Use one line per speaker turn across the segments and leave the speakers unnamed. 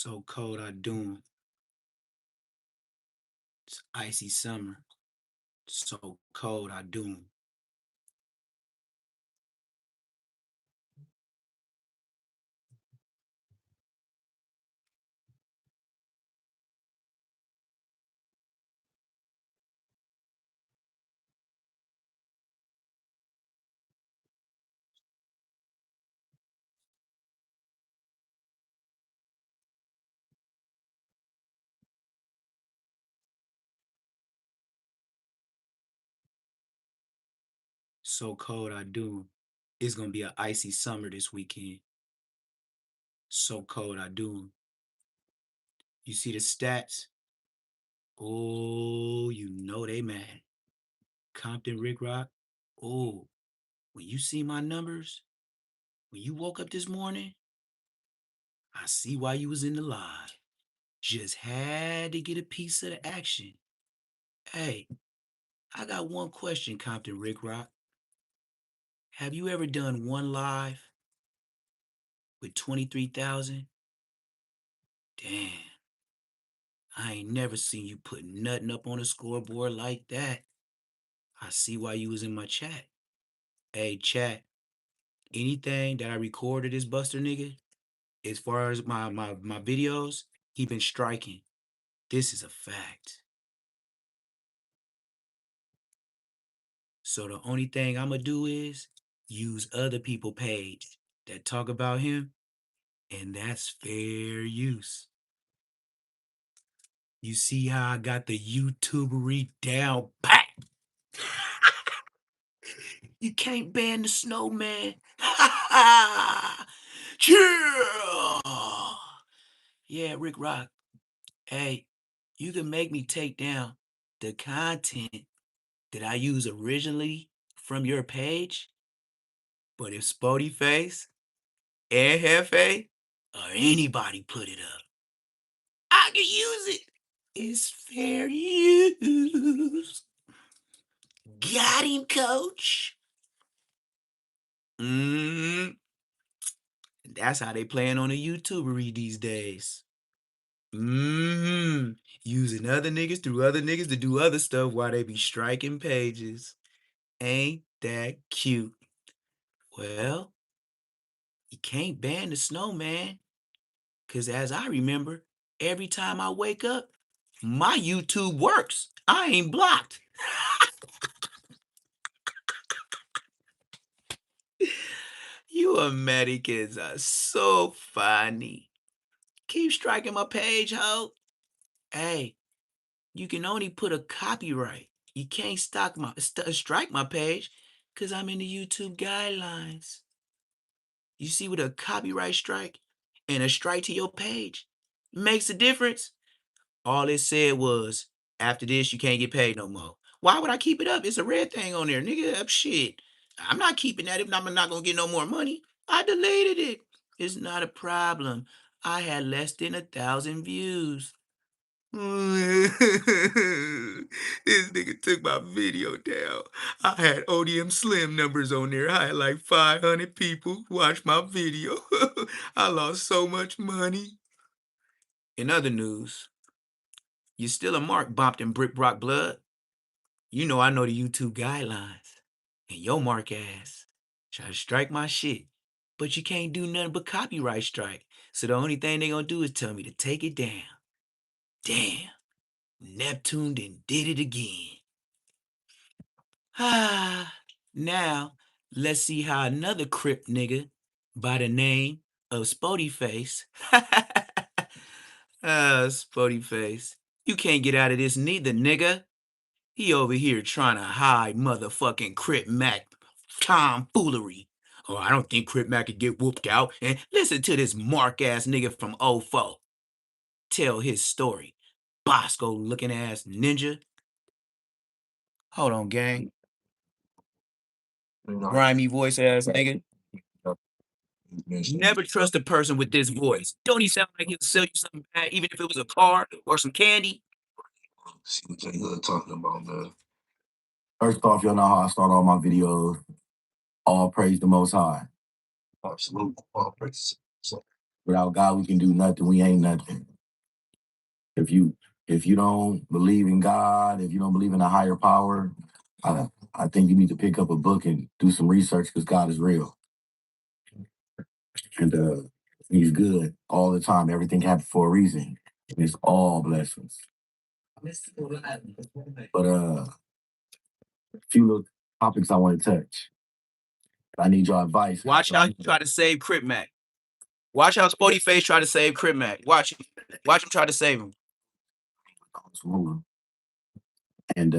So cold I doom. It's icy summer. So cold I doom. So cold I doom. It's gonna be an icy summer this weekend. So cold I doom. You see the stats? Oh, you know they mad. Compton Rick Rock. Oh, when you see my numbers, when you woke up this morning, I see why you was in the live. Just had to get a piece of the action. Hey, I got one question, Compton Rick Rock. Have you ever done one live with 23,000? Damn, I ain't never seen you put nothing up on a scoreboard like that. I see why you was in my chat. Hey, chat, anything that I recorded this Buster nigga, as far as my videos, he been striking. This is a fact. So the only thing I'ma do is use other people page that talk about him, and that's fair use. You see how I got the YouTubery down pat? You can't ban the snowman. Yeah. Yeah, Rick Rock. Hey, you can make me take down the content that I use originally from your page, but if Spody Face and Hefe or anybody put it up, I can use it. It's fair use. Got him, coach. That's how they playing on the YouTubery these days. Using other niggas through other niggas to do other stuff while they be striking pages. Ain't that cute? Well, you can't ban the snowman. Cause as I remember, every time I wake up, my YouTube works. I ain't blocked. You Americans are so funny. Keep striking my page, ho. Hey, you can only put a copyright. You can't strike my page because I'm in the YouTube guidelines. You see what a copyright strike and a strike to your page makes a difference? All it said was, after this, you can't get paid no more. Why would I keep it up? It's a red thing on there, nigga. Up shit. I'm not keeping that if I'm not gonna get no more money. I deleted it. It's not a problem. I had less than 1,000 views. This nigga took my video down. I had ODM Slim numbers on there. I had like 500 people watch my video. I lost so much money. In other news, you still a mark bumped in Brick Brock blood. You know I know the YouTube guidelines. And your mark ass try to strike my shit. But you can't do nothing but copyright strike. So the only thing they gonna do is tell me to take it down. Damn. Neptune done did it again. Now, let's see how another Crip nigga by the name of Spody Face. Spody Face. You can't get out of this neither, nigga. He over here trying to hide motherfucking Crip Mack tomfoolery. Oh, I don't think Crip Mack could get whooped out. And listen to this mark ass nigga from '04 tell his story. Bosco looking ass ninja. Hold on, gang. Grimy voice ass nigga. Never trust a person with this voice. Don't he sound like he'll sell you something bad, even if it was a car or some candy?
See what J Hood talking about, man. First off, y'all know how I start all my videos. All praise the Most High. Absolutely. All praise. So, Without God, we can do nothing. We ain't nothing. If you don't believe in God, if you don't believe in a higher power, I think you need to pick up a book and do some research because God is real. And he's good all the time. Everything happens for a reason. And it's all blessings. But a few little topics I want to touch. I need your advice.
Watch how you try to save Crip Mack. Watch how Spody Face try to save Crip Mack. Watch him. Watch him try to save him.
And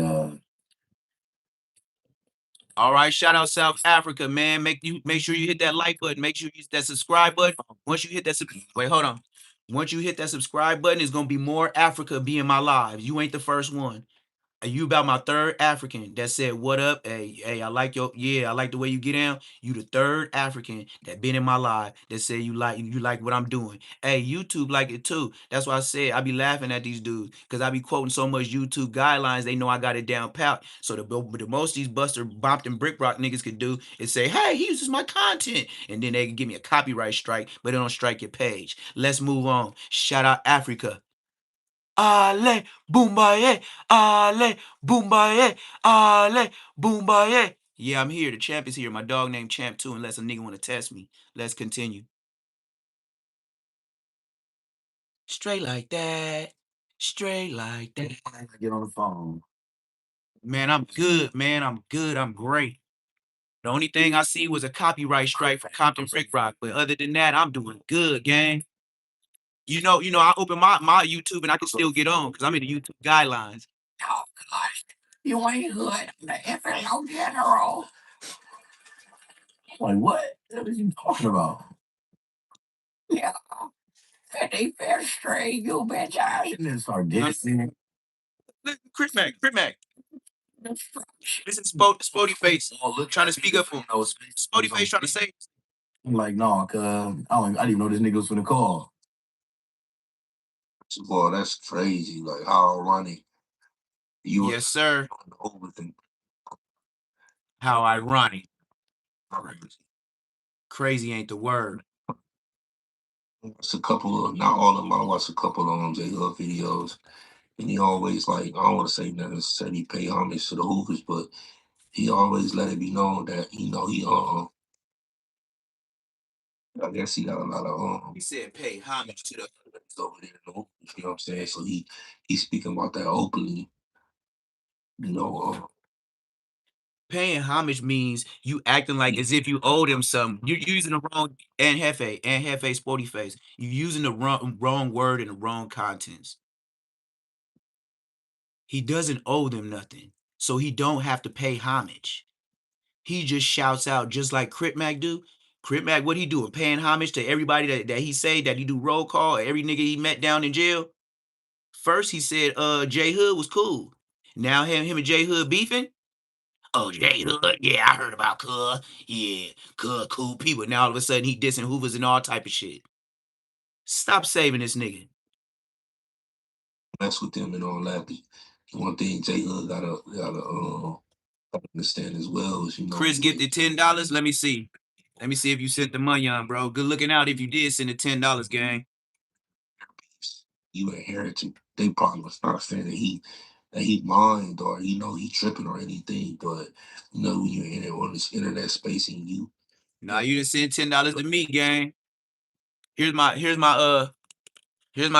all right, shout out South Africa, man. Make sure you hit that like button. Make sure you hit that subscribe button. Once you hit that wait, hold on. Once you hit that subscribe button, it's gonna be more Africa be in my lives. You ain't the first one. You about my third African that said, "What up? Hey, I like I like the way you get down." You the third African that been in my life that said you like what I'm doing. Hey, YouTube like it too. That's why I said I be laughing at these dudes because I be quoting so much YouTube guidelines. They know I got it down pat. So the most these Buster Bompton Brick Rock niggas could do is say, "Hey, he uses my content," and then they can give me a copyright strike, but they don't strike your page. Let's move on. Shout out Africa. Ale, boombaye, ale, boombaye, ale, boombaye. Yeah, I'm here. The champ is here. My dog named Champ too, unless a nigga want to test me. Let's continue. Straight like that. Straight like that.
Get on the phone.
Man, I'm good, man. I'm good. I'm great. The only thing I see was a copyright strike for Compton Brick Rock. But other than that, I'm doing good, gang. I open my YouTube and I can still get on because I'm in the YouTube guidelines.
Oh, gosh. You ain't good. I'm the FLO general. Like, what? What are you talking about? Yeah. 55th Street, you bitch ass. And then start dancing.
Crip Mack. This is Spody Face trying to speak up for him. Spody Face trying to say.
I'm like, no, cuz I didn't even know this nigga was finna call. Boy, that's crazy. Like, how ironic.
Yes, sir.
Overthink.
How ironic. Crazy ain't the word.
Watched a couple of, not all of them, I watched a couple of J Hood videos. And he always, like, I don't want to say nothing, said he pay homage to the Hoovers, but he always let it be known that, he I guess he got a lot of
He said pay homage to the
over there, you know what I'm saying? So he's speaking about that openly, you know.
Paying homage means you acting like as if you owe them something. You're using the wrong and Hefe Spody Face. You're using the wrong word in the wrong contents. He doesn't owe them nothing, so he don't have to pay homage. He just shouts out just like Crip Mack do. Crip Mack, what he doing? Paying homage to everybody that he say that he do roll call, every nigga he met down in jail. First he said J Hood was cool. Now him and J Hood beefing. Oh, J Hood, yeah, I heard about Cuz. Yeah, Cuz cool people. Now all of a sudden he dissing Hoovers and all type of shit. Stop saving this nigga.
Mess with them and all that. One thing J Hood gotta understand as well is,
Chris gifted $10. Let me see. Let me see if you sent the money on, bro. Good looking out if you did send the $10, gang.
You inherited. They probably was not saying that he mind or he tripping or anything, but when you're in it on this internet space and you.
Nah, you didn't send $10 to me, gang. Here's my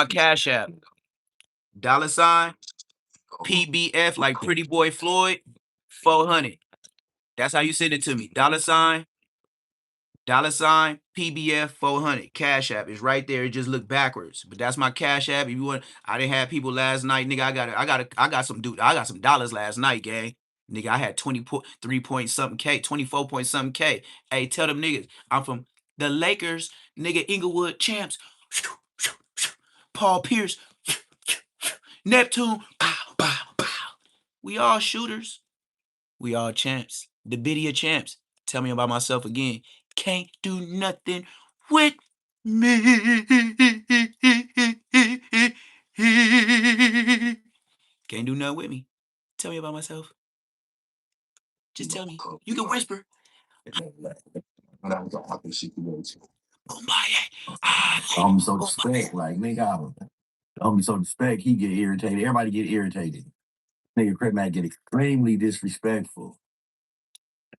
cash app. $ PBF like Pretty Boy Floyd 400. That's how you send it to me. $ PBF 400. Cash app is right there. It just look backwards, but that's my cash app. If you want, I didn't have people last night, nigga. I got some dollars last night, gang. Nigga, I had 23 point something K, 24 point something K. Hey, tell them niggas I'm from the Lakers, nigga. Inglewood champs. Paul Pierce, Neptune. Pow, pow, pow. We all shooters. We all champs. The biddy of champs. Tell me about myself again. Can't do nothing with me. Can't do nothing with me. Tell me about myself. Just tell me. You can whisper.
That was an awkward situation.
I'm so disrespect, like nigga, I'm so disrespect. He get irritated. Everybody get irritated. Nigga, Crip Mack get extremely disrespectful,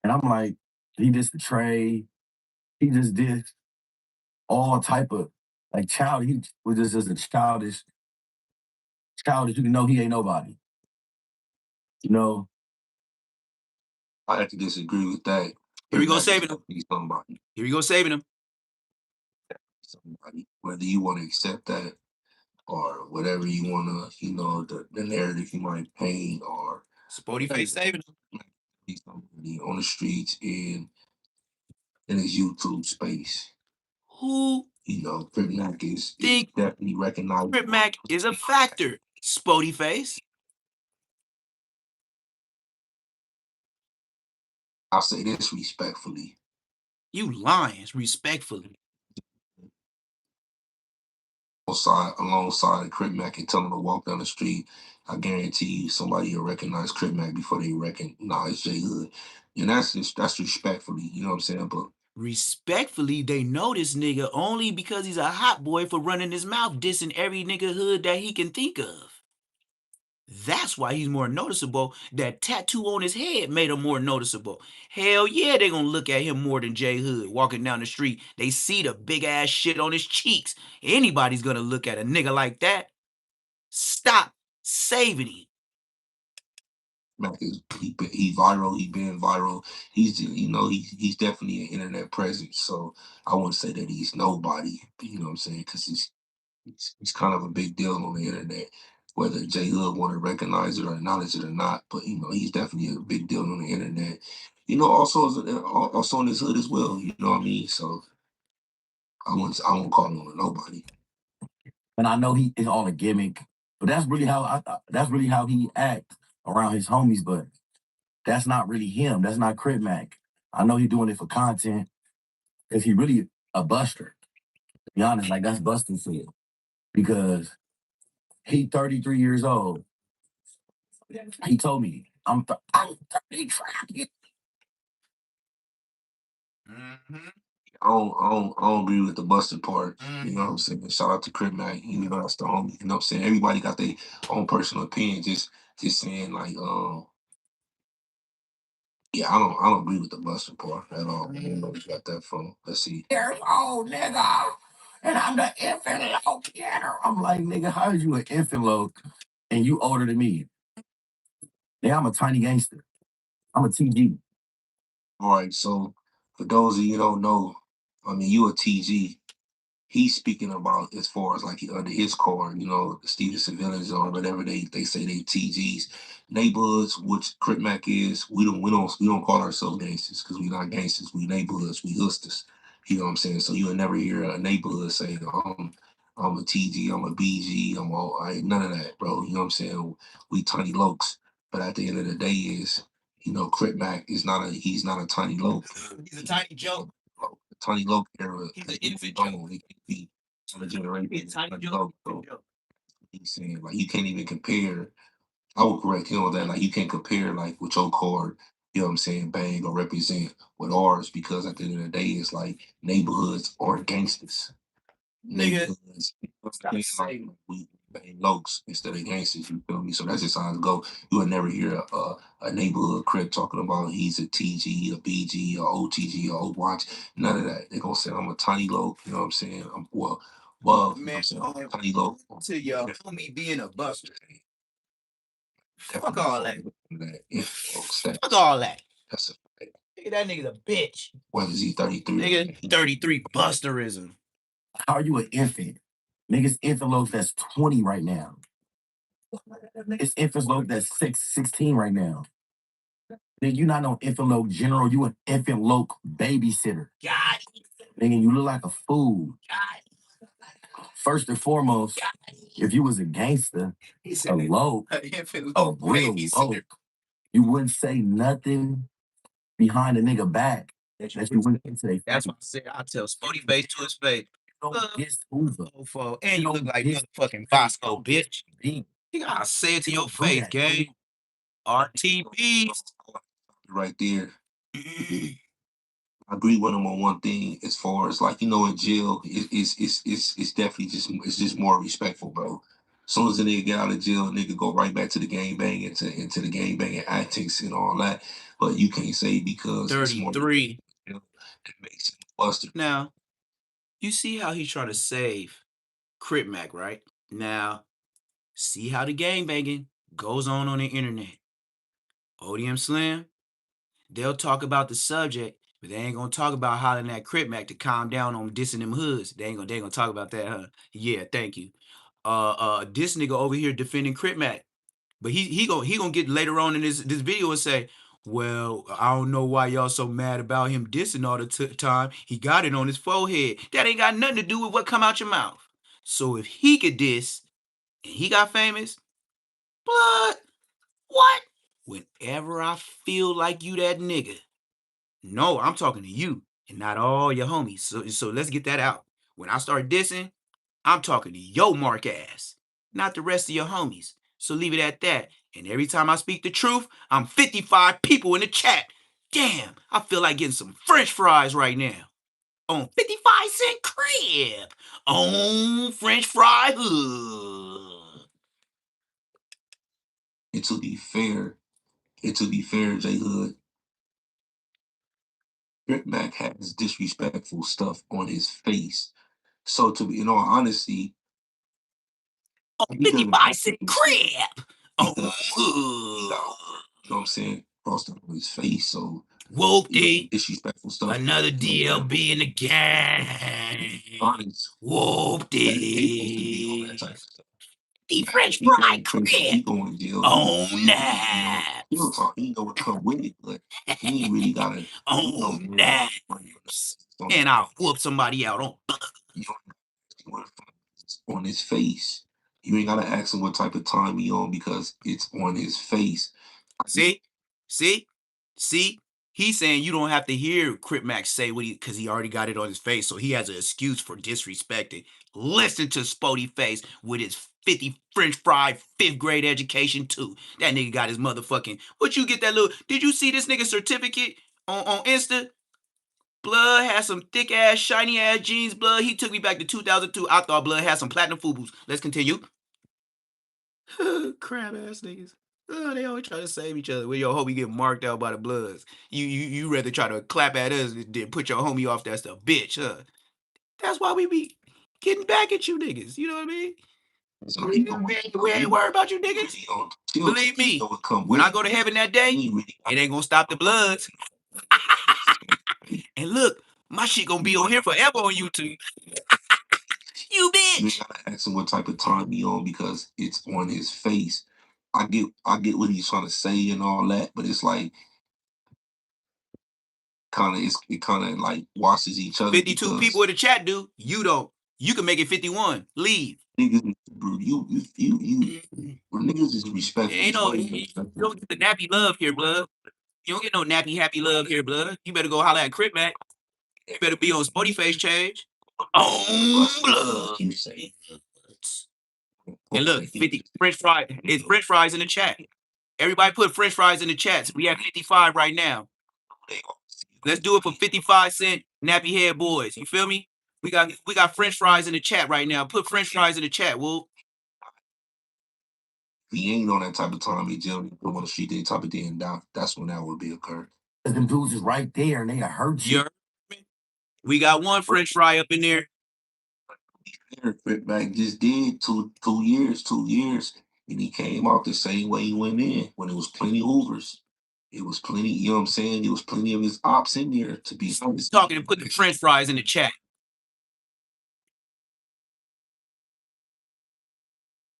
and I'm like, he just the trade. He just did all type of like child. He was just a childish. You can know he ain't nobody. You know,
I have to disagree with that.
Here we go
Mac is
saving him.
definitely somebody,
Here we go saving him.
somebody. Whether you want to accept that or whatever you want to, the narrative you might paint or
Spody face saving him.
he's somebody on the streets in his YouTube space.
Who
Crip Mack is
think
definitely recognized.
Crip Mack is a factor? Spody face.
I'll say this respectfully.
You lying, respectfully.
Alongside Crip Mack and tell him to walk down the street, I guarantee you somebody will recognize Crip Mack before they recognize J Hood. And that's respectfully, you know what I'm saying? But
Respectfully, they know this nigga only because he's a hot boy for running his mouth dissing every nigga hood that he can think of. That's why he's more noticeable. That tattoo on his head made him more noticeable. Hell yeah, they gonna look at him more than J Hood walking down the street. They see the big ass shit on his cheeks. Anybody's gonna look at a nigga like that. Stop saving him.
Mac is he viral, he been viral. He's definitely an internet presence. So I wouldn't say that he's nobody, you know what I'm saying? Because he's kind of a big deal on the internet. Whether J Hood want to recognize it or acknowledge it or not, but he's definitely a big deal on the internet. Also in his hood as well. You know what I mean? So I won't call him a nobody.
And I know he is all a gimmick, but that's really how he acts around his homies. But that's not really him. That's not Crip Mack. I know he's doing it for content because he really a buster. To be honest, like that's busting shit because he 33 years old. He told me I'm 33.
Mm-hmm.
I don't agree with the busted part.
Mm-hmm.
You know what I'm saying? Shout out to Crip Mack. That's the homie. You know what I'm saying? Everybody got their own personal opinion. Just saying like, yeah, I don't agree with the busted part at all. I don't know where you got that from. Let's see.
Years old, nigga. And I'm the infant low getter. I'm like, nigga, how is you an infant low and you older than me? Nigga, I'm a tiny gangster. I'm a TG.
All right, so for those of you who don't know, I mean, you a TG. He's speaking about as far as like under his car, the Stevenson Village or whatever they say they TGs, neighborhoods, which Crip Mack is. We don't call ourselves gangsters because we're not gangsters. We neighborhoods, we hustlers. You know what I'm saying? So you'll never hear a neighborhood say, I'm a TG, I'm a BG, I ain't none of that, bro. You know what I'm saying? We tiny lokes. But at the end of the day is, Crip Mack he's not a tiny loke.
He's a tiny joke.
Tiny Loke era.
He's an
It
infant
can be on a generation.
He's a tiny
Tiny
joke.
Loke. So he's saying like you can't even compare. I would correct him on that. Like you can't compare like with your card, you know what I'm saying, bang or represent with ours because at the end of the day it's like neighborhoods are gangsters.
Nigga,
Neighborhoods, like we bang lokes instead of gangsters, you feel me? So that's just how it go. You would never hear a neighborhood crip talking about he's a TG, a BG, a OTG, a O-Watch. None of that. They're gonna say I'm a tiny loke, you know what I'm saying? I'm above, you know what I'm saying? I'm a tiny loke.
To your homie being a buster. Fuck all that. Fuck all that.
That's a fact.
Nigga, that nigga's a bitch.
Whether he 33.
Nigga, 33 busterism.
How are you an infant? Niggas infant low that's 20 right now. It's infant low that's 16 right now. Nigga, you not no infant low general. You an infant low babysitter.
God.
Nigga, you look like a fool. First and foremost, if you was a gangster, a low, a real low, you wouldn't say nothing behind a nigga back that you went into their face.
That's what I said. I tell Spody face to his face. And you look like motherfucking Bosco, bitch. You gotta say it to your face, gang. RTPs.
Right there. I agree with him on one thing as far as like, in jail, it's definitely just more respectful, bro. As soon as a nigga get out of jail, a nigga go right back to the gang bang into the gang banging antics and all that. But you can't say because it's more
33.
that makes him a buster.
Now, you see how he's trying to save Crip Mack, right? Now, see how the gang banging goes on the internet. ODM Slim, they'll talk about the subject, but they ain't gonna talk about hollering at Crip Mack to calm down on dissing them hoods. They ain't gonna talk about that, huh? Yeah, thank you. This nigga over here defending Crip Mack, but he gonna get later on in this video and say, well, I don't know why y'all so mad about him dissing all the time. He got it on his forehead. That ain't got nothing to do with what come out your mouth. So if he could diss and he got famous, but what? Whenever I feel like you that nigga, no, I'm talking to you and not all your homies. So let's get that out. When I start dissing, I'm talking to your mark ass, not the rest of your homies. So leave it at that. And every time I speak the truth, I'm 55 people in the chat. Damn, I feel like getting some French fries right now. On 55-cent Crib. On French fry hood.
And to be fair, J Hood, Crip Mack has disrespectful stuff on his face. So to be in all honesty,
On 55-cent Crib. On
you know what I'm saying? Crossed up on his face. So
Whoop-dee.
disrespectful stuff.
Another DLB in the gang.
Honest.
Whoop-dee.
That type of stuff.
The French fry Crib.
He going to jail.
On naps.
He'll talk. He know what come with it, but he ain't really got to.
On naps. And I'll whoop somebody out on.
On his face. You ain't gotta ask him what type of time he on because it's on his face.
See? He's saying you don't have to hear Crip Mack say what because he already got it on his face, so he has an excuse for disrespecting. Listen to Spody Face with his 50 French fry 5th grade education too. That nigga got his motherfucking. What you get that little? Did you see this nigga certificate on Insta? Blood had some thick ass, shiny ass jeans. Blood. He took me back to 2002. I thought Blood had some platinum FUBUs. Let's continue. Crab ass niggas. Oh, they always try to save each other. Well, your homie get marked out by the Bloods. You rather try to clap at us than put your homie off. That's the bitch, huh? That's why we be getting back at you niggas. You know what I mean? We ain't worried about you niggas. Believe me, when I go to heaven that day, it ain't gonna stop the Bloods. And look, my shit gonna be on here forever on YouTube. You bitch.
You gotta ask him what type of time he on because it's on his face. I get what he's trying to say and all that, but it's like it kind of like washes each other.
52 people in the chat, dude. You don't. You can make it 51. Leave.
Niggas, niggas is respectful.
Ain't no, you don't get the nappy love here, blood. You don't get no nappy happy love here, blood. You better go holler at Crip Mack. You better be on Spotty Face change. Oh, blood. And look, 50 French fries. It's French fries in the chat. Everybody put French fries in the chat. We have 55 right now. Let's do it for 55-cent nappy head boys. You feel me? We got French fries in the chat right now. Put French fries in the chat, Wolf.
If he ain't on that type of time, he just don't want to shoot that type of thing down. That's when that would be occurred.
Them dudes is right there and they hurt you.
We got one French fry up in there.
Crip Mack just did two years, and he came out the same way he went in when it was plenty Hoovers. It was plenty, you know what I'm saying? There was plenty of his ops in there to be honest.
Talking and put the French fries in the chat.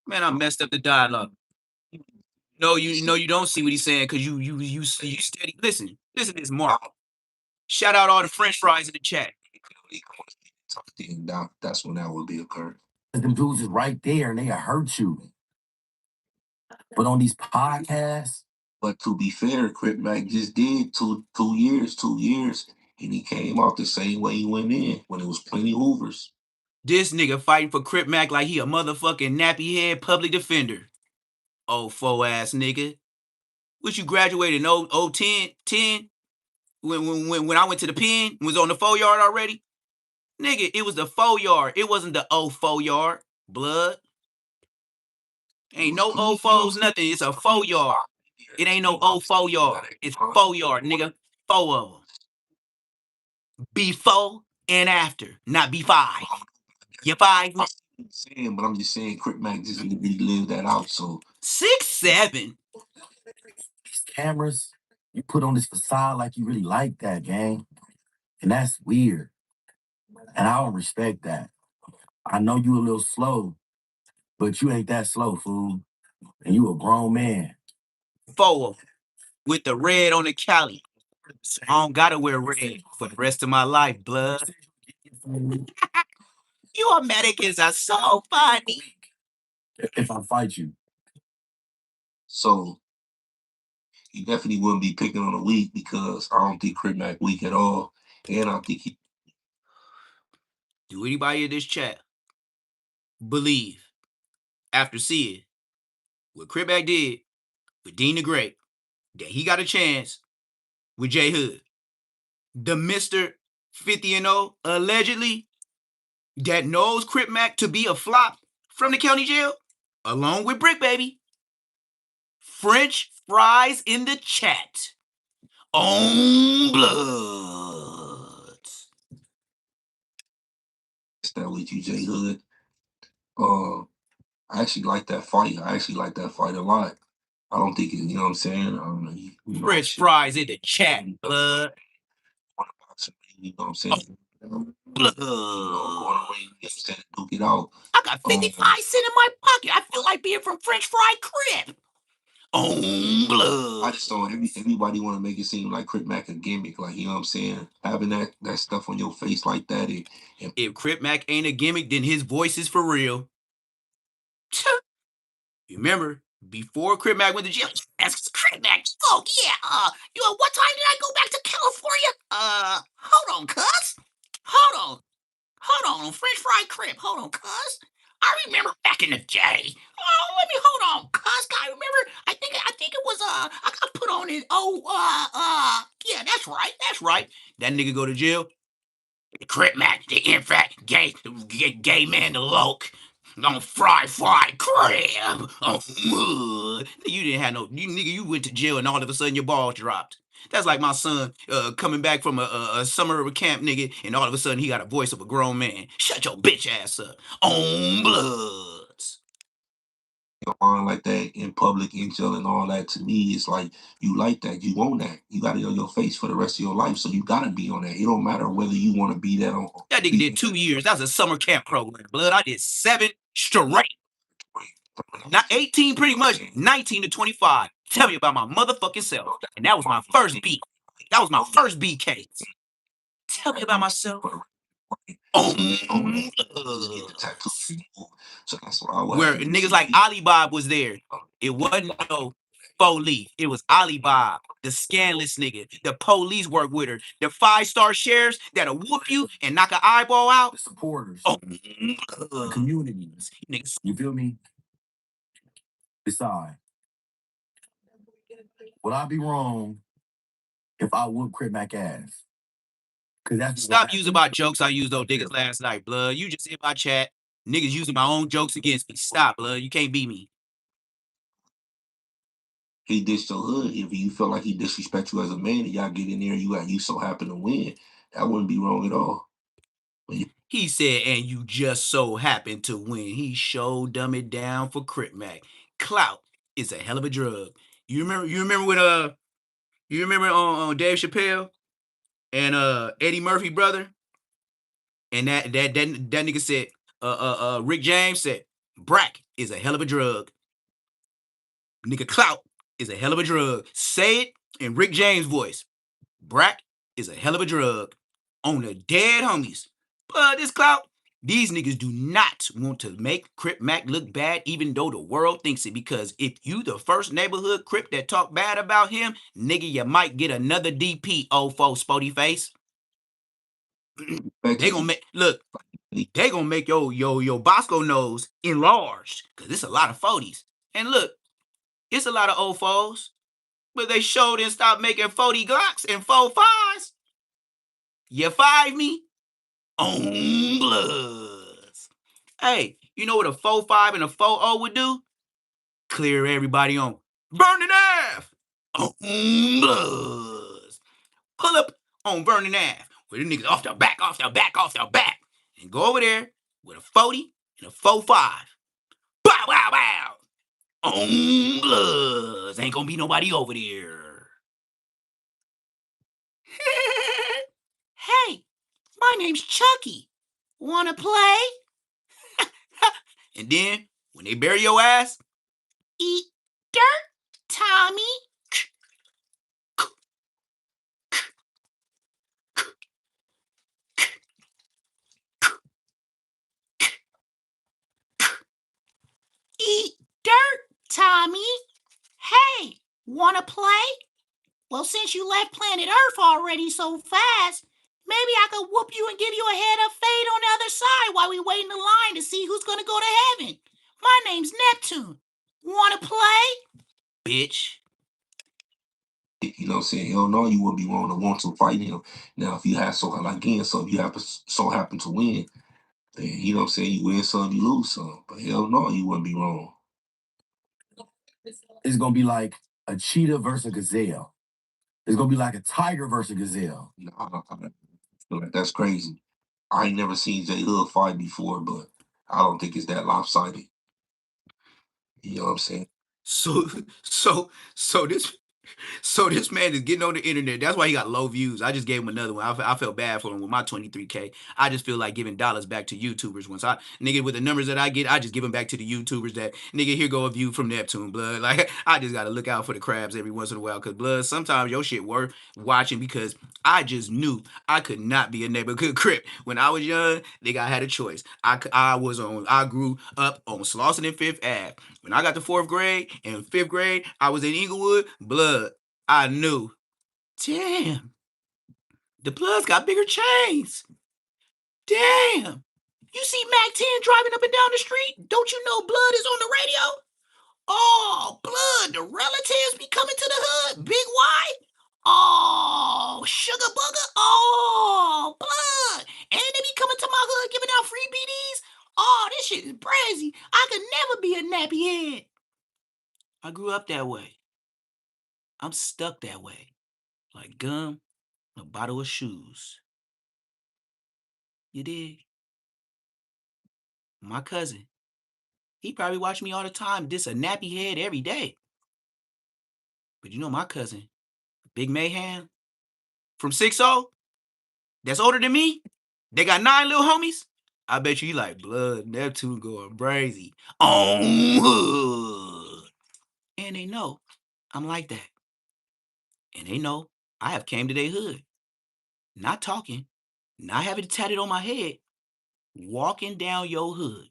Man, I messed up the dialogue. No, you don't see what he's saying because you steady. Listen to this, Mark. Shout out all the French fries in the chat.
That's when that would be occurred.
Them dudes is right there and they hurt you. But on these podcasts.
But to be fair, Crip Mack just did two years, and he came out the same way he went in when it was plenty Hoovers.
This nigga fighting for Crip Mack like he a motherfucking nappy head public defender. Oh, faux ass nigga. What you graduated in 10? when I went to the pen, was on the 4-yard already. Nigga, it was the 4-yard. It wasn't the 4-yard. Blood. Ain't no 4s, nothing. It's a 4-yard. It ain't no 4-yard. It's 4-yard, nigga. 4 of them. Before and after, not B5. You 5?
Saying, but I'm just saying, Crip Mack just really lived that out. So
6'7".
These cameras you put on this facade like you really like that, gang, and that's weird. And I don't respect that. I know you a little slow, but you ain't that slow, fool. And you a grown man.
4 with the red on the Cali. I don't gotta wear red for the rest of my life, blood. You Americans are so funny.
If I fight you.
So he definitely wouldn't be picking on a weak because I don't think Crip Mack weak at all. And I think he
Do anybody in this chat believe after seeing what Crip Mack did with Dean the Great that he got a chance with J Hood, the Mr. 50-0 allegedly that knows Crip Mack to be a flop from the county jail, along with Brick Baby? French fries in the chat. On blood.
that with you, J Hood. I actually like that fight. I actually like that fight a lot. I don't think it, you know what I'm saying?
French fries in the chat, blood.
You know what I'm saying?
Blood.
Going away, you know what I'm saying? Duke it out.
I got 55 cents in my pocket. I feel like being from French Fry Crip. On blood.
I just don't. Everybody want to make it seem like Crip Mack a gimmick, like you know what I'm saying. Having that stuff on your face like that. And
if Crip Mack ain't a gimmick, then his voice is for real. Remember, before Crip Mack went to jail, that's Crip Mack. Oh yeah. What time did I go back to California? Hold on, cuz. Hold on, French Fry Crip. Hold on, cuz. I remember back in the day. Oh, let me hold on, cuz. I remember. I think it was I got put on it. Yeah, that's right. That nigga go to jail. The Crip Mack, the infant gay man, the loke. On fry crab. You didn't have no nigga. You went to jail and all of a sudden your balls dropped. That's like my son coming back from a summer camp, nigga, and all of a sudden he got a voice of a grown man. Shut your bitch ass up. On bloods.
on like that in public, in jail, and all that. To me, it's like you like that. You want that. You got it on your face for the rest of your life. So you gotta be on that. It don't matter whether you want to be that on.
That nigga did 2 years. That was a summer camp program, blood. I did 7 straight. Not 18, pretty much 19 to 25. Tell me about my motherfucking self. And that was my first beat. That was my first beat case. Tell me about myself. Oh,
so that's what I was.
Where niggas like Ali Bob was there. It wasn't no police. It was Ali Bob, the scandalous nigga. The police work with her. The 5-star sheriffs that'll whoop you and knock an eyeball out.
The supporters.
Oh,
the communities.
Niggas.
You feel me? Besides, would I be wrong if I whoop Crip Mack ass? Cause that's
stop using my jokes I used those niggas last night, blood. You just in my chat. Niggas using my own jokes against me. Stop, blood. You can't beat me.
He dissed your hood. If you felt like he disrespect you as a man, and y'all get in there, and you so happen to win, that wouldn't be wrong at all.
He said, and you just so happen to win. He showed dumb it down for Crip Mack. Clout is a hell of a drug. You remember when you remember on Dave Chappelle and Eddie Murphy brother? And that nigga said, Rick James said, Brack is a hell of a drug. Nigga, Clout is a hell of a drug. Say it in Rick James' voice. Brack is a hell of a drug. On the dead homies. But this Clout, these niggas do not want to make Crip Mack look bad, even though the world thinks it. Because if you the first neighborhood Crip that talk bad about him, nigga, you might get another DP, old fo spotty face. They gonna make they gonna make your Bosco nose enlarged. Cause it's a lot of 40s. And look, it's a lot of old foes. but they sure didn't stop making 40 Glocks and 4.5s. You 5 me? On bloods. Hey, you know what a 4.5 and a 4.0 would do? Clear everybody on Vernon Ave. On bloods. Pull up on Vernon Ave with the niggas off the back, and go over there with a 40 and a 4.5. Bow, wow, wow. On bloods. Ain't gonna be nobody over there. Hey, my name's Chucky. Wanna play? And then, when they bury your ass, eat dirt, Tommy. Eat dirt, Tommy. Hey, wanna play? Well, since you left planet Earth already so fast, maybe I could whoop you and give you a head of fade on the other side while we wait in the line to see who's gonna go to heaven. My name's Neptune. Wanna play? Bitch.
You know what I'm saying? Hell no, you wouldn't be wrong to want to fight him. Now, if you have so if you happen to win, then you know what I'm saying, you win some, you lose some. But hell no, you wouldn't be wrong.
It's gonna be like a cheetah versus a gazelle. It's gonna be like a tiger versus a gazelle.
Nah, I feel like that's crazy. I ain't never seen J Hood fight before, but I don't think it's that lopsided. You know what I'm saying?
So, so this So this man is getting on the internet. That's why he got low views. I just gave him another one. I felt bad for him with my 23K. I just feel like giving dollars back to YouTubers. Once I nigga with the numbers that I get, I just give them back to the YouTubers. That nigga, here go a view from Neptune, blood. Like I just gotta look out for the crabs every once in a while, cause blood. Sometimes your shit worth watching because I just knew I could not be a neighborhood Crip when I was young. Nigga, I had a choice. I grew up on Slauson and Fifth Ave. When I got to fourth grade and fifth grade, I was in Inglewood. Blood. I knew. Damn. The Bloods got bigger chains. Damn. You see Mac 10 driving up and down the street? Don't you know Blood is on the radio? Oh, Blood, the relatives be coming to the hood. Big White. Oh, Sugar Bugger. Oh, Blood. And they be coming to my hood giving out free BDs. Oh, this shit is crazy. I could never be a nappy head. I grew up that way. I'm stuck that way. Like gum, a bottle of shoes. You dig? My cousin, he probably watch me all the time, diss a nappy head every day. But you know my cousin, Big Mayhem, from 6-0, that's older than me. They got 9 little homies. I bet you he like Blood, Neptune going crazy. On hood. And they know I'm like that. And they know I have came to their hood. Not talking, not having it tatted on my head, walking down your hood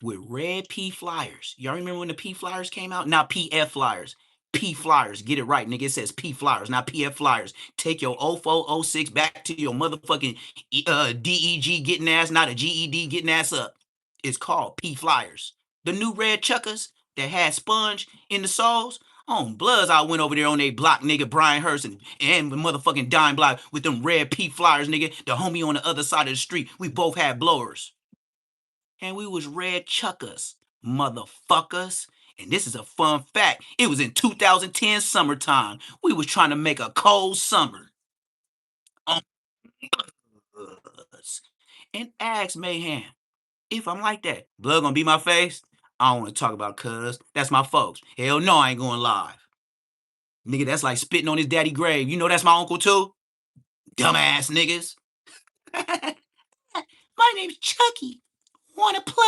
with red P flyers. Y'all remember when the P flyers came out? Not PF flyers. P flyers. Get it right, nigga. It says P flyers, not PF flyers. Take your 0406 back to your motherfucking DEG getting ass, not a GED getting ass up. It's called P flyers. The new red chuckers that had sponge in the soles. On Bloods, I went over there on they block, nigga, Brian Hurst and motherfucking Dime Block with them red P flyers, nigga. The homie on the other side of the street. We both had blowers. And we was red chuckers, motherfuckers. And this is a fun fact. It was in 2010 summertime. We was trying to make a cold summer. And ask Mayhem if I'm like that. Blood gonna be my face? I don't want to talk about cuz. That's my folks. Hell no, I ain't going live. Nigga, that's like spitting on his daddy grave. You know that's my uncle too? Dumbass niggas. My name's Chucky. Wanna play?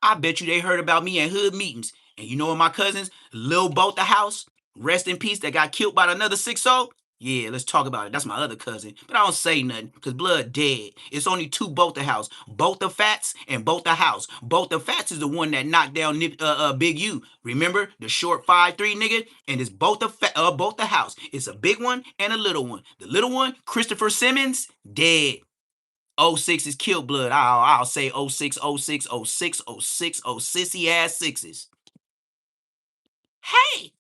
I bet you they heard about me at hood meetings. And you know what my cousins, Lil Boat the House, rest in peace, that got killed by another 6-0? Yeah, let's talk about it. That's my other cousin. But I don't say nothing, because blood dead. It's only two Boat the House. Both the Fats and Both the House. Both the Fats is the one that knocked down Big U. Remember? The short 5'3" nigga? And it's Both the House. It's a big one and a little one. The little one, Christopher Simmons, dead. '06 is kill blood. I'll say '06, '06, '06, '06, oh sissy ass sixes. Hey,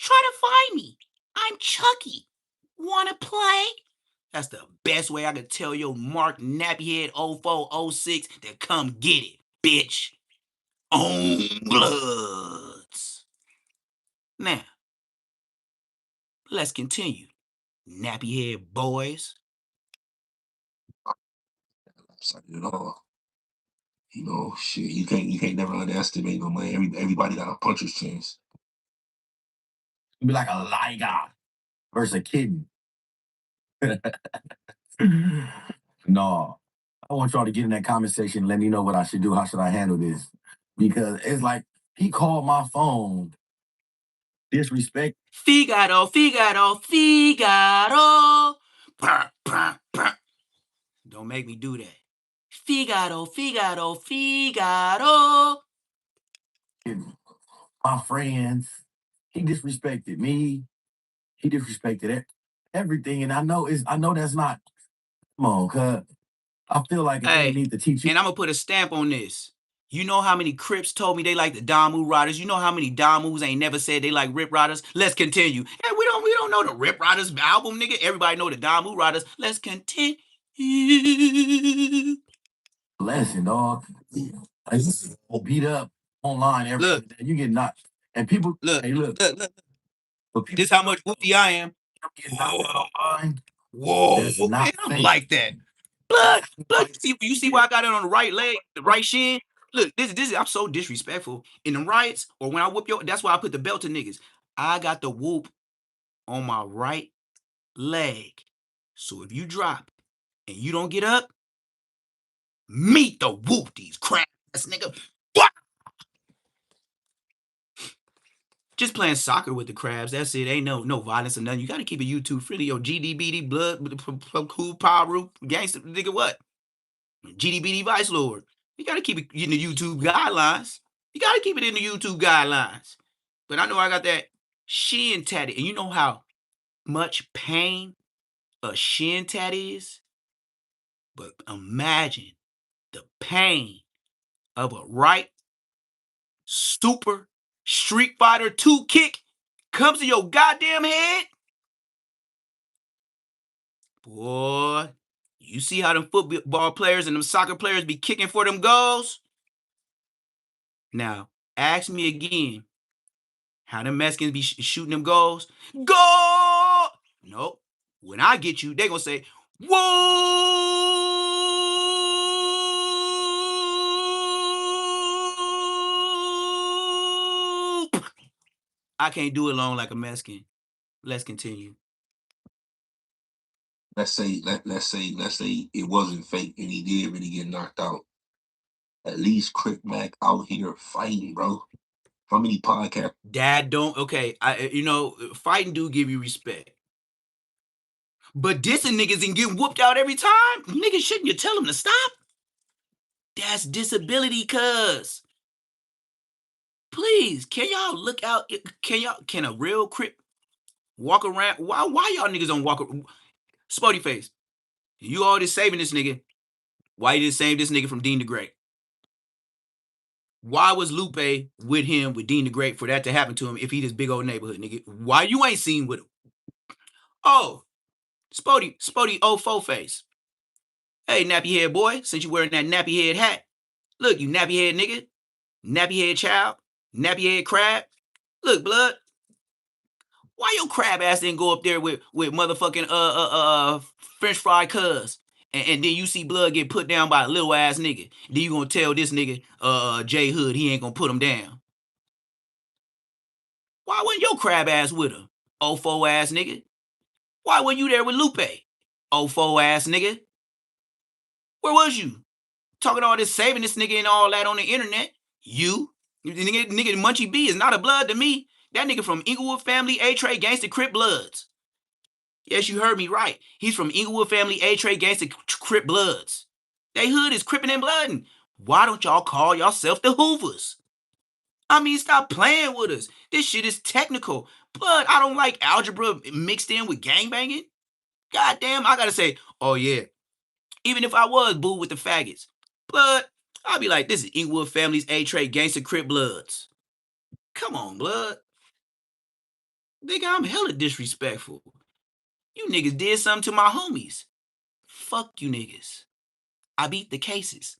Try to find me. I'm Chucky. Wanna play? That's the best way I could tell your Mark Nappyhead 0406 to come get it, bitch. On bloods. Now, let's continue. Nappyhead boys.
Lopsided at all. You know, shit. You can't never underestimate no man. Everybody got a puncher's chance.
It'd be like a liger versus a kitten. No, I want y'all to get in that comment section and let me know what I should do. How should I handle this? Because it's like he called my phone disrespect.
Figaro, Figaro, Figaro. Brr, brr, brr. Don't make me do that. Figaro, Figaro, Figaro.
My friends, he disrespected me. He disrespected everything, and I know that's not. Come on, cuz I feel like a nigga
Hey,
need to teach you.
and I'm gonna put a stamp on this. You know how many Crips told me they like the Damu Riders? You know how many Damus ain't never said they like Rip Riders? Let's continue. And we don't know the Rip Riders album, nigga. Everybody know the Damu Riders. Let's continue.
Lesson, dog. I used to beat up online every
Look,
day. You get knocked, and people.
look,
Hey, look.
look.
But people
This how much whoopty I am.
get knocked out online.
Whoa,
That's not
man, I'm
fake.
like that. Blood. You see why I got it on the right leg, the right shin? Look, this. I'm so disrespectful in the riots or when I whoop your. That's why I put the belt to niggas. I got the whoop on my right leg. So if you drop and you don't get up, meet the whoop these crap ass nigga. What? Just playing soccer with the crabs. That's it. Ain't no violence or nothing. You gotta keep it YouTube friendly. Yo, GDBD blood, cool power root, gangster nigga. What? GDBD Vice Lord. You gotta keep it in the YouTube guidelines. You gotta keep it in the YouTube guidelines. But I know I got that shin tatted, and you know how much pain a shin tat is. But imagine the pain of a right super Street Fighter 2 kick comes to your goddamn head. Boy, you see how them football players and them soccer players be kicking for them goals? Now, ask me again how them Mexicans be shooting them goals. Goal! Nope. When I get you, they gonna say, whoa! I can't do it long like a Mexican. Let's continue.
Let's say it wasn't fake and he did really get knocked out. At least Crip Mack out here fighting, bro. How many podcasts?
Dad don't okay. Fighting do give you respect. But dissing niggas and getting whooped out every time, niggas shouldn't you tell them to stop? That's disability, cuz. Please, can y'all look out? Can a real Crip walk around? Why y'all niggas don't walk? Spotty face. You already saving this nigga. Why you didn't save this nigga from Dean the Great? Why was Lupe with him with Dean the Great for that to happen to him if he this big old neighborhood nigga? Why you ain't seen with him? Oh, Spotty 04 face. Hey, nappy head boy, since you wearing that nappy head hat. Look, you nappy head nigga, nappy head child, nappy head crab. Look, blood. Why your crab ass didn't go up there with motherfucking French fry cuz? And then you see blood get put down by a little ass nigga. Then you gonna tell this nigga, J Hood, he ain't gonna put him down. Why wasn't your crab ass with him? 04 ass nigga. Why weren't you there with Lupe? 04 ass nigga. Where was you? Talking all this saving this nigga and all that on the internet. You? Nigga Munchie B is not a blood to me. That nigga from Inglewood family, A-Tray, gangster, Crip Bloods. Yes, you heard me right. He's from Inglewood family, A-Tray, gangster, Crip Bloods. They hood is crippin' and bloodin'. Why don't y'all call yourself the Hoovers? I mean, stop playing with us. This shit is technical. Blood, I don't like algebra mixed in with gangbanging. Goddamn, I gotta say, oh yeah. Even if I was boo with the faggots. Blood, I'll be like, this is Inglewood family's A-Tray, gangster, Crip Bloods. Come on, blood. Nigga, I'm hella disrespectful. You niggas did something to my homies. Fuck you niggas. I beat the cases.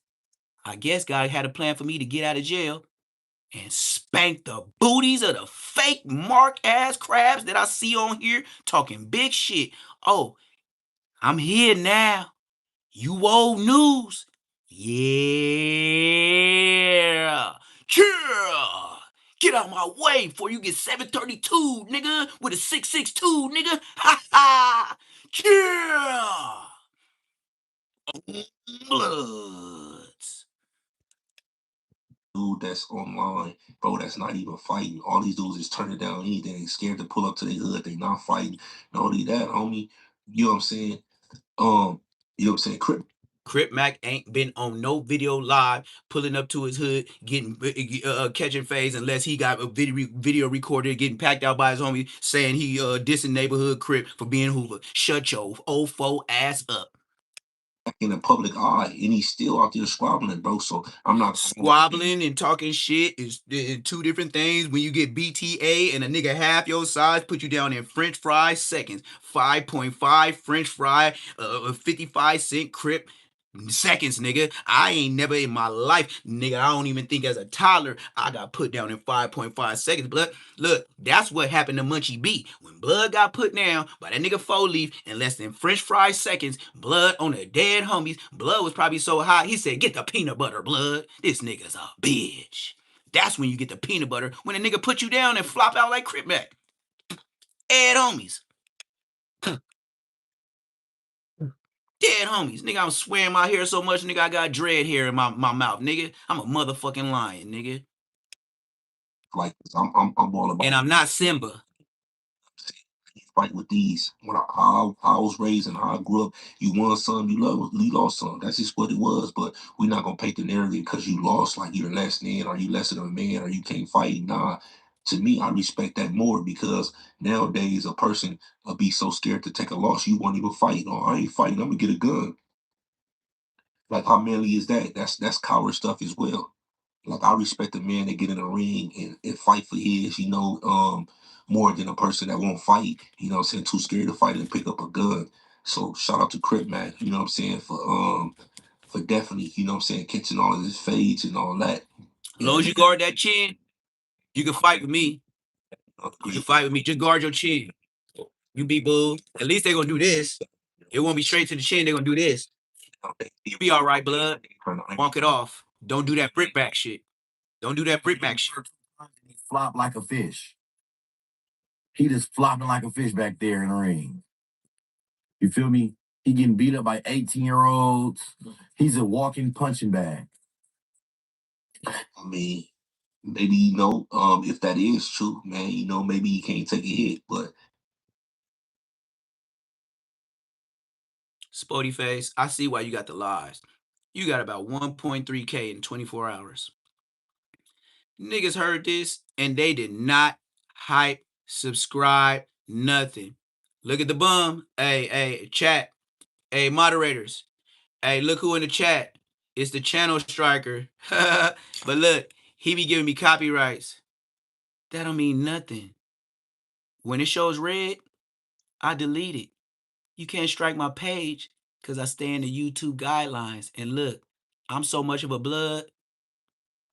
I guess God had a plan for me to get out of jail and spank the booties of the fake mark ass crabs that I see on here talking big shit. Oh, I'm here now. You old news. Yeah. Yeah. Get out of my way before you get 732, nigga, with a 662, nigga. Ha ha. Yeah. Bloods.
Dude that's online, bro, that's not even fighting. All these dudes is turning down anything. They scared to pull up to their hood. They not fighting. Not only that, homie, you know what I'm saying? You know what I'm saying?
Crip Mack ain't been on no video live pulling up to his hood, getting catching phase unless he got a video recorded, getting packed out by his homie saying he dissing neighborhood Crip for being Hoover. Shut your old fo ass up.
in the public eye, and he's still out there squabbling, bro. So I'm not
Squabbling and talking shit is two different things. When you get BTA and a nigga half your size, put you down in French fry seconds. 5.5 French fry, 55-cent Crip seconds, nigga. I ain't never in my life, nigga. I don't even think as a toddler I got put down in 5.5 seconds. But look, that's what happened to Munchie B. When Blood got put down by that nigga 4-leaf in less than French fry seconds, Blood on the dead homies. Blood was probably so hot he said, "Get the peanut butter, Blood. This nigga's a bitch." That's when you get the peanut butter. When a nigga put you down and flop out like Crip Mack. Dead homies. Dead homies. Nigga, I'm swearing my hair so much, nigga, I got dread hair in my mouth, nigga. I'm a motherfucking lion, nigga.
like this. I'm all about
And I'm not Simba.
fight with these. How I was raised and how I grew up, you won some, you lost some. That's just what it was. But we're not gonna paint the narrative because you lost, like you're less than, or you less than a man, or you can't fight. Nah, to me, I respect that more because nowadays a person will be so scared to take a loss, you won't even fight. No, I ain't fighting. I'm gonna get a gun. Like how manly is that? That's coward stuff as well. Like I respect a man that get in a ring and fight for his, more than a person that won't fight, saying, too scared to fight and pick up a gun. So shout out to Crip Mack, you know what I'm saying, for definitely, catching all of his fades and all that.
As long as you guard that chin, you can fight with me. You can fight with me. Just guard your chin. You be bull. At least they gonna do this. It won't be straight to the chin. They gonna do this. You be all right, Blood. Walk it off. Don't do that brickback shit. Don't do that brickback shit.
He flopped like a fish. He just flopping like a fish back there in the ring. You feel me? He getting beat up by 18-year-olds. He's a walking punching bag.
I mean, maybe if that is true, man, maybe he can't take a hit, but
Sporty face, I see why you got the lies. You got about 1.3K in 24 hours. Niggas heard this and they did not hype, subscribe, nothing. Look at the bum. Hey, chat. Hey, moderators. Hey, look who in the chat. It's the channel striker. But look, he be giving me copyrights. That don't mean nothing. When it shows red, I delete it. You can't strike my page because I stay in the YouTube guidelines. And look, I'm so much of a blood.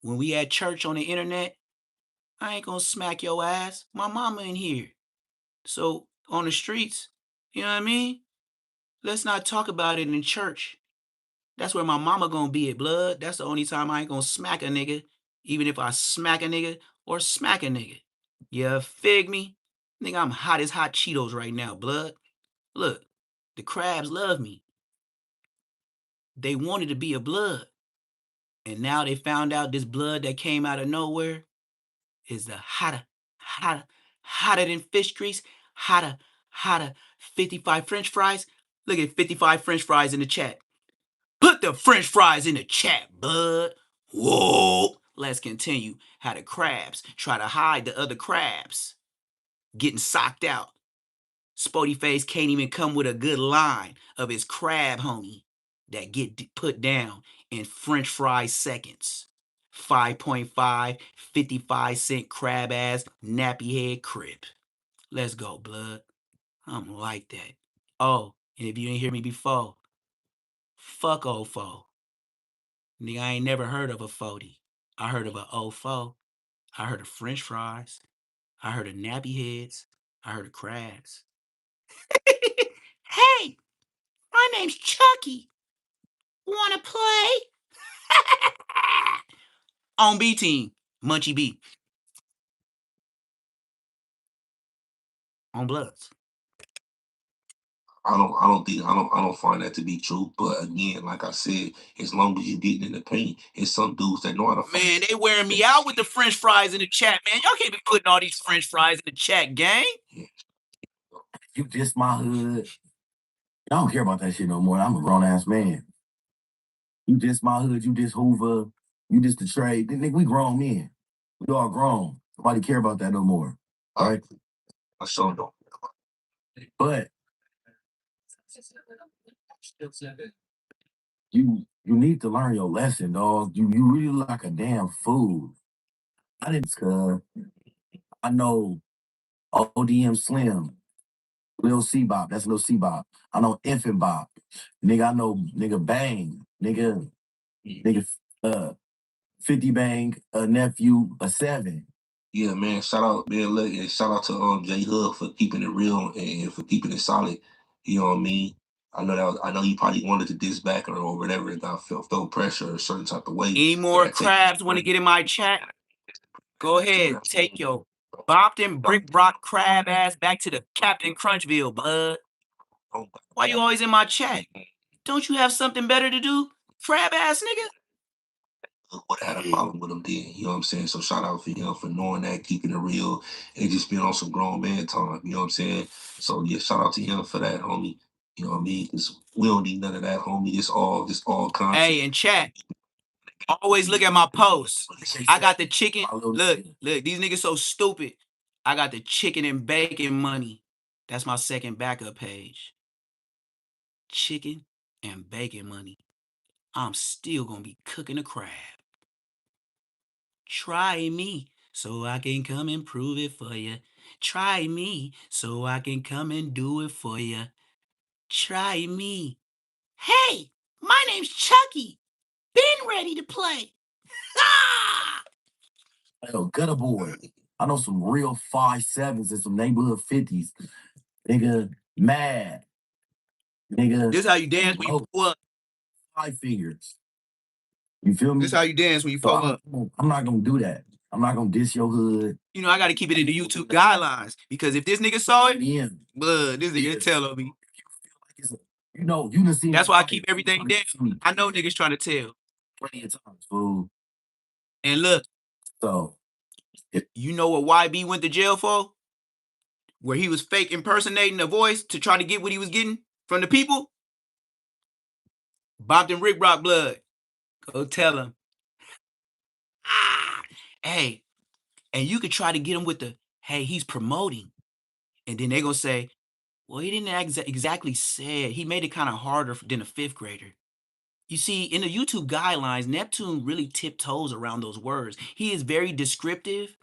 When we at church on the internet, I ain't gonna smack your ass. My mama in here. So on the streets, you know what I mean? Let's not talk about it in church. That's where my mama gonna be at, blood. That's the only time I ain't gonna smack a nigga, even if I smack a nigga or smack a nigga. You fig me? Nigga, I'm hot as hot Cheetos right now, blood. Look, the crabs love me. They wanted to be a blood. And now they found out this blood that came out of nowhere is the hotter than fish grease, hotter 55 French fries. Look at 55 French fries in the chat. Put the French fries in the chat, bud. Whoa. Let's continue. How the crabs try to hide the other crabs. Getting socked out. Spody Face can't even come with a good line of his crab homie that get put down in French fry seconds. 5.5, 55-cent crab ass nappy head Crip. Let's go, blood. I'm like that. Oh, and if you didn't hear me before, fuck old foe. Nigga, I ain't never heard of a 40. I heard of a old foe. I heard of French fries. I heard of nappy heads. I heard of crabs. Hey, my name's Chucky. Wanna play? On B team, Munchie B. On Bloods.
I don't find that to be true. But again, like I said, as long as you getting in the paint, it's some dudes that know how to fight.
Man, they wearing me out with the French fries in the chat, man. Y'all can't be putting all these French fries in the chat, gang.
You just my hood. I don't care about that shit no more. I'm a grown ass man. You just my hood. You just Hoover. You just the trade. Nigga, we grown men. We all grown. Nobody care about that no more. Right?
I sure don't.
But you need to learn your lesson, dog. You really look like a damn fool. I didn't I know ODM Slim, Lil C Bop, that's Lil C Bop. I know Infant Bop. Nigga, I know nigga Bang. Nigga 50 Bang, a nephew, a 7.
Yeah, man. Shout out, man. Look, and shout out to J Hub for keeping it real and for keeping it solid. You know what I mean? I know you probably wanted to diss back or whatever and got felt pressure a certain type of way.
Any more crabs want to get in my chat? Go ahead, take your Bompton Brick Rock crab ass back to the Captain Crunchville, bud. Why you always in my chat? Don't you have something better to do, crab ass nigga?
Would have had a problem with him then. You know what I'm saying? So shout out for him for knowing that, keeping it real, and just being on some grown man time. You know what I'm saying? So yeah, shout out to him for that, homie. You know what I mean? Because we don't need none of that, homie. It's all content.
Hey, in chat, always look at my posts. I got the chicken. Look, these niggas so stupid. I got the chicken and bacon money. That's my second backup page. Chicken and bacon money. I'm still gonna be cooking a crab. Try me so I can come and prove it for you. Try me so I can come and do it for you. Try me. Hey, my name's Chucky. Been ready to play.
Yo, gutter boy. I know some real 5'7s and some neighborhood 50s. Nigga, mad. Nigga.
This how you dance when you pull up.
5 figures. You feel me?
This how you dance when you pull up.
I'm not gonna do that. I'm not gonna diss your hood.
You know, I gotta keep it in the YouTube guidelines because if this nigga saw it, this nigga tell on me.
You know, you done seen.
That's why I keep everything down. I know niggas trying to tell.
Plenty of times, fool.
And look,
so
you know what YB went to jail for? Where he was fake impersonating a voice to try to get what he was getting from the people? Bompton Rick Rock blood. Go tell him. Hey, and you could try to get him with the, hey, he's promoting. And then they gonna say, well, he didn't exactly say it. He made it kind of harder than a 5th grader. You see, in the YouTube guidelines, Neptune really tiptoes around those words. He is very descriptive,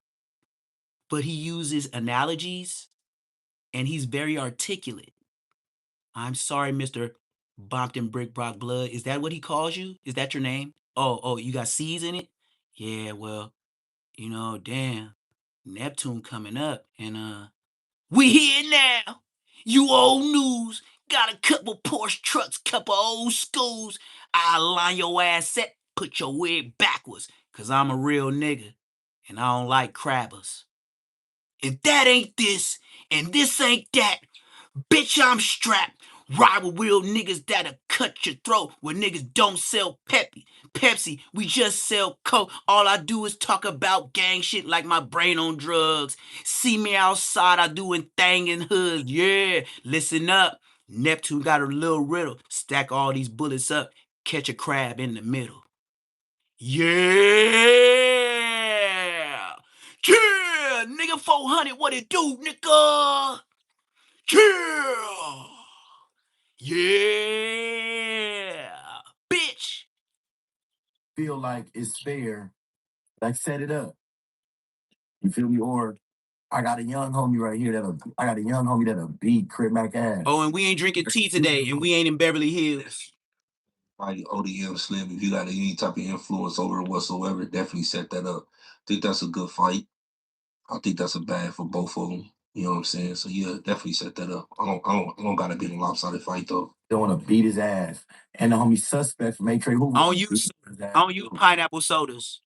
but he uses analogies, and he's very articulate. I'm sorry, Mr. Bompton Brick Brock Blood. Is that what he calls you? Is that your name? Oh, you got C's in it? Yeah, well, you know, damn. Neptune coming up, and we here now. You old news. Got a couple Porsche trucks, couple old schools. I'll line your ass up, put your wig backwards, cause I'm a real nigga, and I don't like crabbers. If that ain't this, and this ain't that, bitch, I'm strapped. Rival real niggas that'll cut your throat where niggas don't sell Pepsi, we just sell Coke. All I do is talk about gang shit like my brain on drugs. See me outside, I doing thang in hoods. Yeah, listen up. Neptune got a little riddle. Stack all these bullets up, catch a crab in the middle. Yeah! Yeah! Nigga 400, what it do, nigga? Yeah! Yeah! Bitch!
Feel like it's fair. Like set it up. You feel me? Or I got a young homie right here that'll beat Crip Mack ass.
Oh, and we ain't drinking tea today, and we ain't in Beverly Hills.
Like ODM Slim, if you got any type of influence over it whatsoever, definitely set that up. I think that's a good fight. I think that's a bad for both of them. You know what I'm saying? So yeah, definitely set that up. I don't gotta be in a lopsided fight though.
They want to beat his ass. And the homie suspect from A-Trey Hoover.
I don't use pineapple sodas.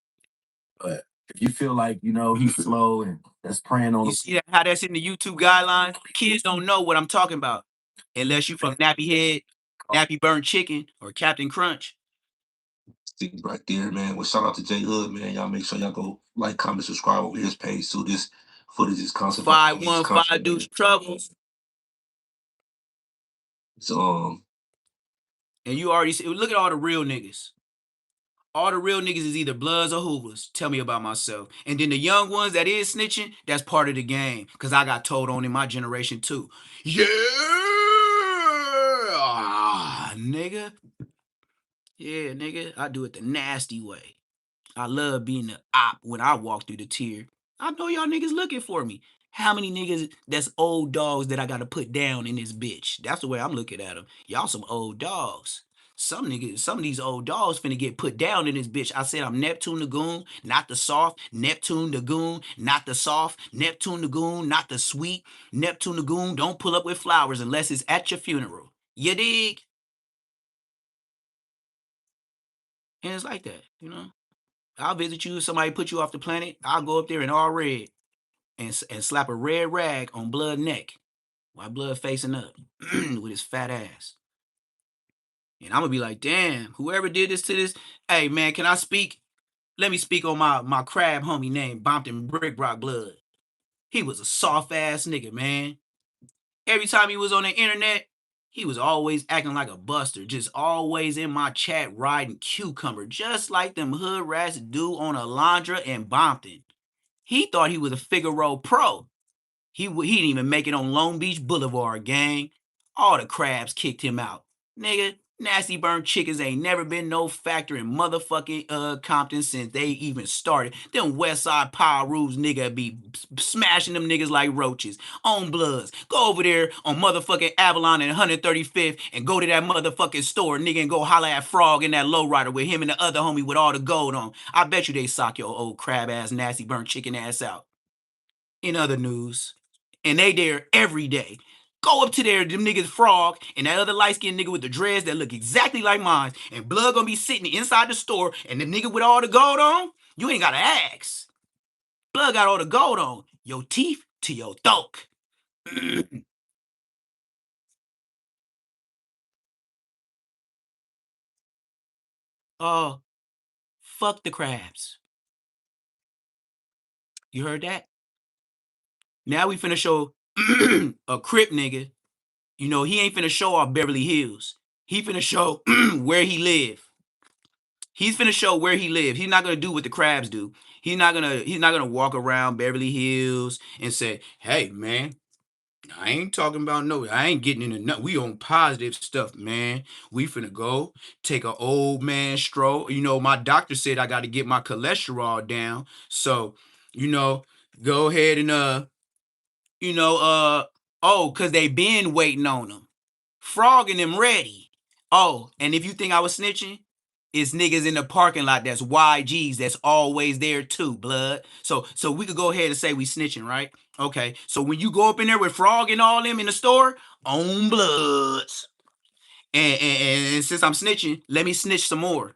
But if you feel like, he's slow and that's preying on
You see how that's in the YouTube guidelines? Kids don't know what I'm talking about unless you from Nappy Head, Nappy Burnt Chicken, or Captain Crunch.
See right there, man. Well, shout out to J Hood, man. Y'all make sure y'all go like, comment, subscribe over his page. So this footage is constant.
515 Deuce Troubles.
So
and you already see, look at all the real niggas. All the real niggas is either Bloods or Hoovers. Tell me about myself. And then the young ones that is snitching, that's part of the game. Because I got told on in my generation too. Yeah, nigga. Yeah, nigga. I do it the nasty way. I love being the op when I walk through the tier. I know y'all niggas looking for me. How many niggas that's old dogs that I gotta put down in this bitch? That's the way I'm looking at them. Y'all some old dogs. Some niggas, some of these old dogs finna get put down in this bitch. I said I'm Neptune the Goone, not the soft. Neptune the Goone, not the soft. Neptune the Goone, not the sweet. Neptune the Goone, don't pull up with flowers unless it's at your funeral. You dig? And it's like that, you know? I'll visit you. If somebody put you off the planet, I'll go up there in all red and slap a red rag on Blood neck while Blood facing up with his fat ass. And I'm gonna be like, damn, whoever did this to this, hey man, can I speak? Let me speak on my crab homie named Bompton Brick Rock Blood. He was a soft ass nigga, man. Every time he was on the internet, he was always acting like a buster, just always in my chat riding cucumber, just like them hood rats do on Alondra and Bompton. He thought he was a Figaro pro. He didn't even make it on Long Beach Boulevard, gang. All the crabs kicked him out. Nigga, nasty burnt chickens ain't never been no factor in motherfucking Compton since they even started. Them West Side Power Rules nigga be smashing them niggas like roaches. On Bloods. Go over there on motherfucking Avalon and 135th and go to that motherfucking store, nigga, and go holler at Frog in that lowrider with him and the other homie with all the gold on. I bet you they sock your old crab ass, nasty burnt chicken ass out. In other news, and they there every day. Go up to there, them niggas Frog, and that other light-skinned nigga with the dreads that look exactly like mine, and Blood gonna be sitting inside the store, and the nigga with all the gold on, you ain't gotta ask. Blood got all the gold on. Your teeth to your throat. Oh, fuck the crabs. You heard that? Now we finna show a Crip nigga. You know, he ain't finna show off Beverly Hills. He finna show where he live. He's finna show where he live. He's not gonna do what the crabs do. He's not gonna walk around Beverly Hills and say, "Hey man, I ain't talking about no. I ain't getting into nothing. We on positive stuff, man. We finna go take an old man stroll. You know, my doctor said I got to get my cholesterol down. So, you know, go ahead and cause they been waiting on him. Frog and them ready. Oh, and if you think I was snitching, it's niggas in the parking lot that's YGs that's always there too, blood. So we could go ahead and say we snitching, right? Okay. So when you go up in there with Frog and all them in the store, on bloods. And since I'm snitching, let me snitch some more.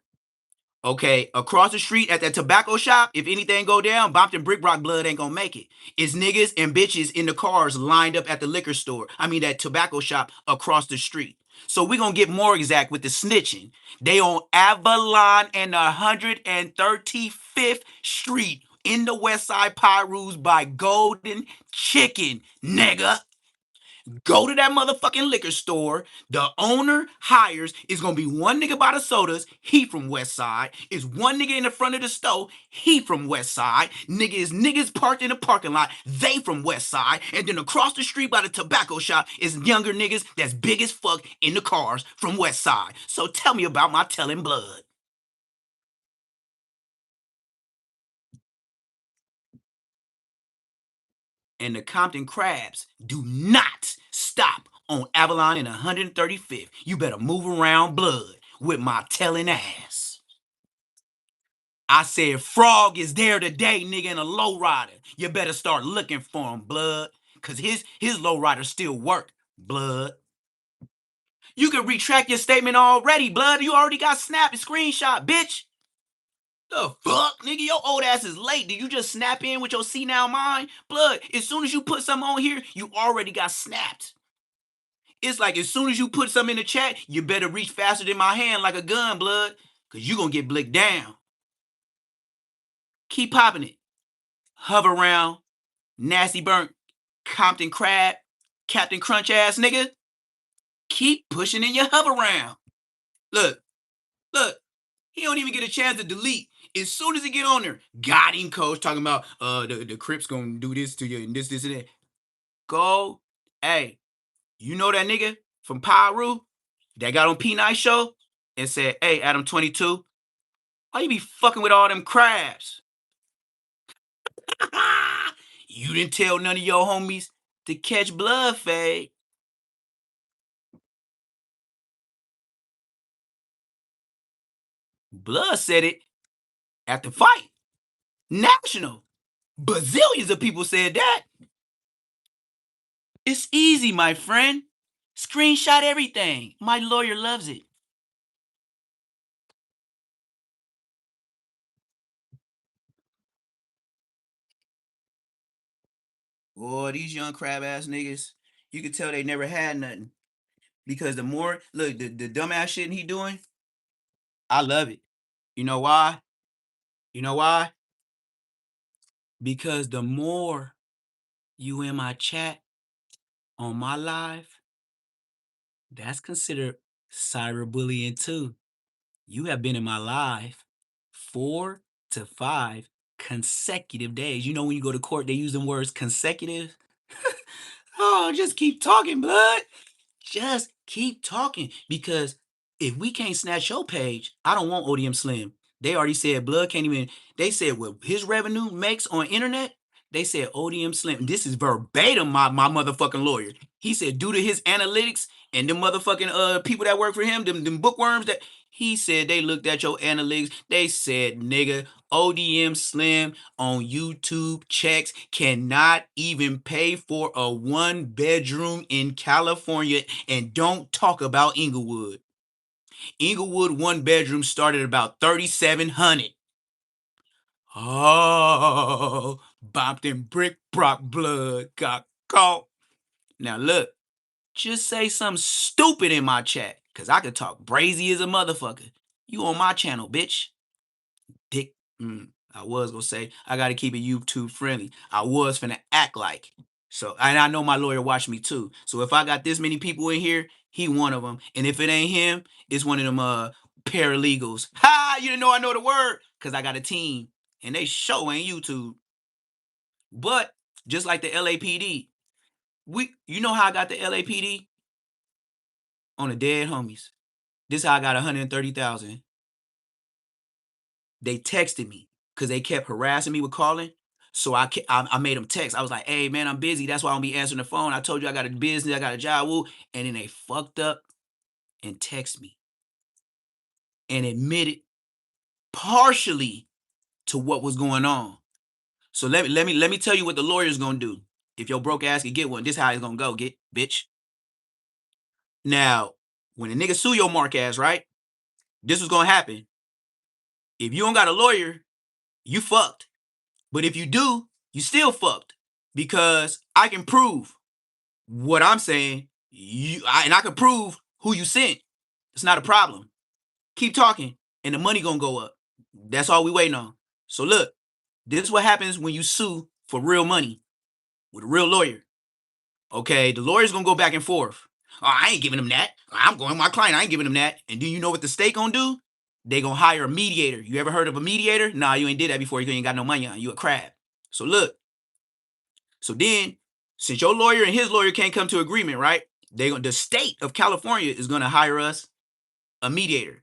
Okay, across the street at that tobacco shop, if anything go down, Bompton Brick Rock Blood ain't gonna make it. It's niggas and bitches in the cars lined up at the liquor store. I mean that tobacco shop across the street. So we gonna get more exact with the snitching. They on Avalon and 135th Street in the West Side Pyrus by Golden Chicken, nigga. Go to that motherfucking liquor store. The owner hires is gonna be one nigga by the sodas. He from West Side. Is one nigga in the front of the store. He from West Side. Niggas parked in the parking lot. They from West Side. And then across the street by the tobacco shop is younger niggas that's big as fuck in the cars from West Side. So tell me about my telling blood. And the Compton crabs do not stop on Avalon and 135th. You better move around blood with my telling ass. I said Frog is there today, nigga, in a lowrider. You better start looking for him, blood. Cause his lowrider still work, blood. You can retract your statement already, blood. You already got snapped and screenshot, bitch. The fuck, nigga? Your old ass is late. Did you just snap in with your see now mind? Blood, as soon as you put something on here, you already got snapped. It's like as soon as you put something in the chat, you better reach faster than my hand like a gun, blood. Cause you gonna get blicked down. Keep popping it. Hover around. Nasty burnt. Compton crab. Captain Crunch ass nigga. Keep pushing in your hover round. Look. He don't even get a chance to delete. As soon as he get on there, got him, coach, talking about the Crips gonna do this to you and this, and that. Go, hey, you know that nigga from Pyru that got on P9 show and said, hey, Adam 22, why you be fucking with all them crabs? You didn't tell none of your homies to catch blood fade. Blood said it at the fight. National. Bazillions of people said that. It's easy, my friend. Screenshot everything. My lawyer loves it. Boy, these young crab ass niggas, you can tell they never had nothing. Because the more, look, the dumbass shit he doing, I love it. You know why? You know why? Because the more you in my chat on my live, that's considered cyberbullying too. You have been in my live 4 to 5 consecutive days. You know when you go to court, they use them words consecutive. Oh, just keep talking, blood. Just keep talking. Because if we can't snatch your page, I don't want ODM Slim. They already said blood can't even. They said what his revenue makes on internet. They said ODM Slim. This is verbatim my motherfucking lawyer. He said due to his analytics and the motherfucking people that work for him, them bookworms that he said they looked at your analytics. They said, nigga, ODM Slim on YouTube checks cannot even pay for a 1-bedroom in California, and don't talk about Inglewood. Inglewood 1-bedroom started at about $3,700. Oh, bopped in brick brock blood got caught. Now look, just say something stupid in my chat, cause I could talk brazy as a motherfucker. You on my channel, bitch. Dick. I was gonna say I gotta keep it YouTube friendly. I was finna act like. So, and I know my lawyer watched me too. So if I got this many people in here, he one of them. And if it ain't him, it's one of them paralegals. Ha! You didn't know I know the word? Cause I got a team. And they show ain't YouTube. But just like the LAPD, you know how I got the LAPD? On the dead homies. This how I got 130,000. They texted me because they kept harassing me with calling. So I made them text. I was like, hey, man, I'm busy. That's why I don't be answering the phone. I told you I got a business. I got a job. Woo. And then they fucked up and text me and admitted partially to what was going on. So let me tell you what the lawyer's going to do. If your broke ass can get one, this how it's going to go, get bitch. Now, when a nigga sue your mark ass, right? This was going to happen. If you don't got a lawyer, you fucked. But if you do, you still fucked. Because I can prove what I'm saying, and I can prove who you sent. It's not a problem. Keep talking, and the money gonna go up. That's all we waiting on. So look, this is what happens when you sue for real money with a real lawyer. Okay, the lawyer's gonna go back and forth. Oh, I ain't giving him that. I'm going with my client. I ain't giving him that. And do you know what the state gonna do? They gonna hire a mediator. You ever heard of a mediator? Nah, you ain't did that before. You ain't got no money on you. A crab. So look. So then, since your lawyer and his lawyer can't come to agreement, right? The state of California is gonna hire us a mediator,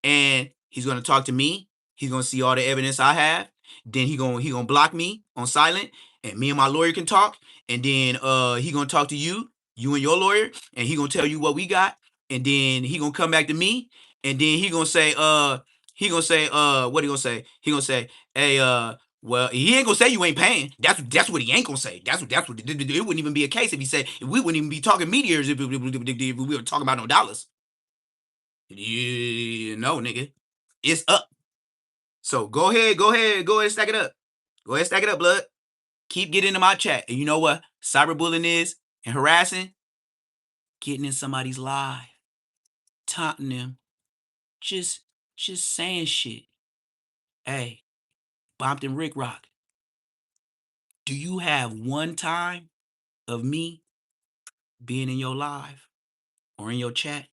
and he's gonna talk to me. He's gonna see all the evidence I have. Then he gonna block me on silent, and me and my lawyer can talk, and then he gonna talk to you and your lawyer, and he gonna tell you what we got, and then he gonna come back to me, and then he gonna say what he gonna say? He gonna say, hey, well, he ain't gonna say you ain't paying. That's what he ain't gonna say. That's what it wouldn't even be a case if he said, if we wouldn't even be talking meteors if we were talking about no dollars. Yeah, no, nigga. It's up. So go ahead, stack it up. Go ahead, stack it up, blood. Keep getting into my chat. And you know what cyberbullying is and harassing? Getting in somebody's live, taunting them, just saying shit. Hey, Bompton Rick Rock, do you have one time of me being in your live or in your chat?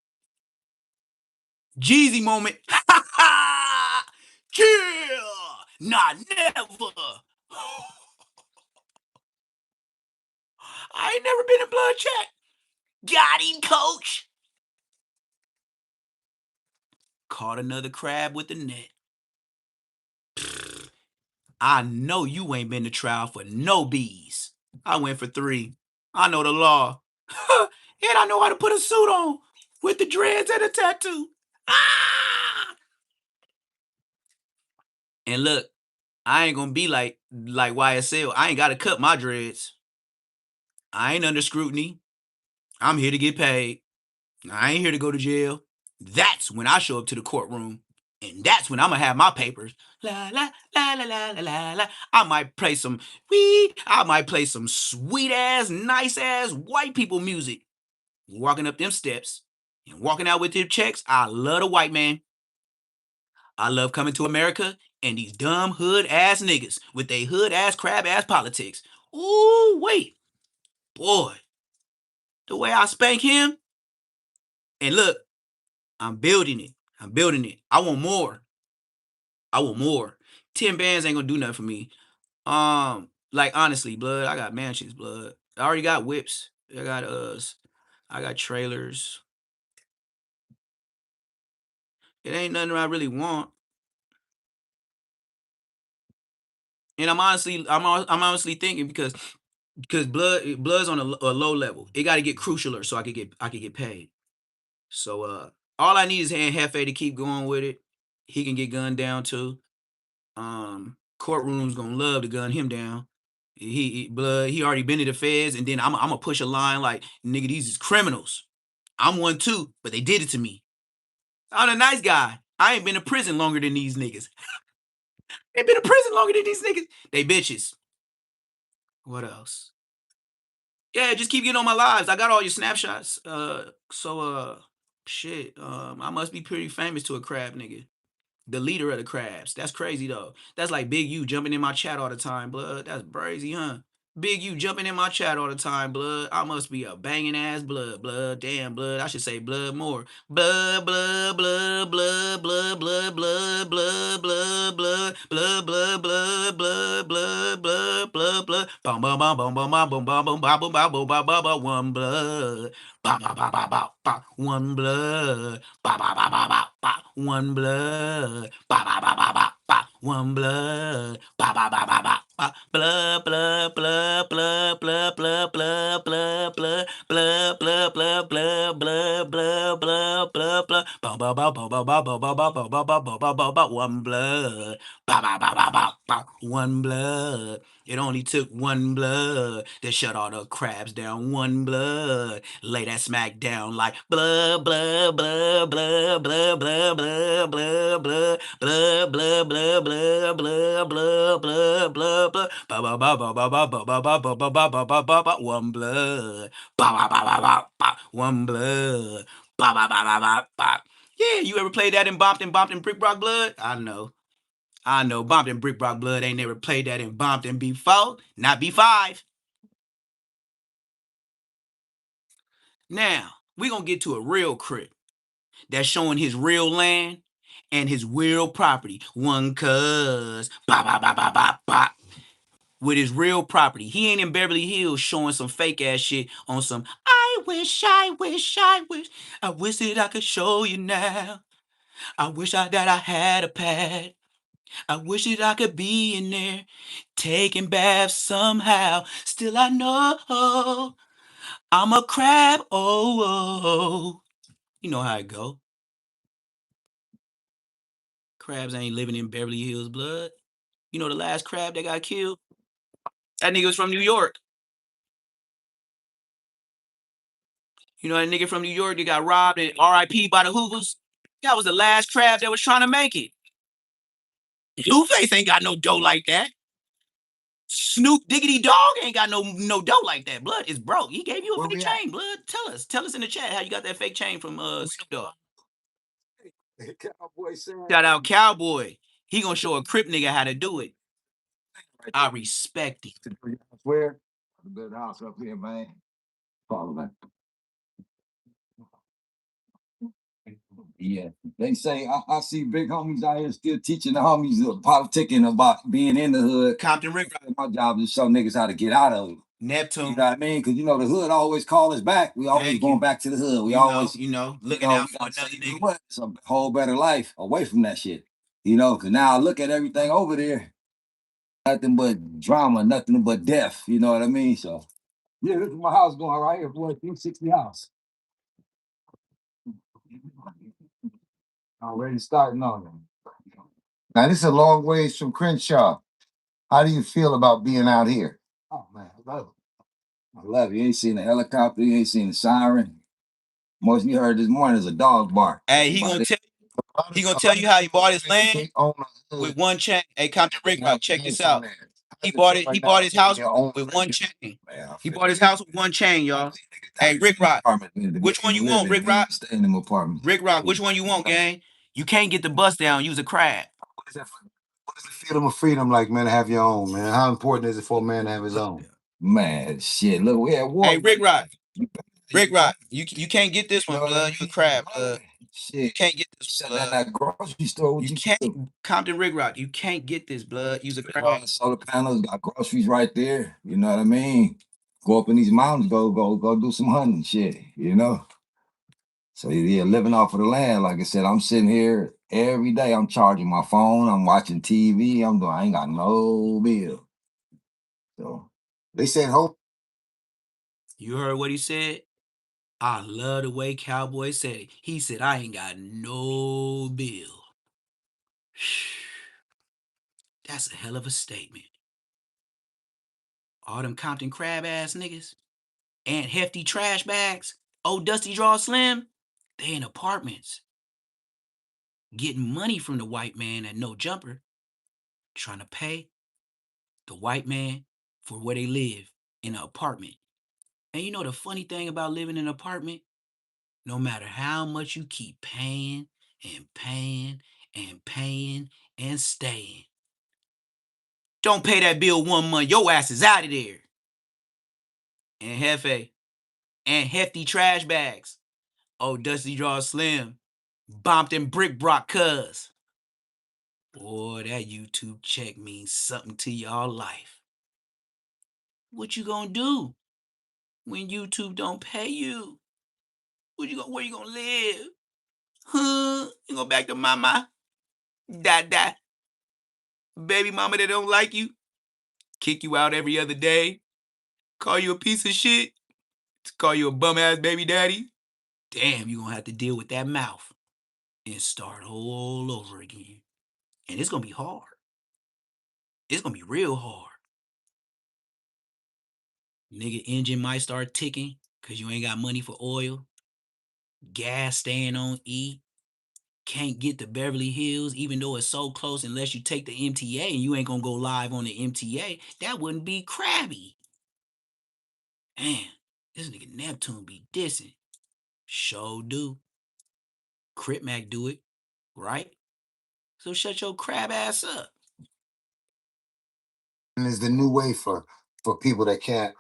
Jeezy moment. Ha ha! Yeah! Not never. I ain't never been in blood chat. Got him, coach. Caught another crab with the net. I know you ain't been to trial for no bees. I went for 3. I know the law. And I know how to put a suit on with the dreads and a tattoo. Ah! And look, I ain't gonna be like YSL. I ain't gotta cut my dreads. I ain't under scrutiny. I'm here to get paid. I ain't here to go to jail. That's when I show up to the courtroom. And that's when I'm gonna have my papers. La la la la la la la la. I might play some weed. I might play some sweet ass, nice ass white people music. Walking up them steps and walking out with them checks. I love the white man. I love coming to America and these dumb hood ass niggas with they hood ass crab ass politics. Ooh, wait. Boy, the way I spank him. And look, I'm building it. I want more. 10 bands ain't gonna do nothing for me. Like honestly, blood, I got mansions, blood. I already got whips. I got trailers. It ain't nothing I really want. And I'm honestly thinking because blood's on a low level. It got to get crucialer so I could get paid. So all I need is Hefe to keep going with it. He can get gunned down too. Courtroom's gonna love to gun him down. He already been to the feds, and then I'm gonna push a line like, nigga, these is criminals. I'm one too, but they did it to me. I'm a nice guy. I ain't been to prison longer than these niggas. They been to prison longer than these niggas. They bitches. What else? Yeah, just keep getting on my lives. I got all your snapshots. Shit. I must be pretty famous to a crab nigga. The leader of the crabs. That's crazy though. That's like Big U jumping in my chat all the time, blood. That's crazy, huh? Big U jumping in my chat all the time, blood. I must be a banging ass blood. Damn, blood. I should say blood more. Blood, blood, blood, blood, blood, blood, blood, blood, blood, blood, blood, blood, blood, blood, blood, blood, blood, blood. Bum bum bum bum bum bum bum bum bum bum bum bum bum bum bum one blood. Ba ba ba ba ba ba one blood. Ba ba ba ba ba ba one blood. Ba ba ba ba ba ba one blood. Ba ba ba ba ba ba blood blood blood blood blood blood blood blood blood blood blood blood blood blood blood blood blood blood ba ba ba ba ba ba ba ba ba ba ba ba ba ba ba ba one blood. Ba ba ba ba ba ba one blood. It only took one blood to shut all the crabs down. One blood. Lay that smack down like blood, blood, blood, blood, blood, blood, blood, blood, blood, blood, blood, blood, blood, blood, blood, blood, blood, blood. Ba ba ba ba ba ba ba ba ba ba ba ba ba ba ba one blood. Ba ba ba ba ba ba one blood. Ba ba ba ba ba ba. Yeah, you ever played that in Bompton Brick Rock Blood? I know Bompton Brick Rock Blood ain't never played that in Bompton B4, not B5. Now, we gonna get to a real Crip that's showing his real land and his real property. One cuz, ba ba ba ba ba ba. With his real property. He ain't in Beverly Hills showing some fake ass shit on some, I wish that I could show you now. I wish that I had a pad. I wish that I could be in there, taking baths somehow. Still I know I'm a crab. Oh. You know how it go. Crabs ain't living in Beverly Hills, blood. You know the last crab that got killed? That nigga was from New York. You know that nigga from New York that got robbed and RIP by the Hoovers? That was the last crab that was trying to make it. Blueface ain't got no dough like that. Snoop Diggity Dog ain't got no dough like that. Blood is broke. He gave you a fake chain, blood. Tell us in the chat how you got that fake chain from Snoop Dogg. Shout out Cowboy. He gonna show a Crip nigga how to do it. I respect it.
Where? Good house up here, man. Follow that. Yeah, they say I see big homies out here still teaching the homies politicking about being in the hood.
Compton Rick.
My job is to show niggas how to get out of it.
Neptune.
You know what I mean? Because you know the hood always call us back. We always going back to the hood. We always
looking out for another nigga.
It's a whole better life away from that shit. You know, because now I look at everything over there, nothing but drama, nothing but death. You know what I mean? So yeah, this is my house going right here, boy. 360 house. Already starting on them. Now this is a long ways from Crenshaw. How do you feel about being out here? Oh man, I love it. I love it. You ain't seen the helicopter, you ain't seen the siren. Most you heard this morning is a dog bark.
Hey, he gonna tell you how he bought his land with one chain. Hey, Compton Rick, check this out. He bought his house with one chain. He bought his house with one chain, y'all. Hey, Rick Rock, which one you want, Rick Rock?
Stay in them apartments.
Rick Rock, which one you want, gang? You can't get the bus down, use a crab.
What is the feeling of freedom like, man, to have your own, man? How important is it for a man to have his own? Man, shit, look, we at war.
Hey, Rick Rock. Rick Rock, you can't get this one, blood. You a crab, blood.
Shit.
You can't get this one, blood.
That grocery store.
You can't, Compton Rick Rock, you can't get this, blood. Use a crab.
Solar panels, got groceries right there. You know what I mean? Go up in these mountains, go do some hunting shit, you know? So yeah, living off of the land, like I said, I'm sitting here every day. I'm charging my phone, I'm watching TV, I ain't got no bill. So they said hope.
You heard what he said? I love the way Cowboy said it. He said, I ain't got no bill. That's a hell of a statement. All them Compton crab ass niggas and hefty trash bags, old Dusty Draw Slim, they in apartments. Getting money from the white man at no jumper, trying to pay the white man for where they live in an apartment. And you know the funny thing about living in an apartment? No matter how much you keep paying and paying and paying and staying, don't pay that bill 1 month, your ass is out of there. And Hefe and hefty trash bags. Oh, Dusty Draw Slim, bombed in Brick Brock cuz. Boy, that YouTube check means something to y'all life. What you gonna do when YouTube don't pay you? Where you gonna live? Huh? You go back to mama? Dada? Baby mama that don't like you? Kick you out every other day? Call you a piece of shit? Call you a bum ass baby daddy? Damn, you gonna have to deal with that mouth and start all over again. And it's gonna be hard. It's gonna be real hard. Nigga, engine might start ticking because you ain't got money for oil. Gas staying on E. Can't get to Beverly Hills even though it's so close unless you take the MTA and you ain't gonna go live on the MTA. That wouldn't be crabby. Man, this nigga Neptune be dissing. Sure do. Crip Mack do it, right? So shut your crab ass up.
And it's the new way for people that can't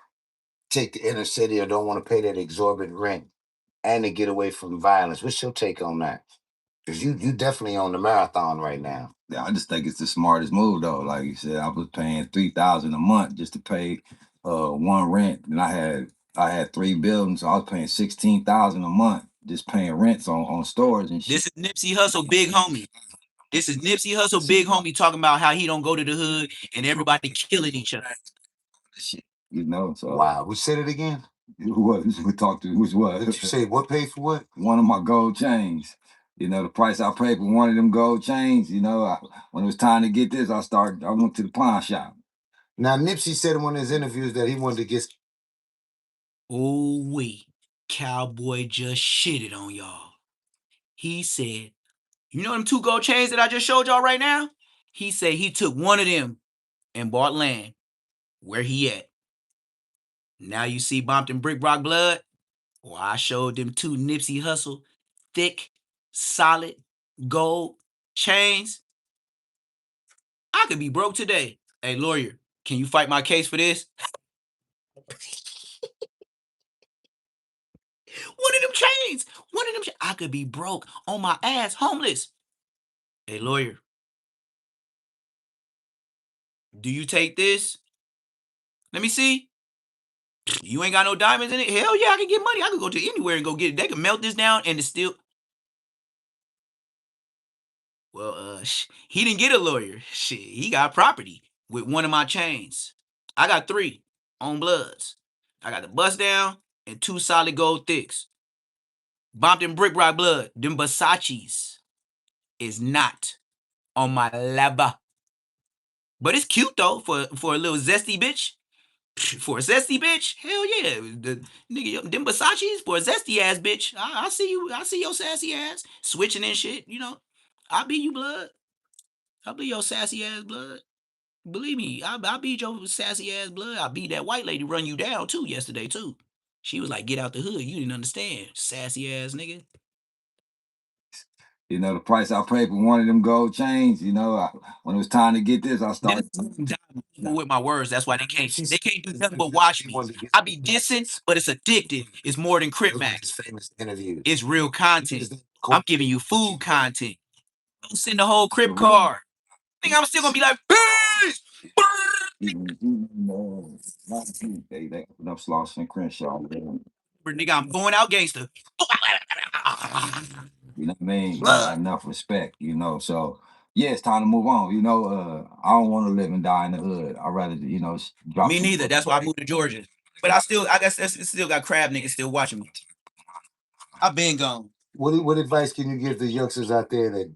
take the inner city or don't want to pay that exorbitant rent and to get away from violence. What's your take on that? Because you definitely on the marathon right now. Yeah, I just think it's the smartest move though. Like you said, I was paying $3,000 a month just to pay one rent, and I had three buildings, so I was paying $16,000 a month just paying rents on stores and shit.
This is Nipsey Hussle, big homie. This is Nipsey Hussle, big homie, talking about how he don't go to the hood and everybody killing each other.
Shit, so wow. Who said it again? Who was we talked to? Which was? Did you say what paid for what? One of my gold chains. The price I paid for one of them gold chains. When it was time to get this, I went to the pawn shop. Now Nipsey said in one of his interviews that he wanted to get.
Oh wait, Cowboy just shitted on y'all. He said, you know them 2 gold chains that I just showed y'all right now? He said he took one of them and bought land. Where he at? Now you see Bompton Brick Rock Blood? Well, I showed them 2 Nipsey Hussle, thick, solid, gold chains. I could be broke today. Hey, lawyer, can you fight my case for this? One of them chains. I could be broke, on my ass, homeless. Hey, lawyer, do you take this? Let me see. You ain't got no diamonds in it? Hell yeah, I can get money. I could go to anywhere and go get it. They can melt this down and it's still... Well, he didn't get a lawyer. Shit, he got property with one of my chains. I got 3 on Bloods. I got the bust down and 2 solid gold thicks. Bompton Brick Rock Blood, them Versace's is not on my level. But it's cute though for a little zesty bitch. For a zesty bitch, hell yeah. The nigga, them Versace's for a zesty ass bitch. I see you. I see your sassy ass switching and shit. I be you, blood. I be your sassy ass, blood. Believe me, I beat your sassy ass, blood. I beat that white lady run you down too yesterday too. She was like, "Get out the hood." You didn't understand, sassy ass nigga.
The price I paid for one of them gold chains. When it was time to get this, I started
with my words. That's why they can't do nothing but watch me. I be dissing, but it's addictive. It's more than Crip Mack. It's real content. I'm giving you food content. Don't send the whole Crip card. I think I'm still gonna be like, peace.
They opened up Slauson and Crenshaw.
Nigga, I'm going out gangster.
You know what I mean? Enough respect, So yeah, it's time to move on. I don't want to live and die in the hood. I'd rather, drop.
Me neither. That's why I moved to Georgia. But I guess still got crab niggas still watching me. I've been gone.
What advice can you give the youngsters out there that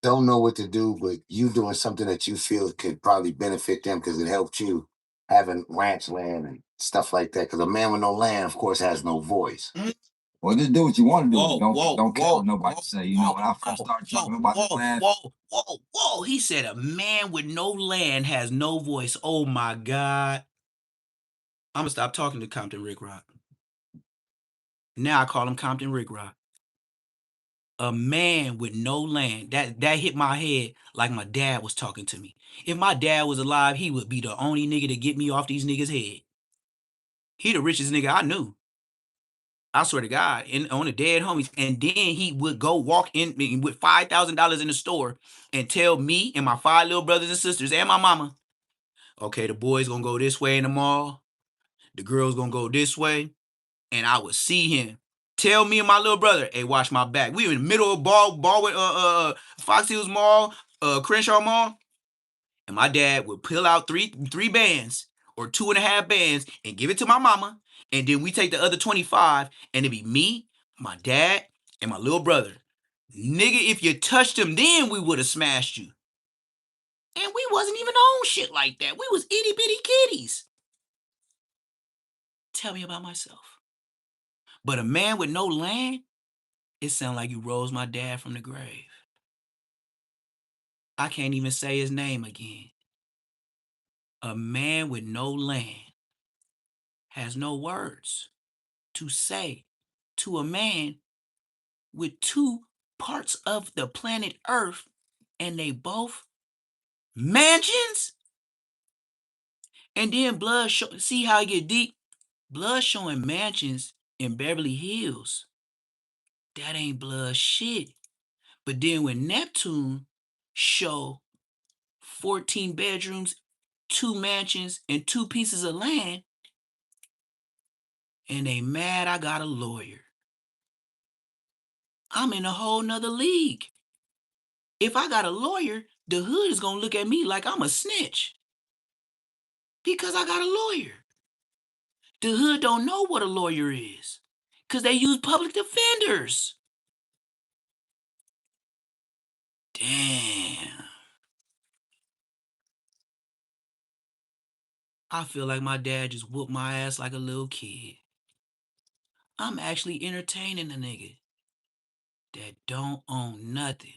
don't know what to do, but you doing something that you feel could probably benefit them because it helped you having ranch land and stuff like that? Because a man with no land, of course, has no voice. Mm-hmm. Well, just do what you want to do. Don't care what nobody say. When I first started talking about land.
Whoa. He said a man with no land has no voice. Oh my God. I'm gonna stop talking to Compton Rick Rock. Now I call him Compton Rick Rock. A man with no land. That hit my head like my dad was talking to me. If my dad was alive, he would be the only nigga to get me off these niggas' head. He the richest nigga I knew. I swear to God, on the dead homies. And then he would go walk in with $5,000 in the store and tell me and my 5 little brothers and sisters and my mama, okay, the boys gonna go this way in the mall. The girls gonna go this way. And I would see him tell me and my little brother, hey, watch my back. We were in the middle of Fox Hills Mall, Crenshaw Mall. And my dad would pull out three bands or 2.5 bands and give it to my mama. And then we take the other 25 and it'd be me, my dad, and my little brother. Nigga, if you touched him then, we would have smashed you. And we wasn't even on shit like that. We was itty bitty kitties. Tell me about myself. But a man with no land, it sound like you rose my dad from the grave. I can't even say his name again. A man with no land has no words to say to a man with 2 parts of the planet Earth and they both mansions. And then see how it get deep? Blood showing mansions in Beverly Hills. That ain't blood shit. But then when Neptune show 14 bedrooms, 2 mansions, and 2 pieces of land, and they mad I got a lawyer. I'm in a whole nother league. If I got a lawyer, the hood is gonna look at me like I'm a snitch because I got a lawyer. The hood don't know what a lawyer is because they use public defenders. Damn. I feel like my dad just whooped my ass like a little kid. I'm actually entertaining a nigga that don't own nothing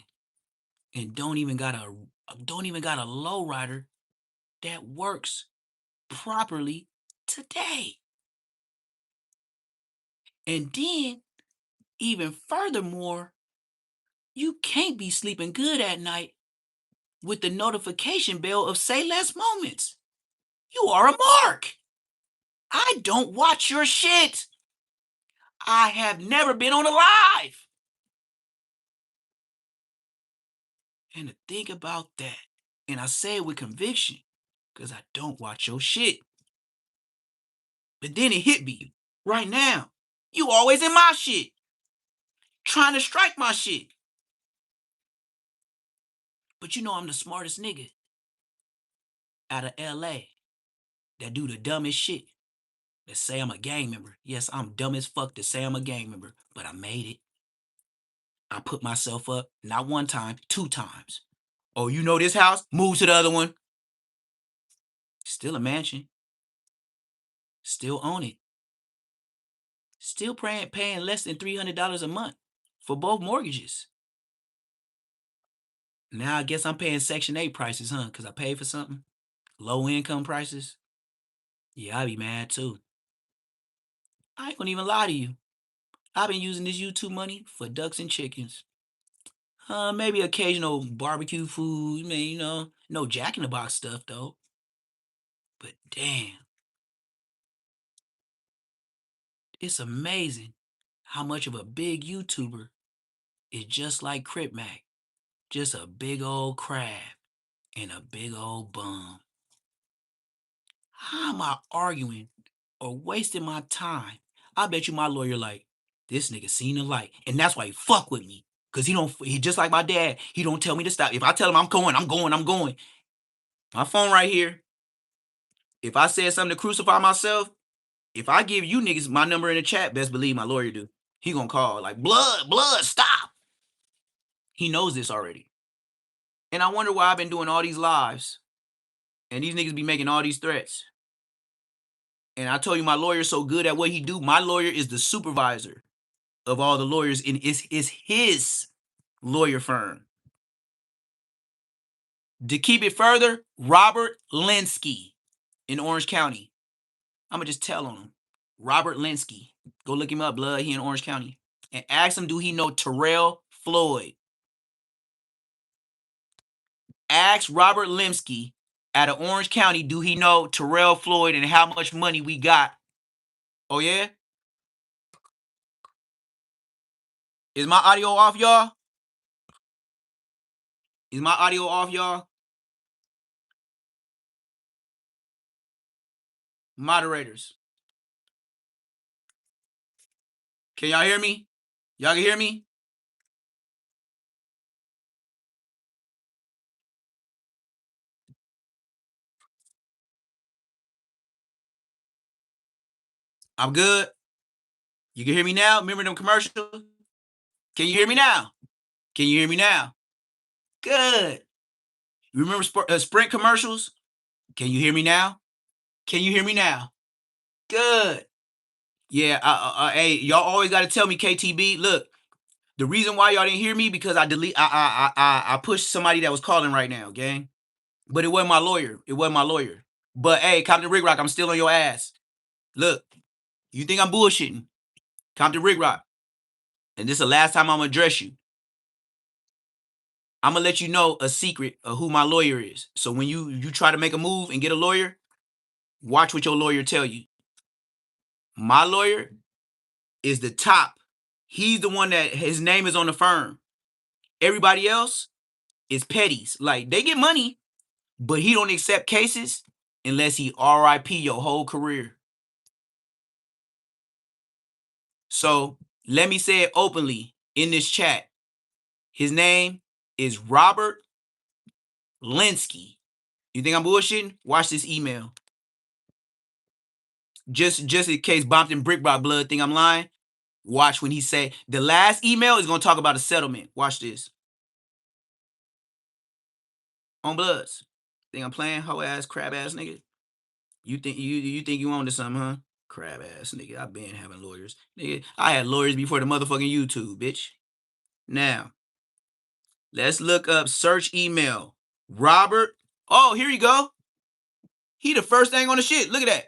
and don't even got a lowrider that works properly today. And then, even furthermore, you can't be sleeping good at night with the notification bell of say less moments. You are a mark. I don't watch your shit. I have never been on a live. And to think about that, and I say it with conviction, because I don't watch your shit. But then it hit me right now. You always in my shit, trying to strike my shit. But you know I'm the smartest nigga out of LA that do the dumbest shit. That say I'm a gang member. Yes, I'm dumb as fuck to say I'm a gang member, but I made it. I put myself up, not one time, 2 times. Oh, you know this house? Move to the other one. Still a mansion. Still own it. Still paying less than $300 a month for both mortgages. Now I guess I'm paying Section 8 prices, huh? Because I paid for something. Low income prices. Yeah, I'd be mad too. I ain't gonna even lie to you. I've been using this YouTube money for ducks and chickens. Maybe occasional barbecue food, no Jack in the Box stuff though. But damn, it's amazing how much of a big YouTuber is just like Crip Mack. Just a big old crab and a big old bum. How am I arguing or wasting my time? I bet you my lawyer like, this nigga seen the light. And that's why he fuck with me. Cause he just like my dad, he don't tell me to stop. If I tell him I'm going, I'm going, I'm going. My phone right here. If I said something to crucify myself, if I give you niggas my number in the chat, best believe my lawyer do. He gonna call like, blood, stop. He knows this already. And I wonder why I've been doing all these lives and these niggas be making all these threats. And I told you my lawyer's so good at what he do. My lawyer is the supervisor of all the lawyers and it's his lawyer firm. To keep it further, Robert Linsky in Orange County. I'm gonna just tell on him. Robert Linsky. Go look him up, blood. He in Orange County. And ask him, do he know Terrell Floyd? Ask Robert Linsky out of Orange County, do he know Terrell Floyd and how much money we got? Oh, yeah? Is my audio off, y'all? Is my audio off, y'all? Moderators. Can y'all hear me? Y'all can hear me? I'm good. You can hear me now? Remember them commercials? Can you hear me now? Can you hear me now? Good. You remember Sprint commercials? Can you hear me now? Can you hear me now? Good. Yeah. Hey, y'all always got to tell me, KTB. Look, the reason why y'all didn't hear me because I pushed somebody that was calling right now, gang. But it wasn't my lawyer. It wasn't my lawyer. But hey, Compton Rig Rock, I'm still on your ass. Look, you think I'm bullshitting? Compton Rig Rock. And this is the last time I'm gonna address you. I'm gonna let you know a secret of who my lawyer is. So when you try to make a move and get a lawyer, watch what your lawyer tell you. My lawyer is the top. He's the one that his name is on the firm. Everybody else is petties. Like they get money, but he don't accept cases unless he RIP your whole career. So let me say it openly in this chat. His name is Robert Linsky. You think I'm bullshitting? Watch this email. Just in case Bompton Brick Rock Blood think I'm lying. Watch when he say the last email is gonna talk about a settlement. Watch this. On Bloods. Think I'm playing hoe ass crab ass nigga? You think you on to something, huh? Crab ass nigga. I've been having lawyers. Nigga, I had lawyers before the motherfucking YouTube, bitch. Now, let's look up search email. Robert. Oh, here you go. He the first thing on the shit. Look at that.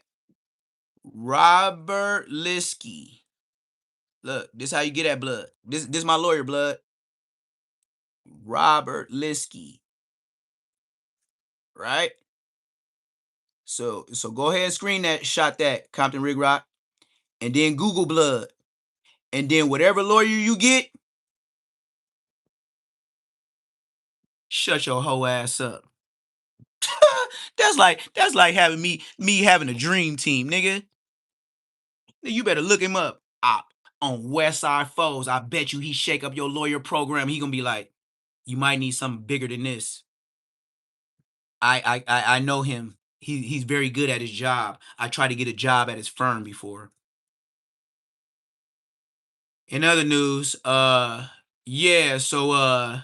Robert Linsky. Look, this how you get at Blood. This my lawyer, Blood. Robert Linsky. Right? So go ahead and screen that, shot that, Compton Rig Rock, and then Google Blood. And then whatever lawyer you get, shut your whole ass up. that's like having me having a dream team, nigga. You better look him up. On Westside Foes, I bet you he shake up your lawyer program. He gonna be like, you might need something bigger than this. I know him. He's very good at his job. I tried to get a job at his firm before. In other news, yeah, so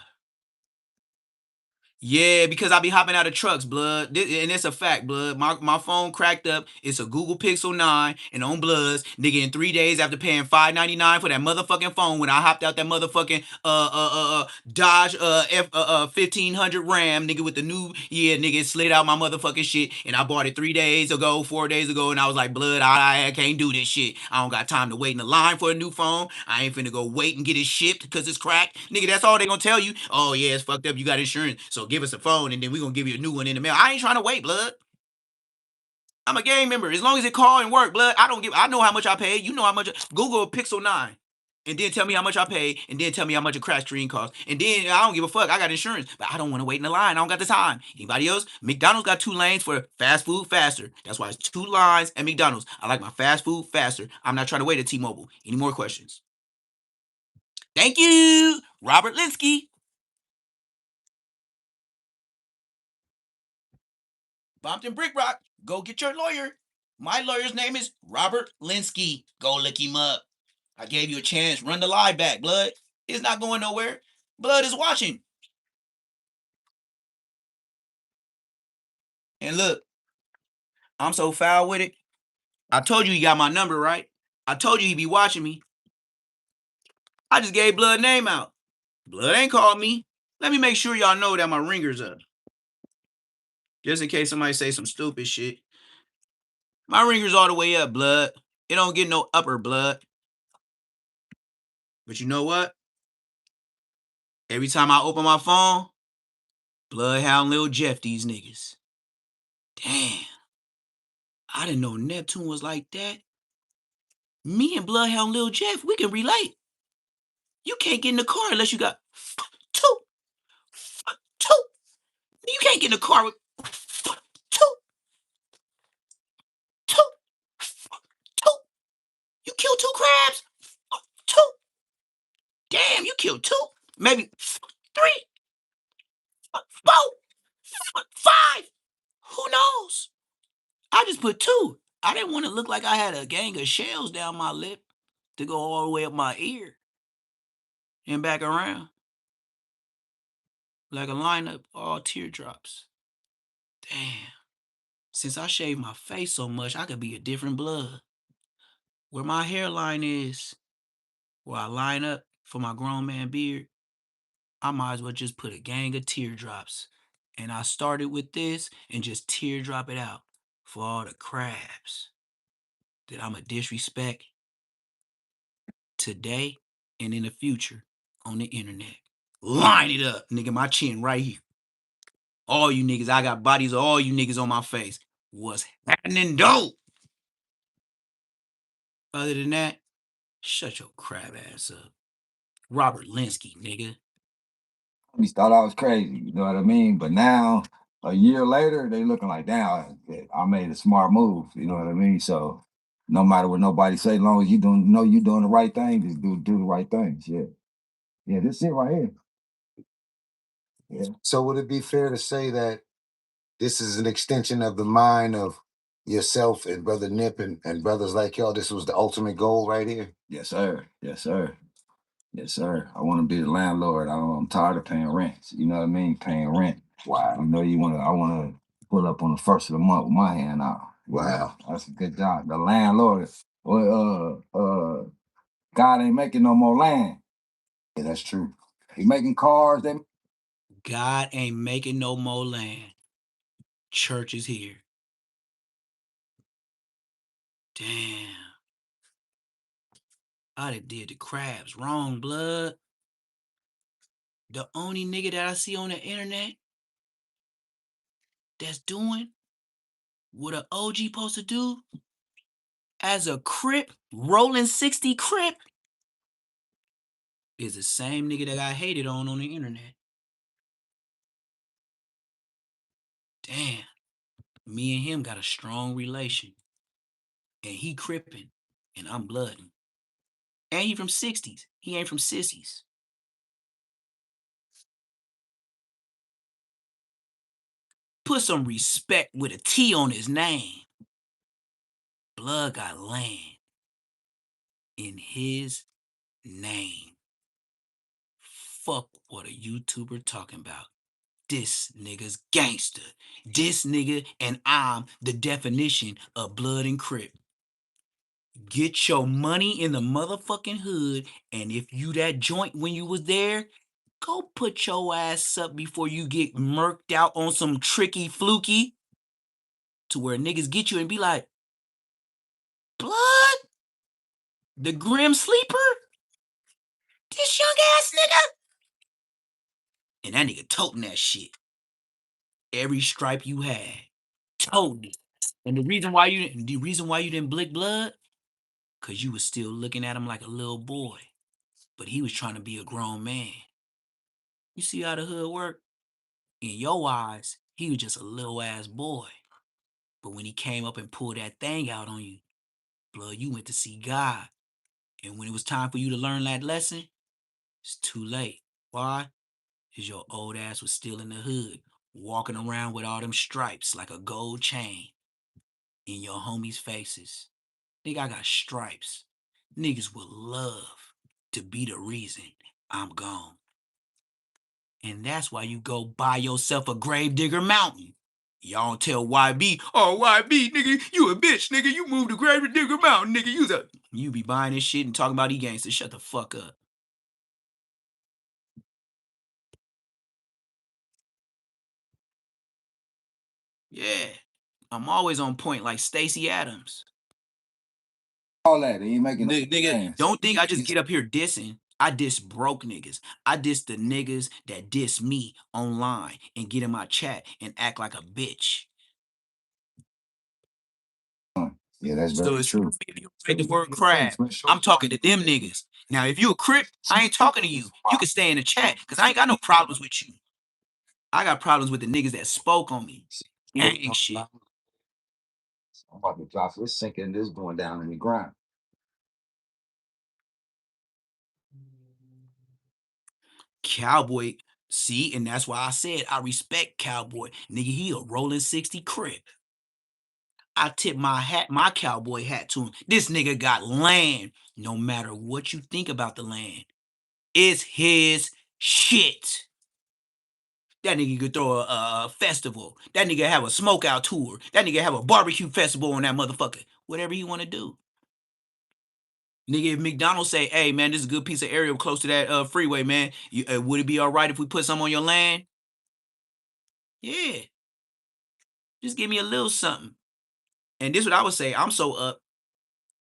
yeah, because I be hopping out of trucks, Blood. And it's a fact, Blood. My phone cracked up. It's a Google Pixel 9 and on Bloods, nigga, in 3 days after paying $5.99 for that motherfucking phone when I hopped out that motherfucking Dodge 1500 Ram, nigga, with the new, yeah, nigga, it slid out my motherfucking shit, and I bought it 4 days ago, and I was like, Blood, I can't do this shit. I don't got time to wait in the line for a new phone. I ain't finna go wait and get it shipped because it's cracked. Nigga, that's all they gonna tell you. Oh yeah, it's fucked up. You got insurance, so give us a phone and then we gonna give you a new one in the mail. I ain't trying to wait, Blood. I'm a gang member. As long as it call and work, Blood, I know how much I paid. You know how much. Google a Pixel 9. And then tell me how much I paid, and then tell me how much a crash screen costs. And then I don't give a fuck. I got insurance, but I don't want to wait in the line. I don't got the time. Anybody else? McDonald's got 2 lanes for fast food faster. That's why it's 2 lines at McDonald's. I like my fast food faster. I'm not trying to wait at T-Mobile. Any more questions? Thank you, Robert Linsky. Bompton Brick Rock, go get your lawyer. My lawyer's name is Robert Linsky. Go look him up. I gave you a chance. Run the lie back, Blood. It's not going nowhere. Blood is watching. And look, I'm so foul with it. I told you he got my number, right? I told you he be watching me. I just gave Blood name out. Blood ain't called me. Let me make sure y'all know that my ringer's up. Just in case somebody say some stupid shit. My ringer's all the way up, Blood. It don't get no upper, Blood. But you know what? Every time I open my phone, Bloodhound Lil Jeff these niggas. Damn. I didn't know Neptune was like that. Me and Bloodhound Lil Jeff, we can relate. You can't get in the car unless you got two. You can't get in the car with two. You killed 2 crabs? 2. Damn, you killed 2. Maybe 3, 4, 5. Who knows? I just put 2. I didn't want to look like I had a gang of shells down my lip to go all the way up my ear and back around. Like a lineup, all teardrops. Damn. Since I shave my face so much, I could be a different blood. Where my hairline is, where I line up for my grown man beard, I might as well just put a gang of teardrops. And I started with this and just teardrop it out for all the crabs that I'ma disrespect today and in the future on the internet. Line it up, nigga, my chin right here. All you niggas, I got bodies of all you niggas on my face. What's happening, though? Other than that, shut your crab ass up. Robert Linsky, nigga.
We thought I was crazy, you know what I mean? But now, a year later, they looking like, damn, I made a smart move, you know what I mean? So no matter what nobody say, as long as you know you doing the right thing, just do the right things. Yeah. Yeah, this it right here. Yeah.
So would it be fair to say that this is an extension of the mind of yourself and Brother Nip and brothers like y'all? This was the ultimate goal right here.
Yes, sir. Yes, sir. Yes, sir. I want to be the landlord. I'm tired of paying rent. You know what I mean? Paying rent.
Wow.
I know you want to. I want to pull up on the first of the month with my hand out.
Wow.
That's a good job. The landlord. Well, God ain't making no more land.
Yeah, that's true.
He making cars. They
God ain't making no more land. Church is here. Damn. I done did the crabs wrong, blood. The only nigga that I see on the internet that's doing what an OG supposed to do as a Crip, rolling 60 Crip, is the same nigga that got hated on the internet. Damn. Me and him got a strong relation. And he Crippin', and I'm blooding. And he from 60s. He ain't from sissies. Put some respect with a T on his name. Blood got land in his name. Fuck what a YouTuber talking about. This nigga's gangster. This nigga and I'm the definition of blood and Crip. Get your money in the motherfucking hood, and if you that joint when you was there, go put your ass up before you get murked out on some tricky fluky to where niggas get you and be like, blood? The grim sleeper? This young ass nigga? And that nigga toting that shit. Every stripe you had. Toting it. And the reason why you didn't blick blood, cause you was still looking at him like a little boy. But he was trying to be a grown man. You see how the hood work? In your eyes, he was just a little ass boy. But when he came up and pulled that thing out on you, blood, you went to see God. And when it was time for you to learn that lesson, it's too late. Why? Because your old ass was still in the hood, walking around with all them stripes like a gold chain in your homies' faces. Nigga, I got stripes. Niggas would love to be the reason I'm gone. And that's why you go buy yourself a Gravedigger Mountain. Y'all don't tell YB, oh, YB, nigga, you a bitch, nigga. You moved to Gravedigger Mountain, nigga. You be buying this shit and talking about e-gangsters. Shut the fuck up. Yeah, I'm always on point like Stacey Adams.
all that. He ain't making
Nigga,
plans.
don't think I just get up here dissing. I diss broke niggas. I diss the niggas that diss me online and get in my chat and act like a bitch.
Yeah, that's
So
very
it's
true.
if you say the word crab, I'm talking to them niggas. Now, if you a Crip, I ain't talking to you. You can stay in the chat because I ain't got no problems with you. I got problems with the niggas that spoke on me. Ain't shit.
I'm about to drop this sinking, this going down in the ground.
Cowboy, see, and that's why I said I respect Cowboy. Nigga, he a rolling 60 Crip. I tip my cowboy hat to him. This nigga got land. No matter what you think about the land, it's his shit. That nigga could throw a festival. That nigga have a smoke out tour. That nigga have a barbecue festival on that motherfucker. Whatever he want to do. Nigga, if McDonald's say, hey, man, this is a good piece of area close to that freeway, man. Would it be all right if we put some on your land? Yeah. Just give me a little something. And this is what I would say. I'm so up.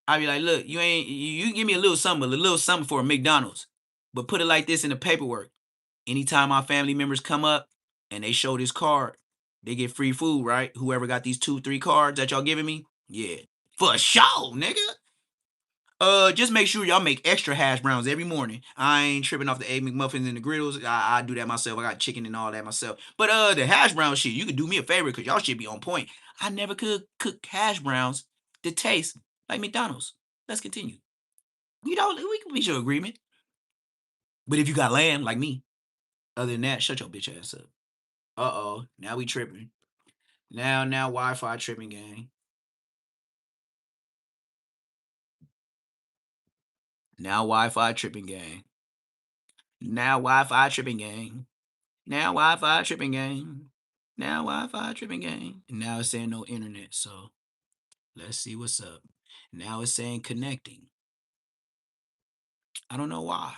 I'd be like, look, you give me a little something for a McDonald's. But put it like this in the paperwork. Anytime my family members come up and they show this card, they get free food, right? Whoever got these 2-3 cards that y'all giving me, yeah. For sure, nigga. Just make sure y'all make extra hash browns every morning. I ain't tripping off the egg McMuffins and the griddles. I do that myself. I got chicken and all that myself. But the hash brown shit, you could do me a favor because y'all should be on point. I never could cook hash browns that taste like McDonald's. Let's continue. We can reach an agreement. But if you got lamb like me, Other than that, shut your bitch ass up. Now we tripping. Now Wi-Fi tripping, gang. Now Wi-Fi tripping, gang. Now Wi-Fi tripping, gang. Now Wi-Fi tripping, gang. Now Wi-Fi tripping, gang. And now it's saying no internet, so let's see what's up. Now it's saying connecting. I don't know why.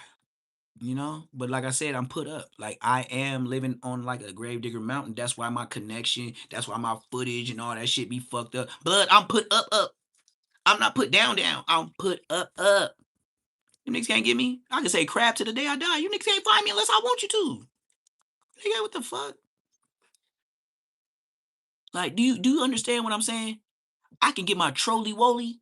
But like I said, I'm put up. Like I am living on like a gravedigger mountain. That's why my connection, that's why my footage and all that shit be fucked up. But I'm put up. I'm not put down. I'm put up. You niggas can't get me. I can say crap to the day I die. You niggas can't find me unless I want you to. Nigga, what the fuck? Like, do you understand what I'm saying? I can get my trolley woly.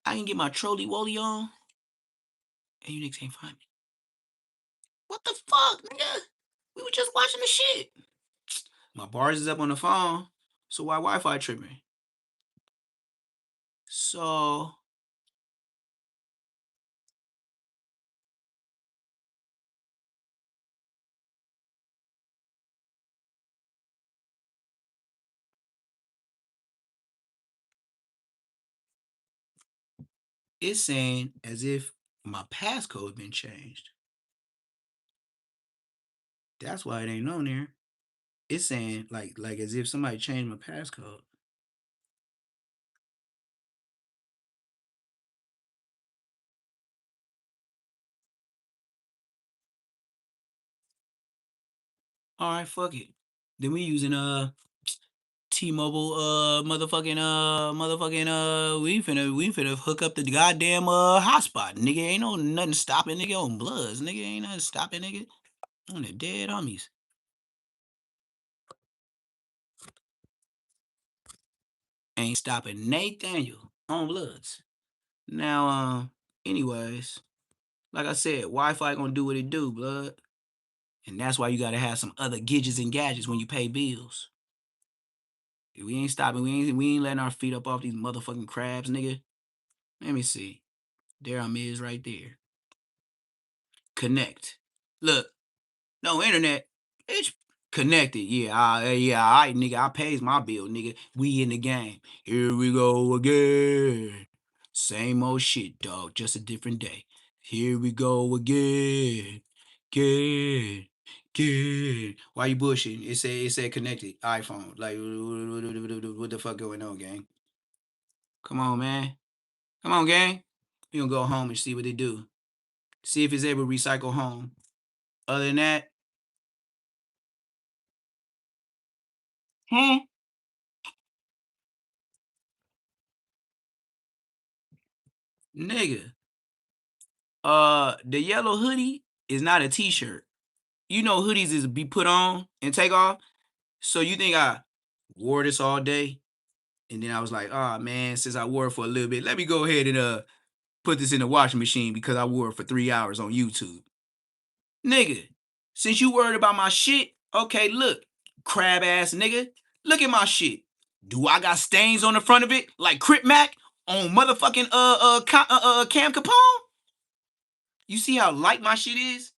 I can get my trolley woly on, and you niggas can't find me. What the fuck, nigga? We were just watching the shit. My bars is up on the phone, so why Wi-Fi tripping? So it's saying as if my passcode been changed. That's why it ain't on there. It's saying like as if somebody changed my passcode. All right, fuck it. Then we using T-Mobile we finna hook up the goddamn hotspot. Nigga ain't no nothing stopping nigga on Bloods. Nigga ain't nothing stopping nigga. On the dead homies. Ain't stopping Nathaniel on Bloods. Now anyways, like I said, Wi-Fi gonna do what it do, blood. And that's why you gotta have some other gadgets and gadgets when you pay bills. We ain't stopping. We ain't letting our feet up off these motherfucking crabs, nigga. Let me see. There I'm is right there. Connect. Look, no internet. It's connected. Yeah, all right, nigga. I pays my bill, nigga. We in the game. Here we go again. Same old shit, dog. Just a different day. Here we go again. Again. Again. Why you bullshitting? It said connected. iPhone. Like what the fuck going on, gang? Come on, man. Come on, gang. We gonna go home and see what they do. See if it's able to recycle home. Other than that, nigga, the yellow hoodie is not a t-shirt. You know hoodies is be put on and take off. So you think I wore this all day? And then I was like, oh man, since I wore it for a little bit, let me go ahead and put this in the washing machine because I wore it for 3 hours on YouTube. Nigga, since you worried about my shit, okay, look, crab ass nigga, look at my shit. Do I got stains on the front of it like Crip Mack on motherfucking Cam Capone? You see how light my shit is?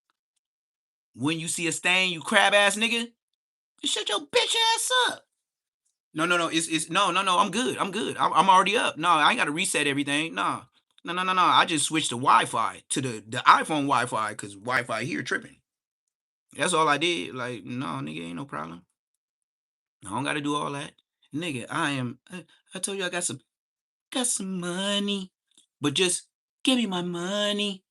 When you see a stain, you crab ass nigga, shut your bitch ass up. No. It's no. I'm good. I'm already up. No, I ain't got to reset everything. No. I just switched the Wi-Fi to the iPhone Wi-Fi because Wi-Fi here tripping. That's all I did. Like, no, nigga, ain't no problem. I don't got to do all that, nigga. I told you I got some money, but just give me my money.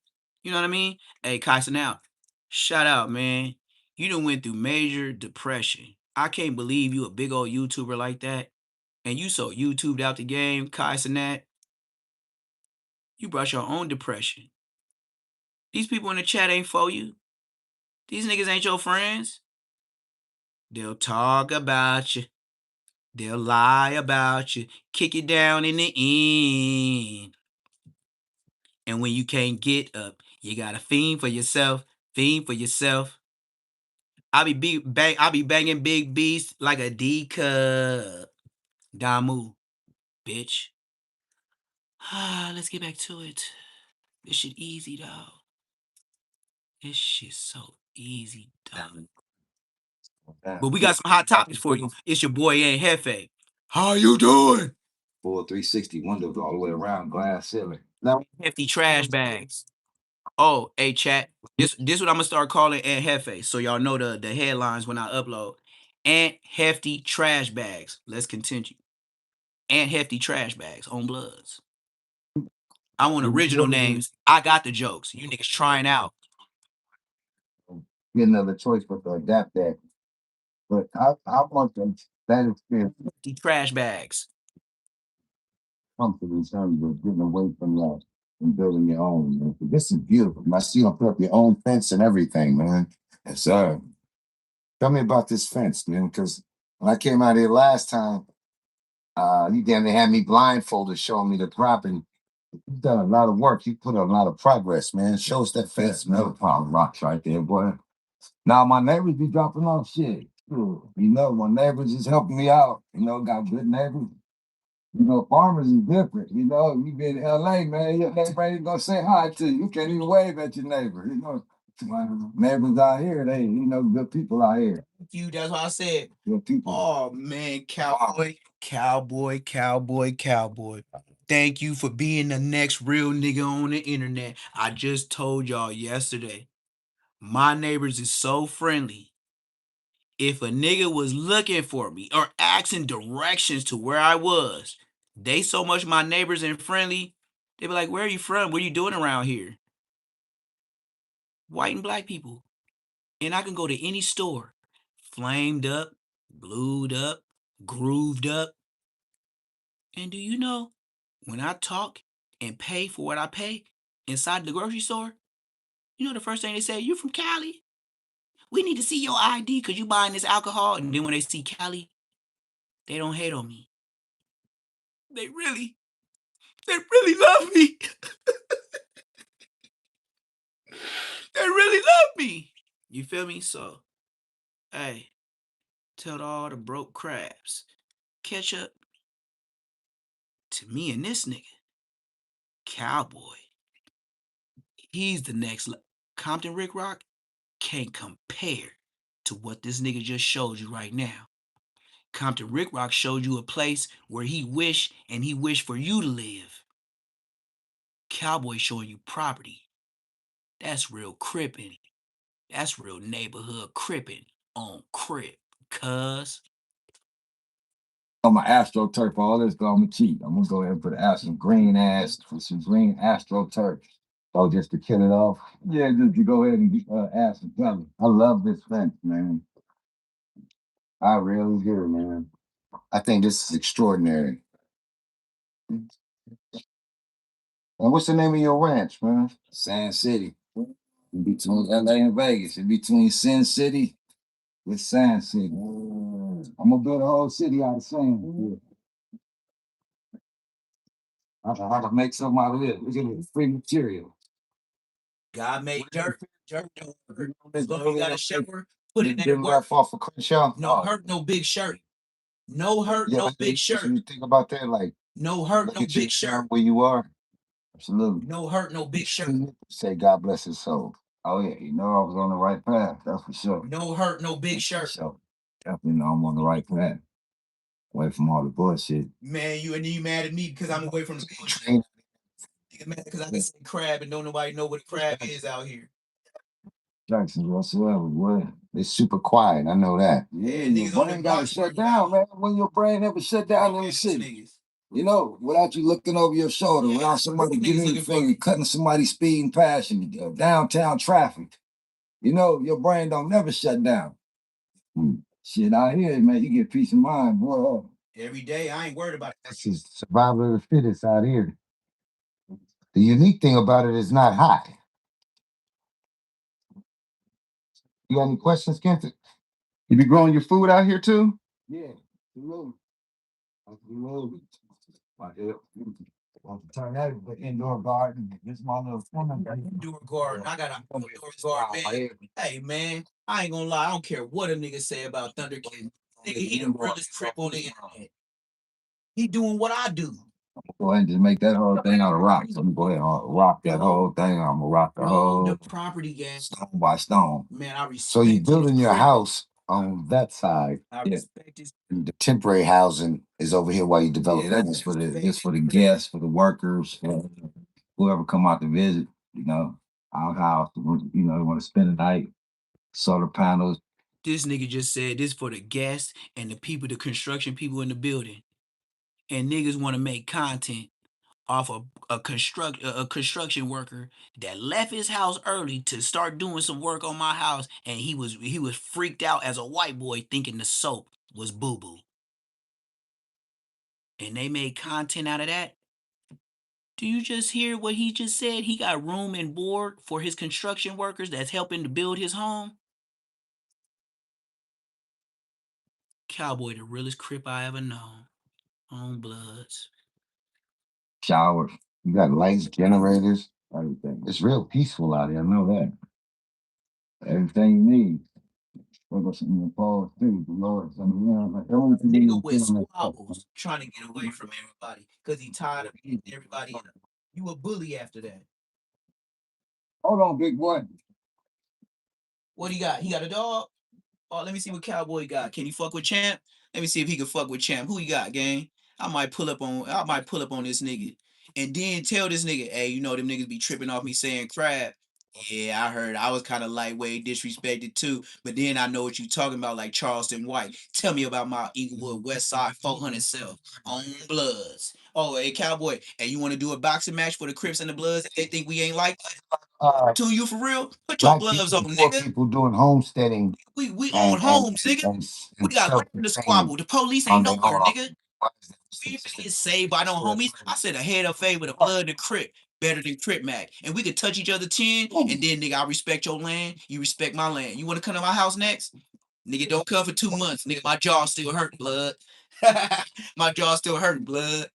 You know what I mean? Hey, Kaisa, now, shout out, man. You done went through major depression. I can't believe you a big old YouTuber like that. And you so YouTubed out the game, Kaisa, Nat. You brought your own depression. These people in the chat ain't for you. These niggas ain't your friends. They'll talk about you. They'll lie about you. Kick you down in the end. And when you can't get up, you gotta fiend for yourself. Fiend for yourself. I be banging big beast like a D cup. Damu, bitch. Let's get back to it. This shit easy though. This shit's so easy, dog. But we got some hot topics for you. It's your boy Aunt Hefe. How you doing?
Full 360 windows all the way around, glass ceiling. Now,
Hefty trash bags. Oh, hey chat. This what I'm gonna start calling Aunt Hefe. So y'all know the headlines when I upload. Aunt Hefty trash bags. Let's continue. Aunt Hefty trash bags on Bloods. I want original names. I got the jokes. You niggas trying out.
get another choice but to adapt that. But I want them that experience
Hefty trash bags.
comfortable in terms of getting away from that and building your own. Man. This is beautiful. I see you put up your own fence and everything, man. Yes, sir. Tell me about this fence, man, because when I came out here last time, you damn near had me blindfolded showing me the property. You've done a lot of work. You put a lot of progress, man. Show us that fence, man. Another pile of rocks right there, boy. Now my neighbors be dropping off shit. You know, my neighbors is helping me out. You know, got good neighbors. You know, farmers is different. You know, you be in LA, man, your neighbor ain't gonna say hi to you. You can't even wave at your neighbor. You know, my neighbors out here, they, you know, good people out here.
You, that's what I said.
Good people.
Oh man, cowboy, cowboy, cowboy, cowboy. Thank you for being the next real nigga on the internet. I just told y'all yesterday. My neighbors is so friendly. If a nigga was looking for me or asking directions to where I was, they so much my neighbors and friendly, they be like, where are you from? What are you doing around here? White and black people. And I can go to any store, flamed up, blued up, grooved up. And do you know, when I talk and pay for what I pay inside the grocery store, you know the first thing they say, you from Cali? We need to see your ID because you buying this alcohol. And then when they see Cali, they don't hate on me. They really love me. They really love me. You feel me? So, hey, tell all the broke crabs, catch up to me and this nigga, cowboy. He's the next Compton Rick Rock can't compare to what this nigga just showed you right now. Compton Rick Rock showed you a place where he wished for you to live. Cowboy showing you property. That's real crippin'. That's real neighborhood crippin' on Crip. Cuz.
On my AstroTurf, all this go, I'm gonna cheat. I'm gonna go ahead and put some green AstroTurf. Oh, just to kill it off? Yeah, just to go ahead and add some color. I love this fence, man. I really do, man.
I think this is extraordinary.
And what's the name of your ranch, man? Sand City. In between LA and Vegas. In between Sin City with Sand City. I'm gonna build a whole city out of sand. I can make something out of it. We're getting free material.
God made dirt. Dirt don't hurt. As long as you got a shower, put it in
Didn't
work.
laugh off of Crenshaw.
No hurt, no big shirt. No hurt, no big shirt.
You think about that, like
no hurt, no big shirt.
Where you are. Absolutely.
No hurt, no big shirt.
Say God bless his soul. Oh yeah, you know I was on the right path. That's for sure.
No hurt, no big shirt.
So definitely know I'm on the right path. Away from all the bullshit.
Man, you mad at me because I'm away from the bullshit. Mad because I can say crab and don't nobody know what a crab is out here.
Jackson whatsoever, boy. It's super quiet. I know that. Yeah, your brain gotta shut down, man. When your brain ever shut down in the city. You know, without you looking over your shoulder, without somebody giving you the finger, cutting somebody speeding past you, downtown traffic. You know, your brain don't never shut down. Shit out here, man, you get peace of mind, boy.
Every day, I ain't worried about it.
This is survival of the fittest out here. The unique thing about it is not hot. You got any questions, Kent? You be growing your food out here too?
Yeah, absolutely. Absolutely. Want to turn that into indoor garden. This my little
indoor garden. I got an indoor garden, man. Hey, man, I ain't gonna lie. I don't care what a nigga say about Thunder King. Nigga, he the realest Crip on the internet. He doing what I do.
Go ahead and just make that whole thing out of rocks. I'm gonna go ahead and rock that whole thing. I'm gonna rock the whole
the property game.
stone by stone.
Man, I respect.
So you're building your
Crip.
house on that side.
I
Yeah.
respect this.
And the temporary housing is over here while you develop.
Yeah, that's just for the guests, for the workers, whoever come out to visit. You know, our house. You know, they want to spend the night. Solar panels.
This nigga just said this for the guests and the people, the construction people in the building. And niggas want to make content off a construction worker that left his house early to start doing some work on my house, and he was freaked out as a white boy thinking the soap was boo boo. And they made content out of that. Do you just hear what he just said? He got room and board for his construction workers that's helping to build his home. Cowboy, the realest Crip I ever known. On bloods.
Showers.
You got lights, generators, everything. It's real peaceful out here. I know that.
Everything you need. We're going to pause too. The Lord,
Nigga with squabbles trying to get away from everybody because he tired of beating everybody up. You a bully after that.
Hold on, big boy.
What he got? He got a dog? Oh, let me see what Cowboy got. Can he fuck with Champ? Let me see if he can fuck with Champ. Who he got, gang? I might pull up on this nigga. And then tell this nigga, hey, you know them niggas be tripping off me saying crab. Yeah, I heard I was kind of lightweight, disrespected too. But then I know what you talking about, like Charleston White. Tell me about my Inglewood West Side 400 self on bloods. Oh, hey, Cowboy, hey, you want to do a boxing match for the Crips and the Bloods? They think we ain't like to you for real? Put your
black
gloves
people,
on,
poor
nigga.
people doing homesteading
We own
and
homes, nigga.
and,
We
and
got learn to squabble. The police ain't nowhere, nigga. We ain't finna get saved by no homies. I said a head of fade with a blood and Crip better than Crip Mack. And we could touch each other chin, and then nigga, I respect your land, you respect my land. You wanna come to my house next? Nigga, don't come for 2 months. Nigga, my jaw still hurt, blood. My jaw still hurt, blood.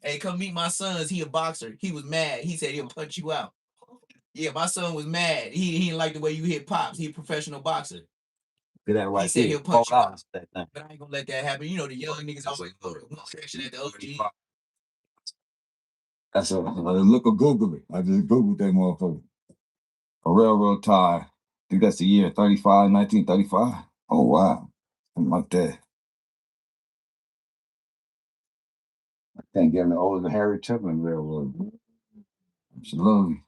Hey, come meet my sons. He a boxer. He was mad. He said he'll punch you out. Yeah, my son was mad. He didn't like the way you hit pops. He a professional boxer. He said he'll punch you out. But I ain't gonna let that happen. You know the young niggas always go to section at the OG.
That's a look of Google it. I just Googled that motherfucker. A railroad tie. I think that's the year 1935. Oh, wow. Something like that.
I think getting older than Harry Tubman Railroad.
Absolutely.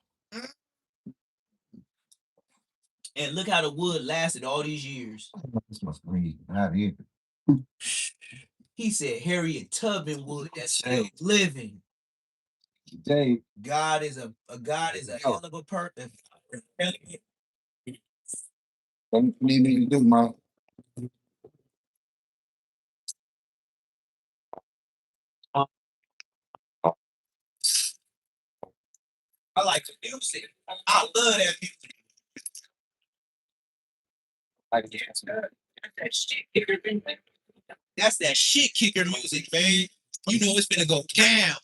And look how the wood lasted all these years.
This must be out here.
He said Harriet Tubman wood that's still living.
Dave.
God is a hell of a person.
What do you need to do, man?
I like the music. I love that music. Like that shit kicker thing. That's that shit kicker music, man. You know it's gonna go down.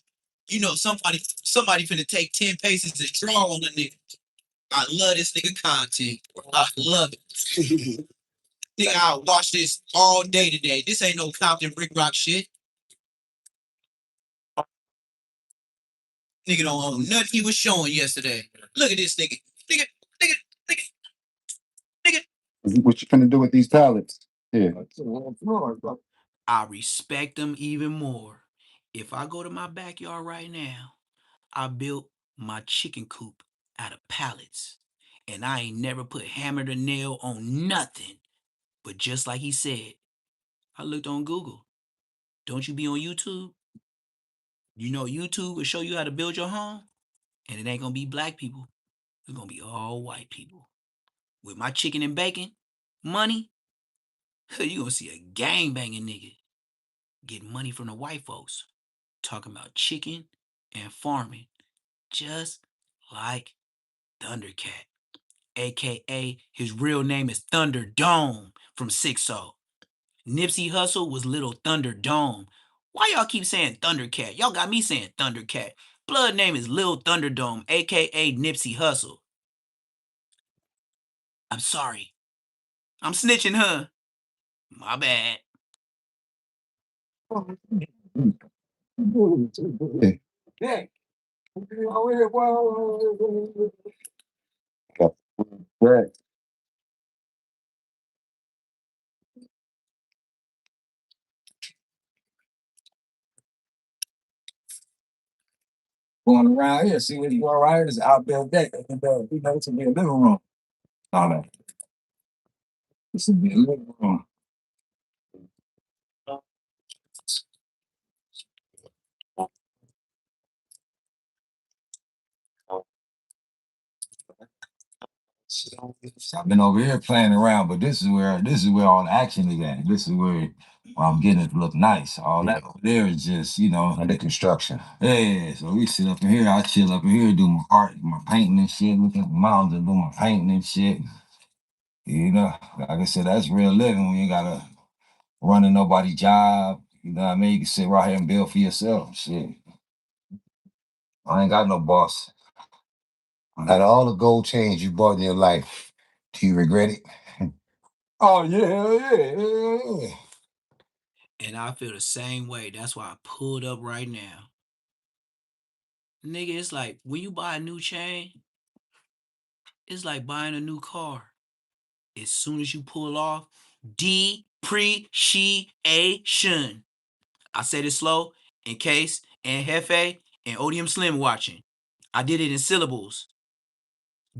You know somebody finna take 10 paces and draw on the nigga. I love this nigga content. I love it. Nigga, I'll watch this all day today. This ain't no Compton Brick Rock shit. Nigga don't own nothing he was showing yesterday. Look at this nigga. Nigga, nigga, nigga, nigga.
What you finna do with these pallets? Yeah.
I respect them even more. If I go to my backyard right now, I built my chicken coop out of pallets. And I ain't never put hammer to nail on nothing. But just like he said, I looked on Google. Don't you be on YouTube? You know YouTube will show you how to build your home. And it ain't gonna be black people. It's gonna be all white people. With my chicken and bacon money, you gonna see a gang banging nigga getting money from the white folks. Talking about chicken and farming. Just like Thundercat. AKA his real name is Thunder Dome from 6-0. Nipsey Hussle was Little Thunder Dome. Why y'all keep saying Thundercat? Y'all got me saying Thundercat. Blood name is Lil Thunderdome, aka Nipsey Hussle. I'm sorry. I'm snitching, huh? My bad.
Yeah. Right. Going around here, see what you go around here is out there deck. To be a living room. All that. This would be a living room. I've been over here playing around, but this is where all the action is at. This is where I'm getting it to look nice. All that over there is just,
Under construction.
yeah. So we sit up in here, I chill up in here, do my art, my painting and shit, look at the mountains and do my painting and shit. Like I said, that's real living when you gotta run in nobody's job. You know what I mean? You can sit right here and build for yourself. Shit. I ain't got no boss.
Out of all the gold chains you bought in your life, do you regret it?
Oh yeah, hell yeah, hell yeah.
And I feel the same way. That's why I pulled up right now. Nigga, it's like when you buy a new chain, it's like buying a new car. As soon as you pull off, depreciation. I said it slow in case and Hefe and Odium Slim watching. I did it in syllables.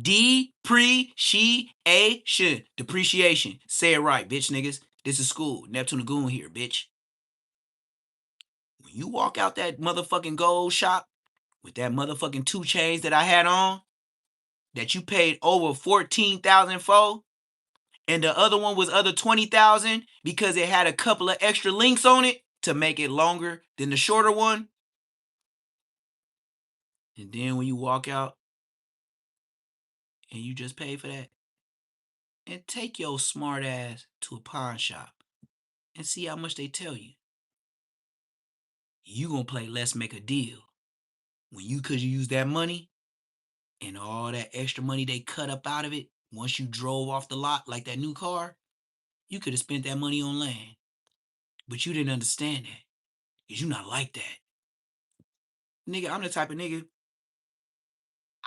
Depreciation. Depreciation. Say it right, bitch niggas. This is school. Neptune Goone here, bitch. When you walk out that motherfucking gold shop with that motherfucking 2 chains that I had on, that you paid over 14,000 for, and the other one was other 20,000 because it had a couple of extra links on it to make it longer than the shorter one. And then when you walk out and you just pay for that, and take your smart ass to a pawn shop and see how much they tell you. You gonna play let's make a deal. When you could use that money and all that extra money they cut up out of it once you drove off the lot like that new car, you could have spent that money on land. But you didn't understand that. Because you not like that. Nigga, I'm the type of nigga,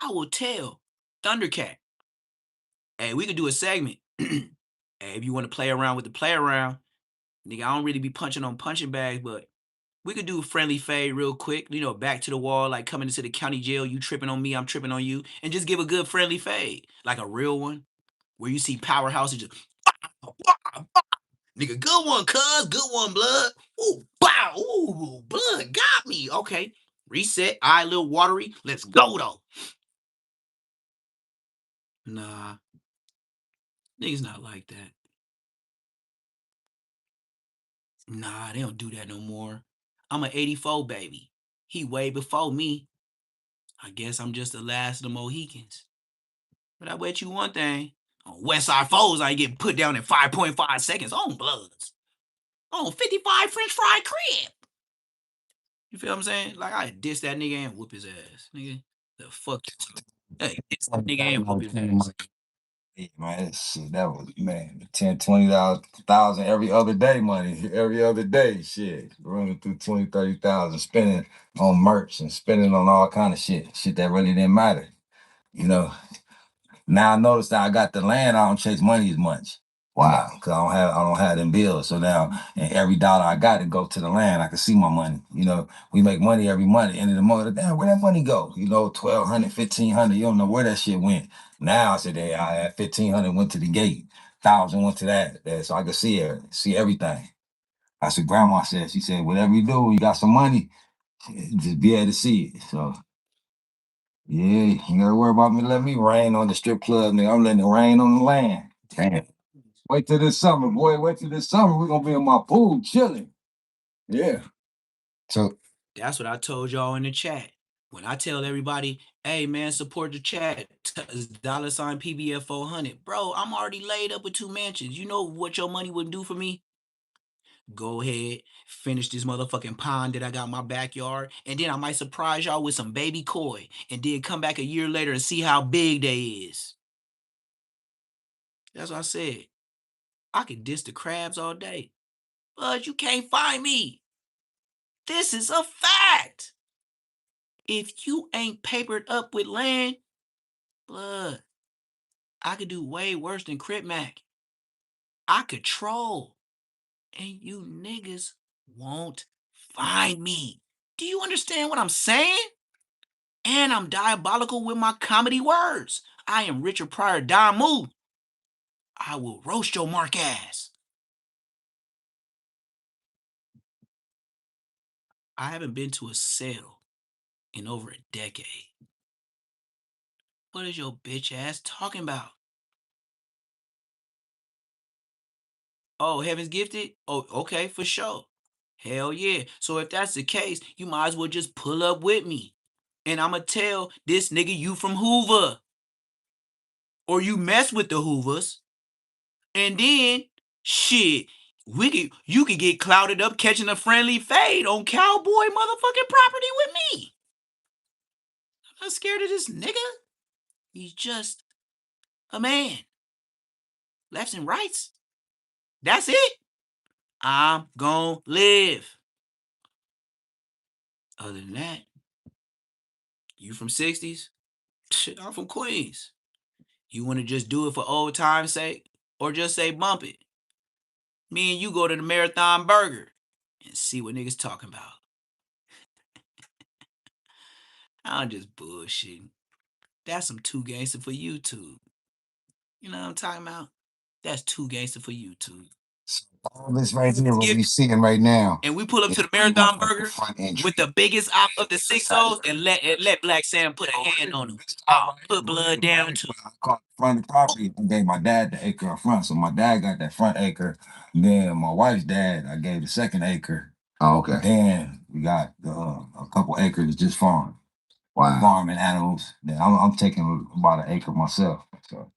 I will tell Thundercat, hey, we could do a segment. Hey, if you want to play around with the play around, nigga, I don't really be punching on punching bags, but we could do a friendly fade real quick, back to the wall, like coming into the county jail, you tripping on me, I'm tripping on you, and just give a good friendly fade, like a real one, where you see powerhouse and just, nigga, good one, cuz, good one, blood. Ooh, bow, ooh, blood got me. Okay, reset, eye a little watery, let's go though. Nah, niggas not like that. Nah, they don't do that no more. I'm an 84 baby. He way before me. I guess I'm just the last of the Mohicans. But I bet you one thing. On Westside Foes, I ain't getting put down in 5.5 seconds on Bloods. On 55 French fry crib. You feel what I'm saying? Like, I diss that nigga and whoop his ass. Nigga, the fuck you. Hey, diss that nigga and whoop his ass.
Yeah, man, shit, that was, man, 10, 20,000 every other day money. Every other day, shit. Running through 20, 30,000, spending on merch and spending on all kind of shit. Shit that really didn't matter. You know. Now I notice that I got the land, I don't chase money as much. Wow, because I don't have them bills. So now, and every dollar I got to go to the land, I can see my money. We make money every month. End of the month, damn, where that money go? 1,200, 1,500. You don't know where that shit went. Now I said, hey, I had 1,500 went to the gate, 1,000 went to that, so I could see everything. I said, Grandma said, she said, whatever you do, you got some money, just be able to see it. So. Yeah, you gotta worry about me letting me rain on the strip club, nigga. I'm letting it rain on the land. Damn. Wait till this summer, boy. Wait till this summer. We're gonna be in my pool chilling. Yeah.
So
That's what I told y'all in the chat. When I tell everybody, hey man, support the chat, $ PBF 400. Bro, I'm already laid up with 2 mansions. You know what your money would do for me? Go ahead, finish this motherfucking pond that I got in my backyard, and then I might surprise y'all with some baby koi, and then come back a year later and see how big they is. That's what I said. I could diss the crabs all day, but you can't find me. This is a fact. If you ain't papered up with land, blood, I could do way worse than Crip Mack. I could troll, and you niggas won't find me. Do you understand what I'm saying? And I'm diabolical with my comedy words. I am Richard Pryor Damu. I will roast your mark ass. I haven't been to a cell in over a decade. What is your bitch ass talking about? Oh, Heaven's Gifted? Oh, okay, for sure. Hell yeah. So if that's the case, you might as well just pull up with me. And I'ma tell this nigga you from Hoover. Or you mess with the Hoovers. And then, shit, you could get clouded up catching a friendly fade on cowboy motherfucking property with me. I'm not scared of this nigga. He's just a man. Lefts and rights. That's it. I'm gon' live. Other than that, you from 60s? Shit, I'm from Queens. You want to just do it for old time's sake? Or just say bump it? Me and you go to the Marathon Burger and see what niggas talking about. I'm just bullshitting. That's some too gangster for YouTube. You know what I'm talking about? That's too gangster for YouTube.
So all this right here, what we seeing right now.
And we pull up
is
to the
pretty
Marathon
much like the
Burger
front entry.
with the biggest op of the 6-0 and let Black Sam put a hand on him. I'll put blood down too.
I caught front of the property and gave my dad the acre up front. So my dad got that front acre. Then my wife's dad, I gave the second acre.
Oh, okay.
Then we got a couple acres just farm.
Wow.
Farming animals. Then I'm taking about an acre myself. So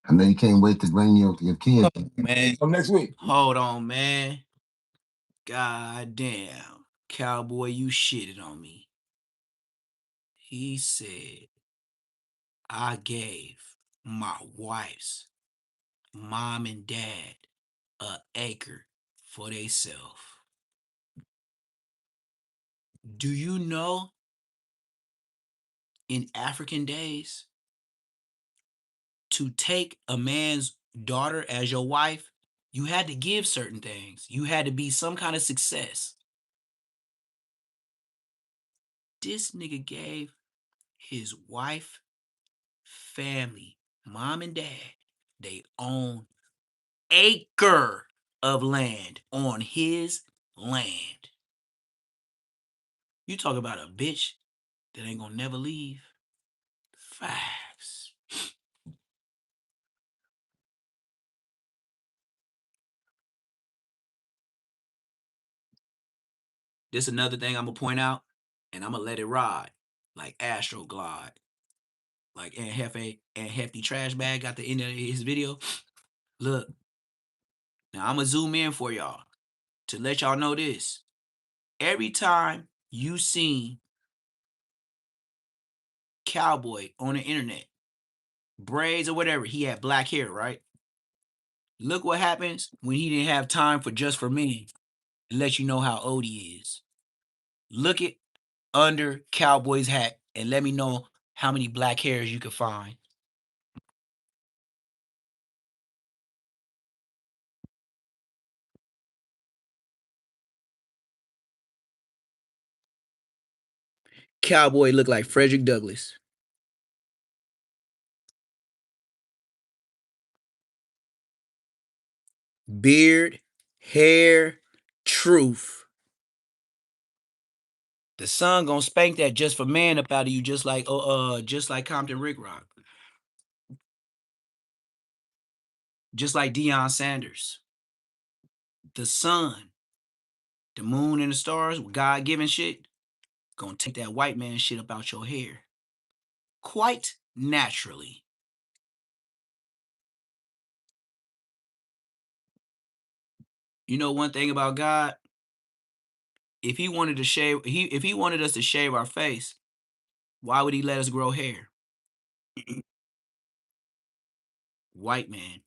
I know you can't wait to bring your kids.
Man,
come next week.
hold on, man. God damn. Cowboy, you shitted on me. He said I gave my wife's mom and dad a acre for theyself. Do you know in African days, to take a man's daughter as your wife, you had to give certain things. You had to be some kind of success. This nigga gave his wife, family, mom and dad, they own acre of land on his land. You talk about a bitch that ain't gonna never leave. Facts. This another thing I'm gonna point out, and I'm gonna let it ride like Astro Glide. Like and Hefty Trash Bag got the end of his video. Look, now I'm gonna zoom in for y'all to let y'all know this. Every time you seen Cowboy on the internet, braids or whatever, he had black hair, right? Look what happens when he didn't have time for Just for Me and let you know how old he is. Look it under Cowboy's hat and let me know how many black hairs you can find. Cowboy looked like Frederick Douglass. Beard, hair, truth. The sun gonna spank that just for man up out of you, just like Compton Rick Rock. Just like Deion Sanders. The sun, the moon and the stars, God-given shit, gonna take that white man shit up out your hair. Quite naturally. You know one thing about God? If he wanted to shave, if he wanted us to shave our face, why would he let us grow hair? White man.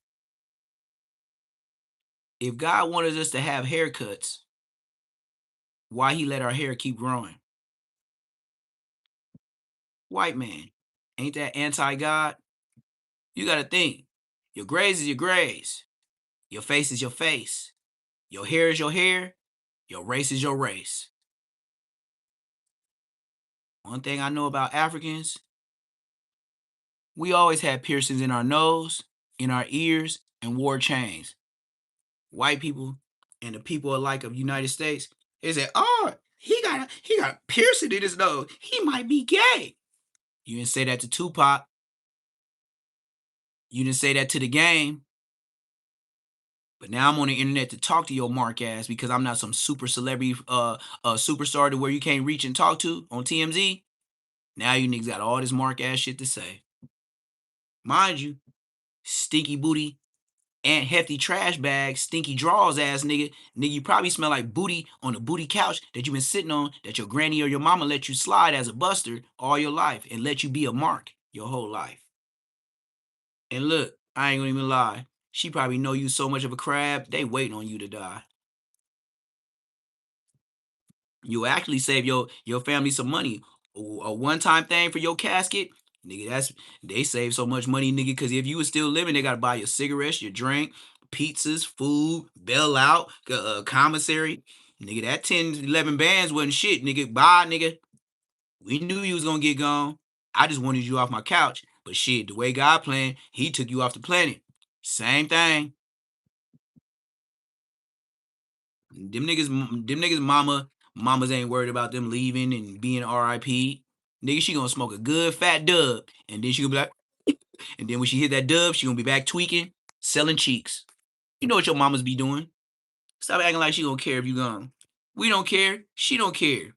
If God wanted us to have haircuts, Why he let our hair keep growing? White man. Ain't that anti-God? You gotta think. Your grays is your grays. Your face is your face. Your hair is your hair. Your race is your race. One thing I know about Africans, we always had piercings in our nose, in our ears, and wore chains. White people and the people alike of United States, they say, "Oh, he got a piercing in his nose. He might be gay." You didn't say that to Tupac. You didn't say that to the game. But now I'm on the internet to talk to your mark ass because I'm not some super celebrity superstar to where you can't reach and talk to on TMZ. Now you niggas got all this mark ass shit to say. Mind you, stinky booty and hefty trash bag, stinky drawers ass nigga. Nigga, you probably smell like booty on the booty couch that you been sitting on that your granny or your mama let you slide as a buster all your life and let you be a mark your whole life. And look, I ain't gonna even lie. She probably know you so much of a crab, they waiting on you to die. You actually save your family some money. A one-time thing for your casket, nigga, they save so much money, nigga, because if you was still living, they gotta buy your cigarettes, your drink, pizzas, food, bail out, commissary. Nigga, that 10, 11 bands wasn't shit, nigga. Bye, nigga. We knew you was gonna get gone. I just wanted you off my couch. But shit, the way God planned, he took you off the planet. Same thing. Them niggas mamas ain't worried about them leaving and being RIP. Nigga, she gonna smoke a good fat dub, and then she gonna be like, and then when she hit that dub, she gonna be back tweaking, selling cheeks. You know what your mamas be doing. Stop acting like she gonna care if you gone. We don't care. She don't care.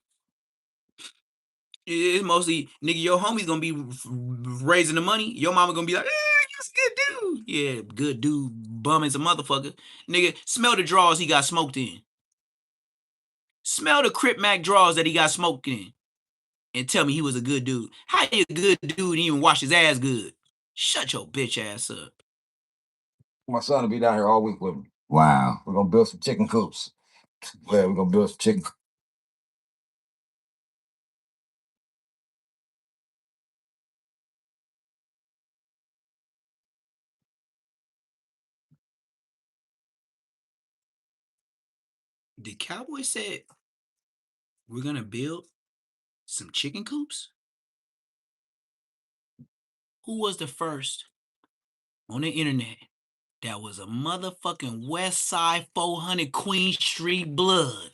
It's mostly, nigga, your homies gonna be raising the money. Your mama gonna be like, that's a good dude. Yeah, good dude, bum as a motherfucker. Nigga, smell the drawers he got smoked in. Smell the Crip Mack drawers that he got smoked in. And tell me he was a good dude. How you a good dude and even wash his ass good? Shut your bitch ass up.
My son will be down here all week with me. Wow. We're gonna build some chicken coops. Yeah, we're gonna build some chicken.
The Cowboy said we're gonna build some chicken coops? Who was the first on the internet that was a motherfucking West Side 400 Queen Street blood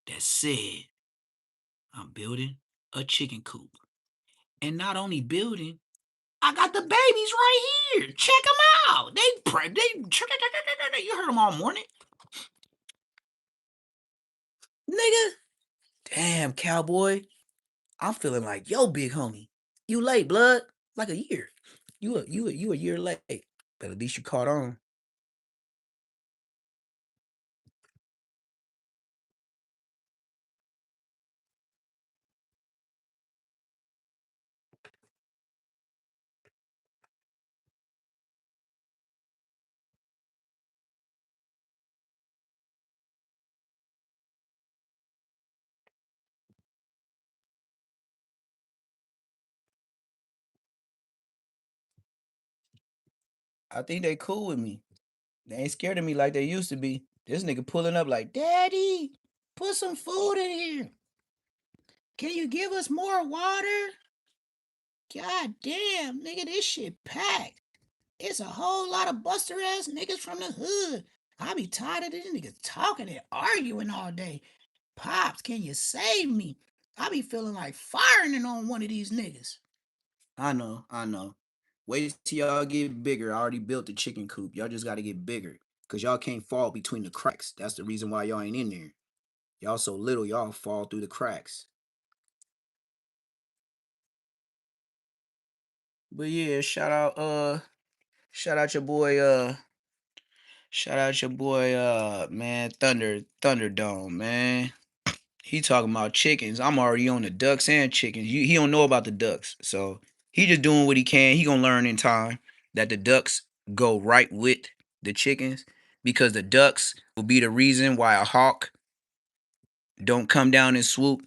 that said, I'm building a chicken coop? And not only building, I got the babies right here. Check them out. You heard them all morning. Nigga. Damn, Cowboy. I'm feeling like yo, big homie. You late, blood. Like a year. You a year late. But at least you caught on. I think they cool with me. They ain't scared of me like they used to be. This nigga pulling up like, Daddy, put some food in here. Can you give us more water? God damn, nigga, this shit packed. It's a whole lot of buster ass niggas from the hood. I be tired of these niggas talking and arguing all day. Pops, can you save me? I be feeling like firing on one of these niggas. I know. Wait till y'all get bigger. I already built the chicken coop. Y'all just gotta get bigger. Cause y'all can't fall between the cracks. That's the reason why y'all ain't in there. Y'all so little, y'all fall through the cracks. But yeah, shout out your boy, man, Thunderdome, man. He talking about chickens. I'm already on the ducks and chickens. He don't know about the ducks, so he just doing what he can. He gonna learn in time that the ducks go right with the chickens because the ducks will be the reason why a hawk don't come down and swoop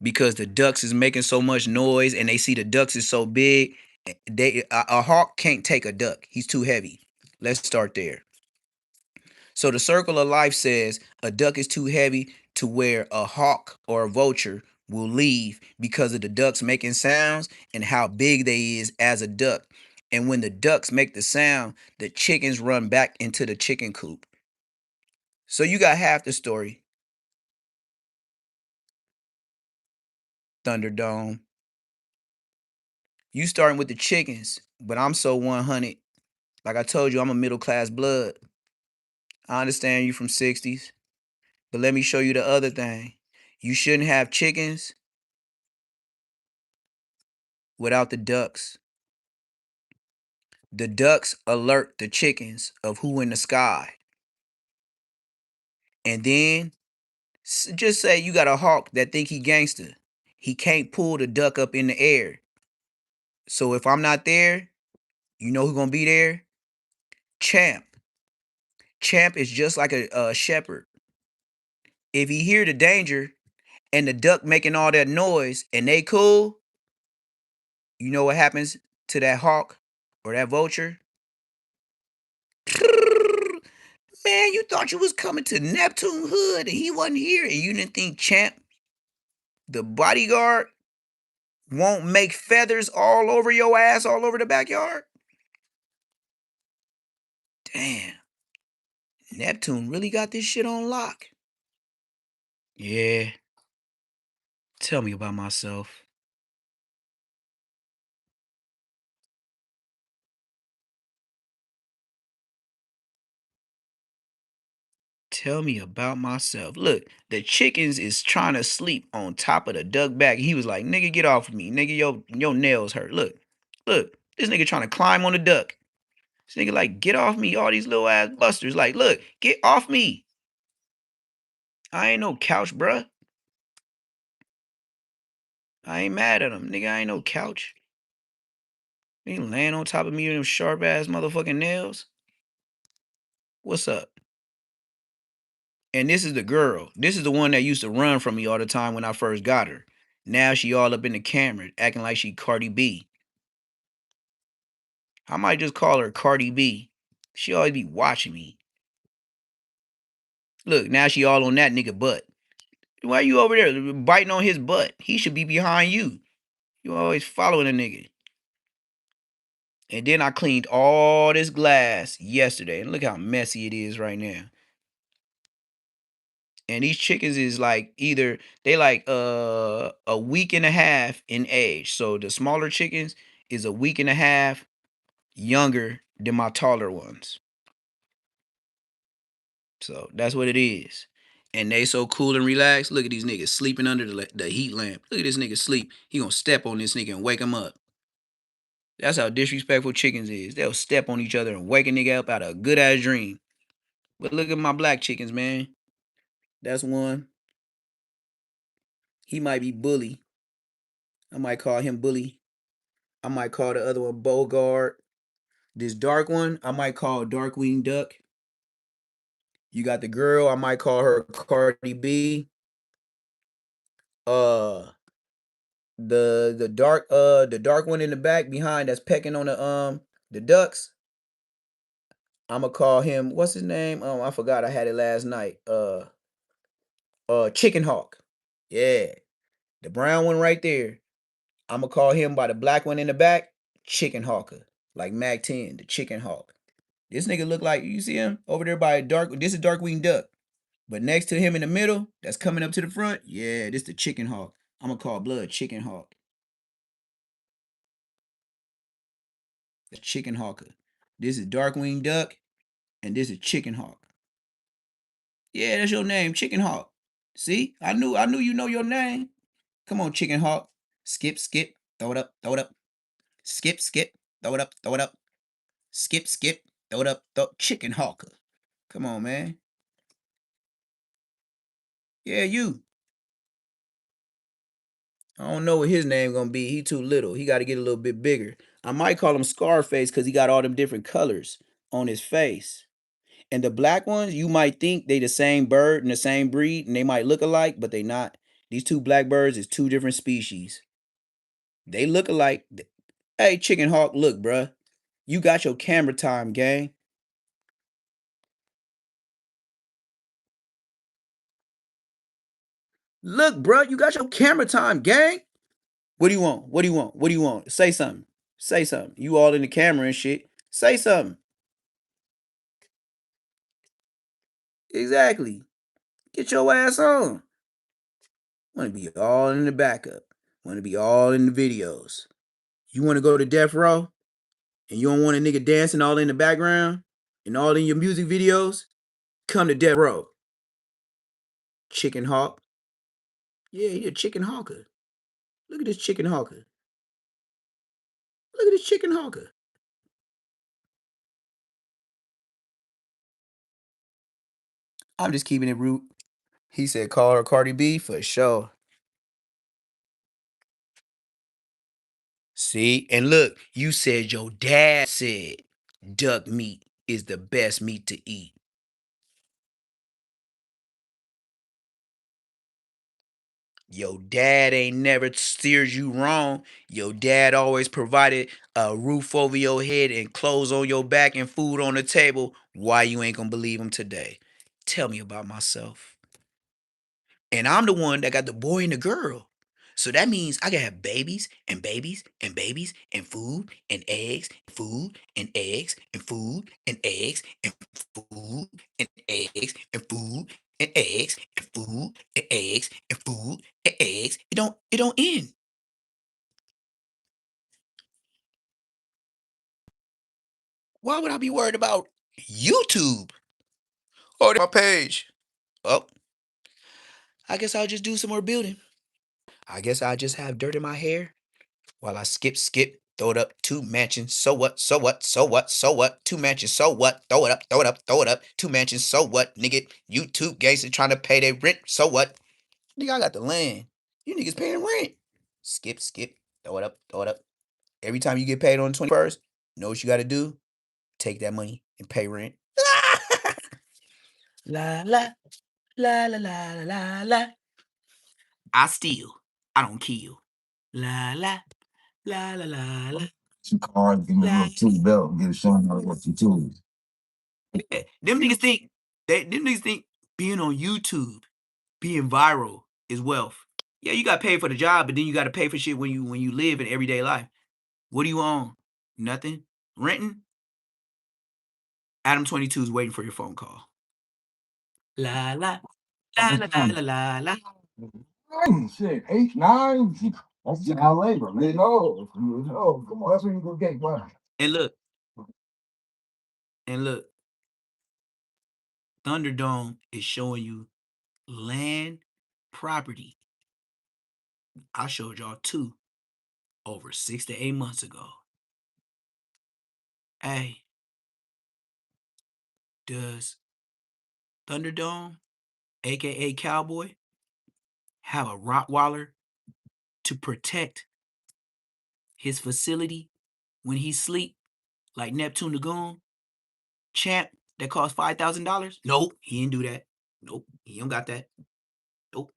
because the ducks is making so much noise and they see the ducks is so big. A hawk can't take a duck. He's too heavy. Let's start there. So the circle of life says a duck is too heavy to where a hawk or a vulture will leave because of the ducks making sounds and how big they is as a duck. And when the ducks make the sound, the chickens run back into the chicken coop. So you got half the story, Thunderdome. You starting with the chickens, but I'm so 100. Like I told you, I'm a middle class blood. I understand you from 60s, but let me show you the other thing. You shouldn't have chickens without the ducks. The ducks alert the chickens of who in the sky. And then just say you got a hawk that think he gangster. He can't pull the duck up in the air. So if I'm not there, you know who's gonna be there? Champ. Champ is just like a shepherd. If he hear the danger and the duck making all that noise and they cool, you know what happens to that hawk or that vulture? Man, you thought you was coming to Neptune hood and he wasn't here and you didn't think Champ, the bodyguard, won't make feathers all over your ass all over the backyard? Damn, Neptune really got this shit on lock. Yeah, tell me about myself. Tell me about myself. Look, the chickens is trying to sleep on top of the duck back. He was like, nigga, get off of me. Nigga, your nails hurt. Look, this nigga trying to climb on the duck. This nigga like, get off me, all these little ass busters. Like, look, get off me. I ain't no couch, bruh. I ain't mad at him. Nigga, I ain't no couch. He laying on top of me with them sharp ass motherfucking nails. What's up? And this is the girl. This is the one that used to run from me all the time when I first got her. Now she all up in the camera, acting like she Cardi B. I might just call her Cardi B. She always be watching me. Look, now she all on that nigga butt. Why you over there biting on his butt? He should be behind you. You always following a nigga. And then I cleaned all this glass yesterday. And look how messy it is right now. And these chickens is like either they like a week and a half in age. So the smaller chickens is a week and a half younger than my taller ones. So that's what it is. And they so cool and relaxed. Look at these niggas sleeping under the heat lamp. Look at this nigga sleep. He gonna step on this nigga and wake him up. That's how disrespectful chickens is. They'll step on each other and wake a nigga up out of a good ass dream. But look at my black chickens, man. That's one. He might be Bully. I might call him Bully. I might call the other one Bogart. This dark one, I might call Darkwing Duck. You got the girl, I might call her Cardi B. Uh the dark one in the back behind that's pecking on the ducks. I'ma call him, what's his name? I forgot, I had it last night. Chicken Hawk. Yeah. The brown one right there. I'ma call him by the black one in the back, Chicken Hawker. Like Mac 10, the Chicken Hawk. This nigga look like, you see him over there by dark, this is Darkwing Duck. But next to him in the middle, that's coming up to the front, yeah, this the Chicken Hawk. I'ma call Blood Chicken Hawk. The Chicken Hawker. This is Darkwing Duck, and this is Chicken Hawk. Yeah, that's your name, Chicken Hawk. See, I knew you know your name. Come on, Chicken Hawk. Skip, skip, throw it up, throw it up. Skip, skip, throw it up, throw it up. Skip, skip, throw it up, throw Chicken Hawker. Come on, man. Yeah, you. I don't know what his name gonna be. He too little. He got to get a little bit bigger. I might call him Scarface because he got all them different colors on his face. And the black ones, you might think they the same bird and the same breed, and they might look alike, but they not. These two blackbirds is two different species. They look alike. Hey, Chicken Hawk, look, bruh. You got your camera time, gang. Look, bruh, you got your camera time, gang. What do you want? What do you want? What do you want? Say something. Say something. You all in the camera and shit. Say something. Exactly. Get your ass on. Want to be all in the backup. Want to be all in the videos. You want to go to death row and you don't want a nigga dancing all in the background and all in your music videos? Come to death row. Chicken Hawk. Yeah, he a chicken hawker. Look at this chicken hawker. Look at this chicken hawker. I'm just keeping it root. He said call her Cardi B for sure. See, and look, you said your dad said duck meat is the best meat to eat. Your dad ain't never steers you wrong. Your dad always provided a roof over your head and clothes on your back and food on the table. Why you ain't gonna believe him today? Tell me about myself. And I'm the one that got the boy and the girl. So that means I can have babies and babies and babies and food and eggs, food and eggs and food and eggs and food and eggs and food and eggs and food and eggs and food and eggs. It don't end. Why would I be worried about YouTube or my page? Oh, I guess I'll just do some more building. I guess I'll just have dirt in my hair while I skip, throw it up, two mansions, so what, so what, so what, so what, two mansions, so what, throw it up, throw it up, throw it up, two mansions, so what, nigga, YouTube gangsters trying to pay their rent, so what? Nigga, I got the land. You niggas paying rent. Skip, throw it up, throw it up. Every time you get paid on the 21st, you know what you gotta do? Take that money and pay rent. La la, la la la la la la. I steal. I don't kill. La la, la la la la.
Some cards, give me a little tool belt, and get a showing how to work some tools.
Yeah, them niggas think being on YouTube, being viral is wealth. Yeah, you got paid for the job, but then you got to pay for shit when you live in everyday life. What do you own? Nothing. Renting. Adam 22 is waiting for your phone call. La la la la la la la la.
Shit, H9. That's child labor, man. No, no, come on, that's when you go get money.
And look, and look. Thunderdome is showing you land property. I showed y'all two over 6 to 8 months ago. Hey, does Thunderdome, aka Cowboy, have a Rottweiler to protect his facility when he sleep, like Neptune the Goone, champ that cost $5,000? Nope, he didn't do that. Nope, he don't got that. Nope.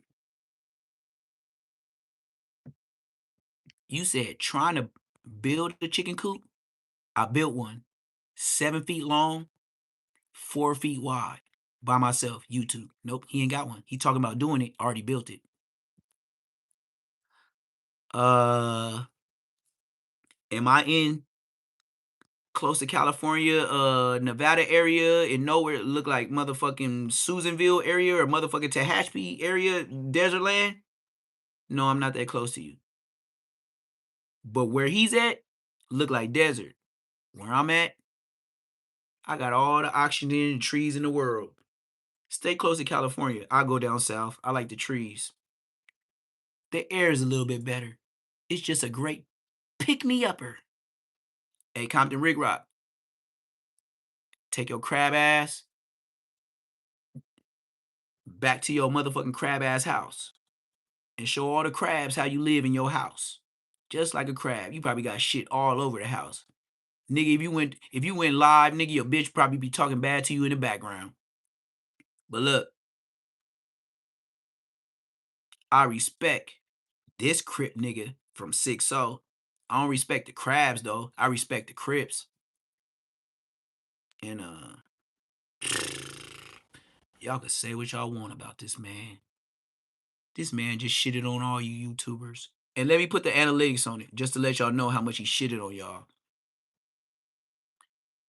You said trying to build a chicken coop? I built one, 7 feet long, 4 feet wide, by myself. YouTube. Nope, he ain't got one. He talking about doing it. Already built it. Am I in close to California, Nevada area, and nowhere it look like motherfucking Susanville area or motherfucking Tehachapi area, desert land? No, I'm not that close to you. But where he's at, look like desert. Where I'm at, I got all the oxygen and trees in the world. Stay close to California. I go down south. I like the trees. The air is a little bit better. It's just a great pick me upper. Hey, Compton Rig Rock, take your crab ass back to your motherfucking crab ass house and show all the crabs how you live in your house. Just like a crab. You probably got shit all over the house. Nigga, if you went live, nigga, your bitch probably be talking bad to you in the background. But look, I respect this Crip nigga from 6-0. I don't respect the crabs though. I respect the Crips. And y'all can say what y'all want about this man. This man just shitted on all you YouTubers. And let me put the analytics on it just to let y'all know how much he shitted on y'all.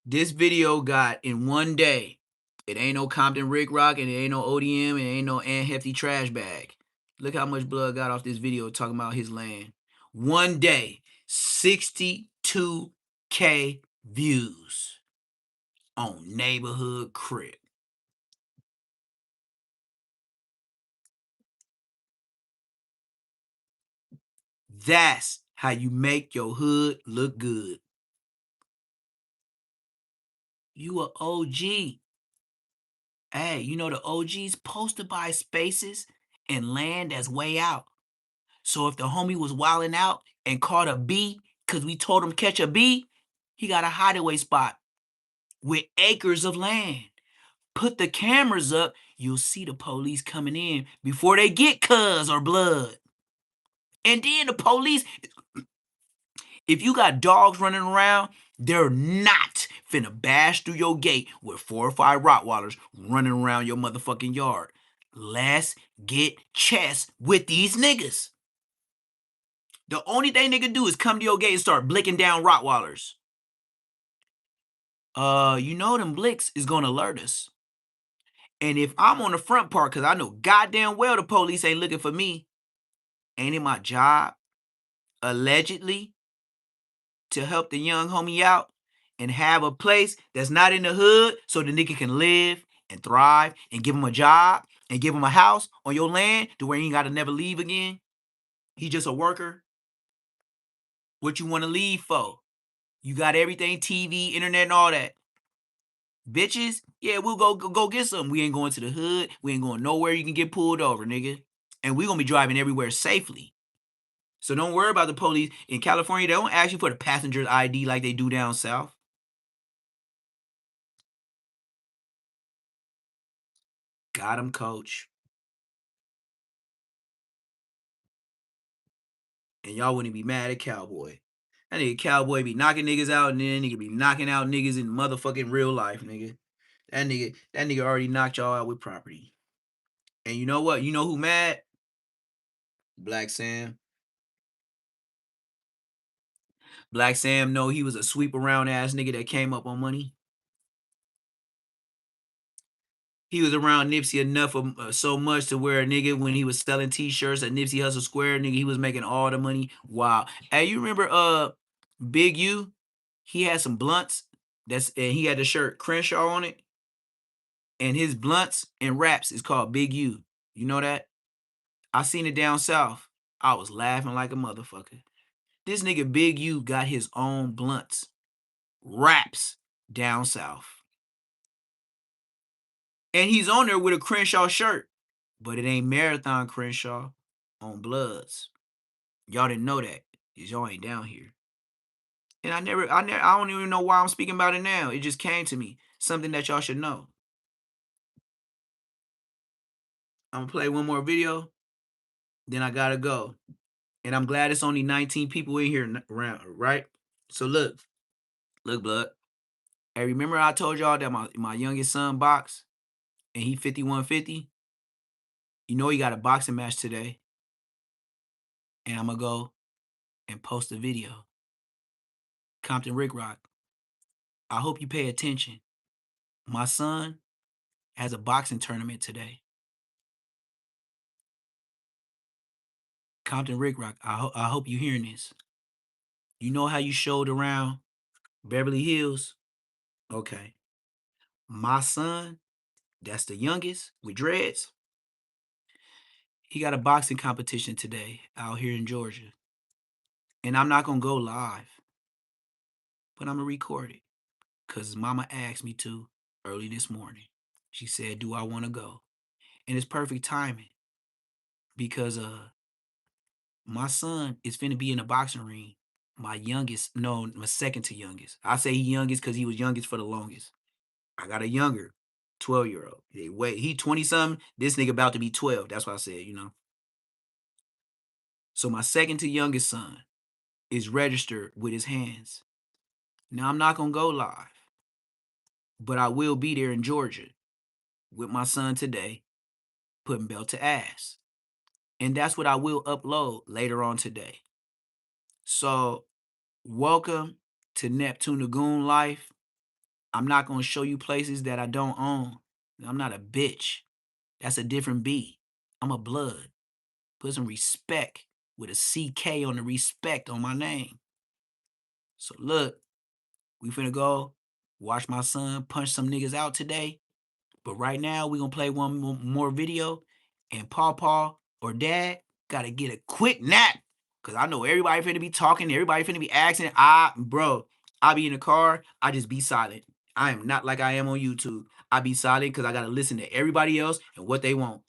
This video got in one day. It ain't no Compton Rick Rock and it ain't no ODM and it ain't no Aunt Hefty trash bag. Look how much blood got off this video talking about his land. One day, 62K views on Neighborhood Crip. That's how you make your hood look good. You a OG. Hey, you know the OG's supposed to buy spaces and land that's way out. So if the homie was wilding out and caught a bee because we told him catch a bee, he got a hideaway spot with acres of land. Put the cameras up, you'll see the police coming in before they get cuz or blood. And then the police, if you got dogs running around, they're not finna bash through your gate with 4 or 5 Rottweilers running around your motherfucking yard. Let's get chess with these niggas. The only thing they can do is come to your gate and start blicking down Rottweilers. You know them blicks is gonna alert us. And if I'm on the front part, because I know goddamn well the police ain't looking for me, ain't it my job, allegedly, to help the young homie out and have a place that's not in the hood so the nigga can live and thrive and give him a job and give him a house on your land to where he ain't got to never leave again? He just a worker. What you want to leave for? You got everything, TV, internet, and all that. Bitches, yeah, we'll go get some. We ain't going to the hood. We ain't going nowhere you can get pulled over, nigga. And we gonna be driving everywhere safely. So don't worry about the police. In California, they don't ask you for the passenger's ID like they do down south. Got him, coach. And y'all wouldn't be mad at Cowboy. That nigga Cowboy be knocking niggas out and then nigga be knocking out niggas in motherfucking real life, nigga. That nigga already knocked y'all out with property. And you know what? You know who mad? Black Sam. Black Sam know he was a sweep around ass nigga that came up on money. He was around Nipsey enough so much to where a nigga, when he was selling t-shirts at Nipsey Hustle Square, nigga, he was making all the money. Wow. Hey, you remember Big U? He had some blunts and he had the shirt Crenshaw on it. And his blunts and raps is called Big U. You know that? I seen it down south. I was laughing like a motherfucker. This nigga Big U got his own blunts, raps down south. And he's on there with a Crenshaw shirt. But it ain't Marathon Crenshaw on Bloods. Y'all didn't know that, because y'all ain't down here. And I don't even know why I'm speaking about it now. It just came to me. Something that y'all should know. I'm gonna play one more video, then I gotta go. And I'm glad it's only 19 people in here around, right? So look, blood. Hey, remember I told y'all that my youngest son box and he 5150? You know he got a boxing match today. And I'm gonna go and post a video. Compton Rick Rock, I hope you pay attention. My son has a boxing tournament today. Compton Rick Rock, I hope you're hearing this. You know how you showed around Beverly Hills? Okay. My son, that's the youngest with dreads, he got a boxing competition today out here in Georgia. And I'm not going to go live, but I'm going to record it because his mama asked me to early this morning. She said, do I want to go? And it's perfect timing because my son is finna be in a boxing ring my youngest, no, my second to youngest. I say he youngest because he was youngest for the longest. I got a younger 12-year-old. Wait, he 20 something. This nigga about to be 12. That's what I said, you know. So my second to youngest son is registered with his hands. Now I'm not gonna go live, but I will be there in Georgia with my son today, putting belt to ass. And that's what I will upload later on today. So welcome to Neptune the Goone life. I'm not gonna show you places that I don't own. I'm not a bitch. That's a different beat. I'm a blood. Put some respect with a CK on the respect on my name. So look, we finna go watch my son punch some niggas out today. But right now, we gonna play one more video. And Paw or Dad gotta get a quick nap. Cause I know everybody finna be talking, everybody finna be asking. Bro, I be in the car, I just be silent. I am not like I am on YouTube. I be silent because I gotta listen to everybody else and what they want.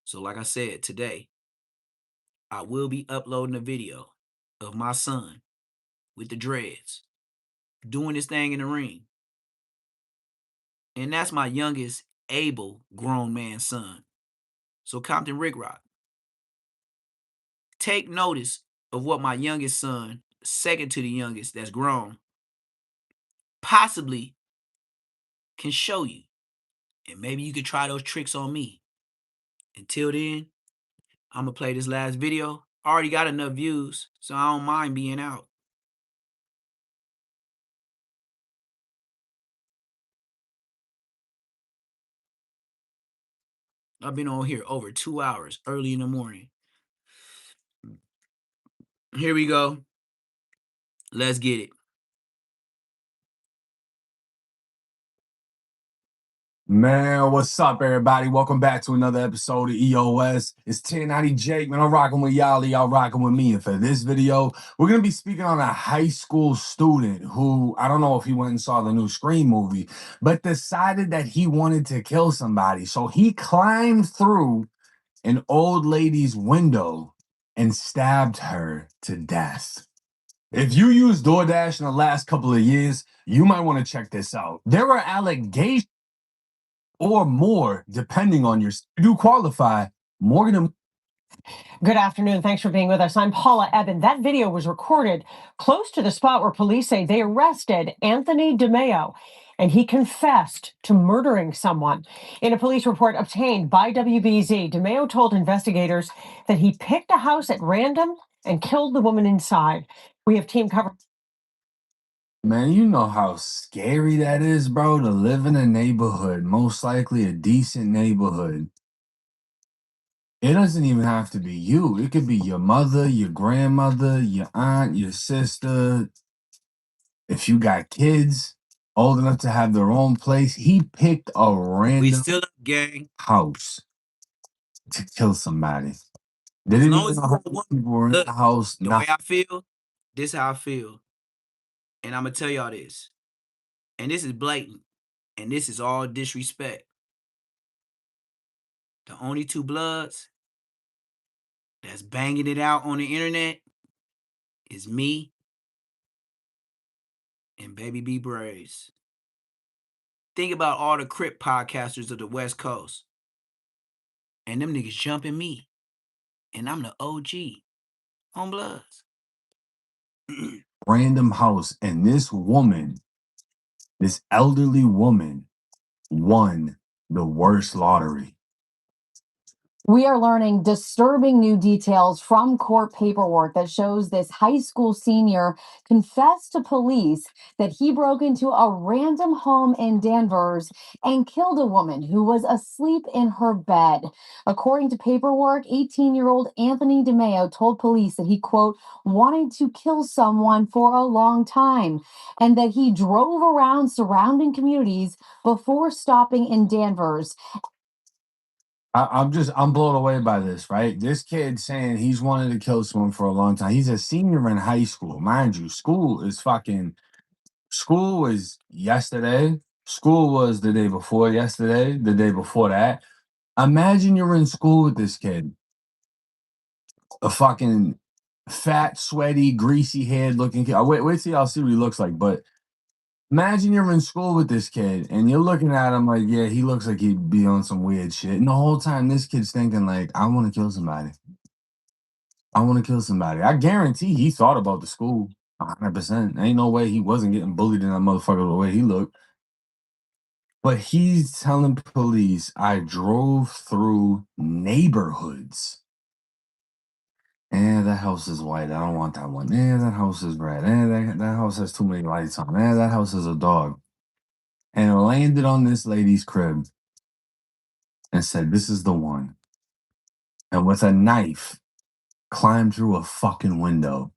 So like I said, today, I will be uploading a video of my son with the dreads doing this thing in the ring. And that's my youngest able grown man son. So Compton Rick Rock, take notice of what my youngest son, second to the youngest that's grown, possibly can show you. And maybe you could try those tricks on me. Until then, I'm going to play this last video. I already got enough views, so I don't mind being out. I've been on here over 2 hours early in the morning. Here we go. Let's get it.
Man, what's up, everybody? Welcome back to another episode of EOS. It's 1090 Jake, man. I'm rocking with y'all rocking with me. And for this video, we're going to be speaking on a high school student who, I don't know if he went and saw the new Scream movie, but decided that he wanted to kill somebody. So he climbed through an old lady's window and stabbed her to death. If you use DoorDash in the last couple of years, you might want to check this out. There are allegations or more, depending on your do qualify. Morgan.
Good afternoon. Thanks for being with us. I'm Paula Eben. That video was recorded close to the spot where police say they arrested Anthony DeMeo, and he confessed to murdering someone. In a police report obtained by WBZ, DeMeo told investigators that he picked a house at random and killed the woman inside. We have team coverage.
Man, you know how scary that is, bro, to live in a neighborhood, most likely a decent neighborhood. It doesn't even have to be you. It could be your mother, your grandmother, your aunt, your sister. If you got kids old enough to have their own place, he picked a
We
random
still up, gang.
house to kill somebody. They
As
didn't
long
even
as
know
you
how
got
many
one,
people were in
look,
the house.
the way I feel, this how I feel. And I'm going to tell y'all this. And this is blatant. And this is all disrespect. The only two bloods that's banging it out on the internet is me and Baby B Braves. Think about all the Crip podcasters of the West Coast. And them niggas jumping me. And I'm the OG on Bloods.
Random house, and this woman, this elderly woman, won the worst lottery.
We are learning disturbing new details from court paperwork that shows this high school senior confessed to police that he broke into a random home in Danvers and killed a woman who was asleep in her bed. According to paperwork, 18-year-old Anthony DeMeo told police that he, quote, wanted to kill someone for a long time and that he drove around surrounding communities before stopping in Danvers.
I'm blown away by this, right? This kid saying he's wanted to kill someone for a long time. He's a senior in high school. Mind you, school is yesterday. School was the day before yesterday, the day before that. Imagine you're in school with this kid, a fucking fat, sweaty, greasy head looking kid. Wait till y'all see what he looks like. But imagine you're in school with this kid and you're looking at him like, yeah, he looks like he'd be on some weird shit. And the whole time this kid's thinking like, I want to kill somebody. I want to kill somebody. I guarantee he thought about the school 100%. Ain't no way he wasn't getting bullied in that motherfucker the way he looked. But he's telling police, I drove through neighborhoods. That house is white. I don't want that one. That house is red. That house has too many lights on. That house is a dog. And it landed on this lady's crib and said, this is the one. And with a knife, climbed through a fucking window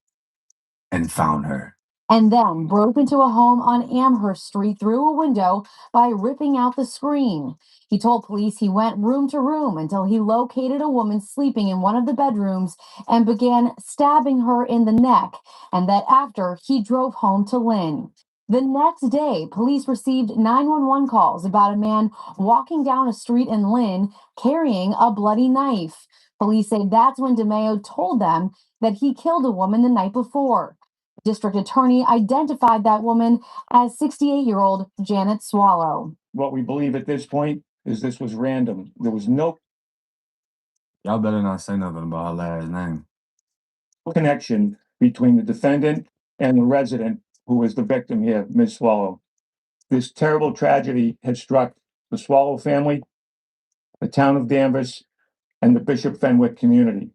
and found her.
And then broke into a home on Amherst Street through a window by ripping out the screen. He told police he went room to room until he located a woman sleeping in one of the bedrooms and began stabbing her in the neck, and that after he drove home to Lynn. The next day, police received 911 calls about a man walking down a street in Lynn carrying a bloody knife. Police say that's when DeMeo told them that he killed a woman the night before. District attorney identified that woman as 68-year-old Janet Swallow.
What we believe at this point is this was random. There was no
Y'all better not say nothing about her last name.
connection between the defendant and the resident who was the victim here, Ms. Swallow. This terrible tragedy has struck the Swallow family, the town of Danvers, and the Bishop Fenwick community.